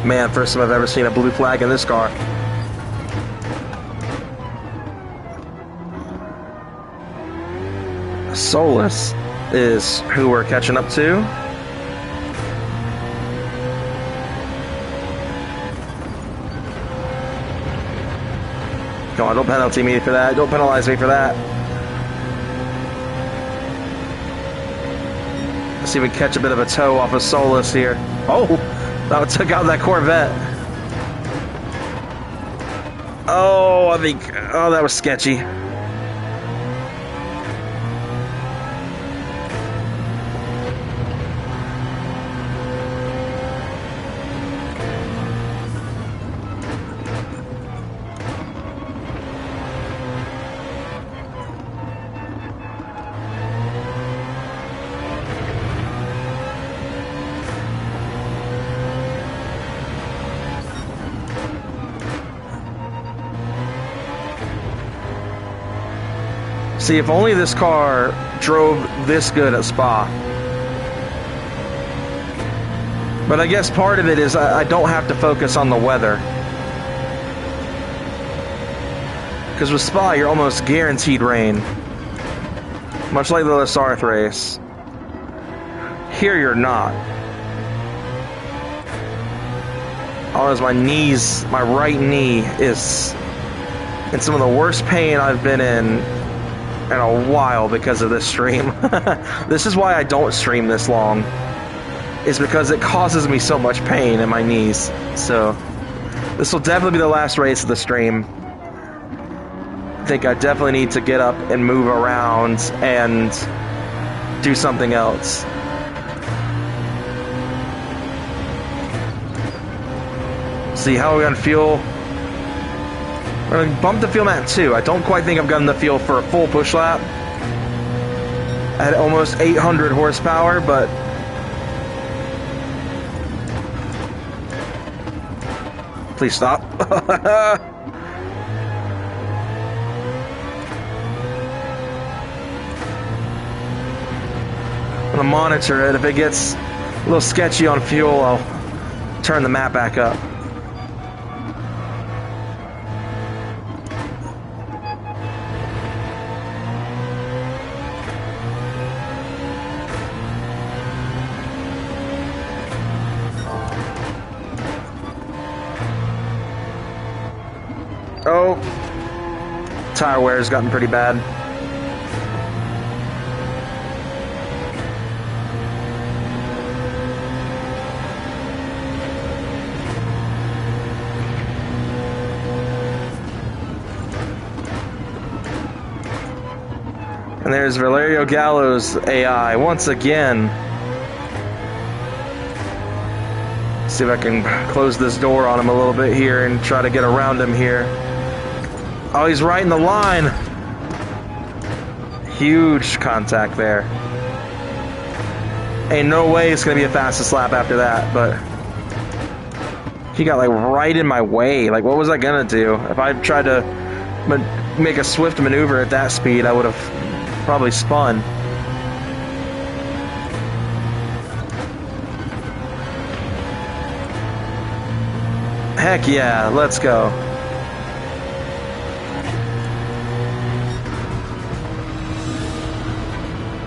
Man, first time I've ever seen a blue flag in this car. Solus is who we're catching up to. Come on, don't penalty me for that. Don't penalize me for that. Let's see if we can catch a bit of a toe off of Solus here. Oh, that took out that Corvette. Oh, I think, oh, that was sketchy. See, if only this car drove this good at Spa. But I guess part of it is I don't have to focus on the weather. Because with Spa, you're almost guaranteed rain. Much like the Lasarth race. Here you're not. Oh, as my knees, my right knee is in some of the worst pain I've been in a while because of this stream. This is why I don't stream this long. Is because it causes me so much pain in my knees. So this will definitely be the last race of the stream. I think I definitely need to get up and move around and do something else. See how are we on fuel? We're going to bump the fuel mat too. I don't quite think I've gotten the fuel for a full push lap at almost 800 horsepower, but please stop. I'm going to monitor it. If it gets a little sketchy on fuel, I'll turn the map back up. Oh, tire wear has gotten pretty bad. And there's Valerio Gallo's AI once again. See if I can close this door on him a little bit here and try to get around him here. Oh, he's right in the line. Huge contact there. Ain't no way it's gonna be a fastest lap after that, but he got like right in my way. Like, what was I gonna do? If I tried to make a swift maneuver at that speed, I would have probably spun. Heck yeah, let's go.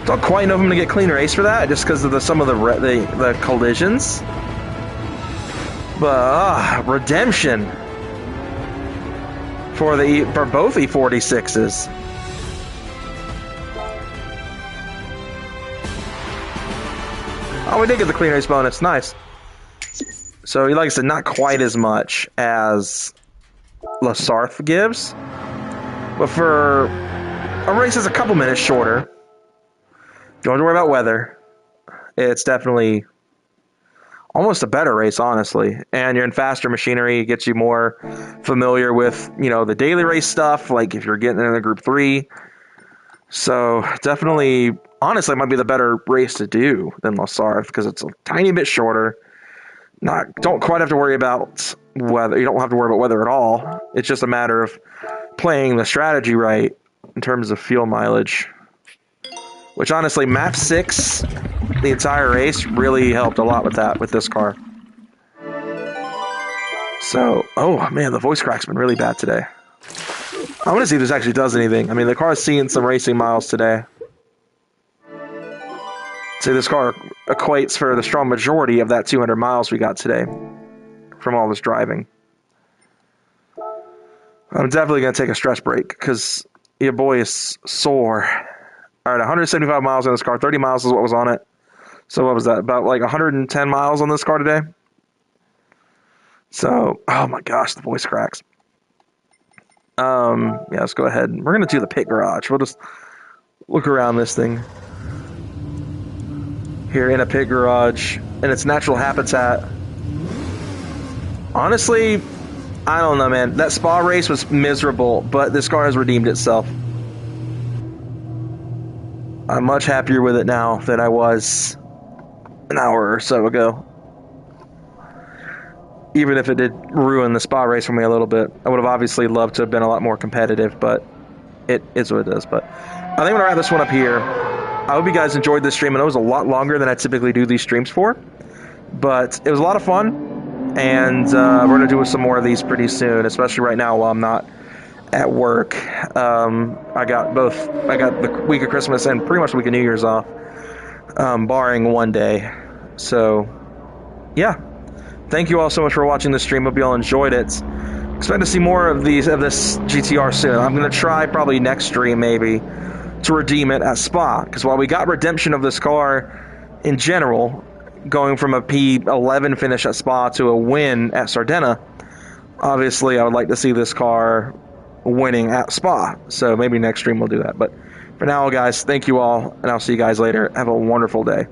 Don't quite know if I'm gonna get clean race for that, just because of some of the collisions. But redemption for both E46s. Oh, we did get the clean race bonus. Nice. So, like I said, not quite as much as Lasarth gives, but for a race that's a couple minutes shorter, don't have to worry about weather. It's definitely almost a better race, honestly. And you're in faster machinery, it gets you more familiar with, you know, the daily race stuff, like if you're getting in the Group 3. So, definitely, honestly, it might be the better race to do than Lasarth, because it's a tiny bit shorter. Don't quite have to worry about weather. You don't have to worry about weather at all. It's just a matter of playing the strategy right in terms of fuel mileage. Which, honestly, map 6, the entire race, really helped a lot with that, with this car. So, oh man, the voice crack's been really bad today. I want to see if this actually does anything. I mean, the car's seeing some racing miles today. See, this car equates for the strong majority of that 200 miles we got today from all this driving. I'm definitely going to take a stress break because your boy is sore. All right, 175 miles on this car. 30 miles is what was on it. So what was that? About like 110 miles on this car today. So, oh my gosh, the voice cracks. Yeah, let's go ahead. We're going to do the pit garage. We'll just look around this thing. Here in a pit garage in its natural habitat. Honestly, I don't know, man. That spa race was miserable, but this car has redeemed itself. I'm much happier with it now than I was an hour or so ago. Even if it did ruin the spa race for me a little bit. I would have obviously loved to have been a lot more competitive, but it is what it is. But I think I'm going to wrap this one up here. I hope you guys enjoyed this stream. I know it was a lot longer than I typically do these streams for, but it was a lot of fun, and we're going to do some more of these pretty soon, especially right now while I'm not at work. I got the week of Christmas and pretty much the week of New Year's off, barring one day. So, yeah. Thank you all so much for watching this stream. Hope you all enjoyed it. Expect to see more of this GTR soon. I'm going to try probably next stream maybe to redeem it at Spa, because while we got redemption of this car in general, going from a P11 finish at Spa to a win at Sardinia, obviously I would like to see this car winning at Spa. So maybe next stream we'll do that. But for now, guys, thank you all, and I'll see you guys later. Have a wonderful day.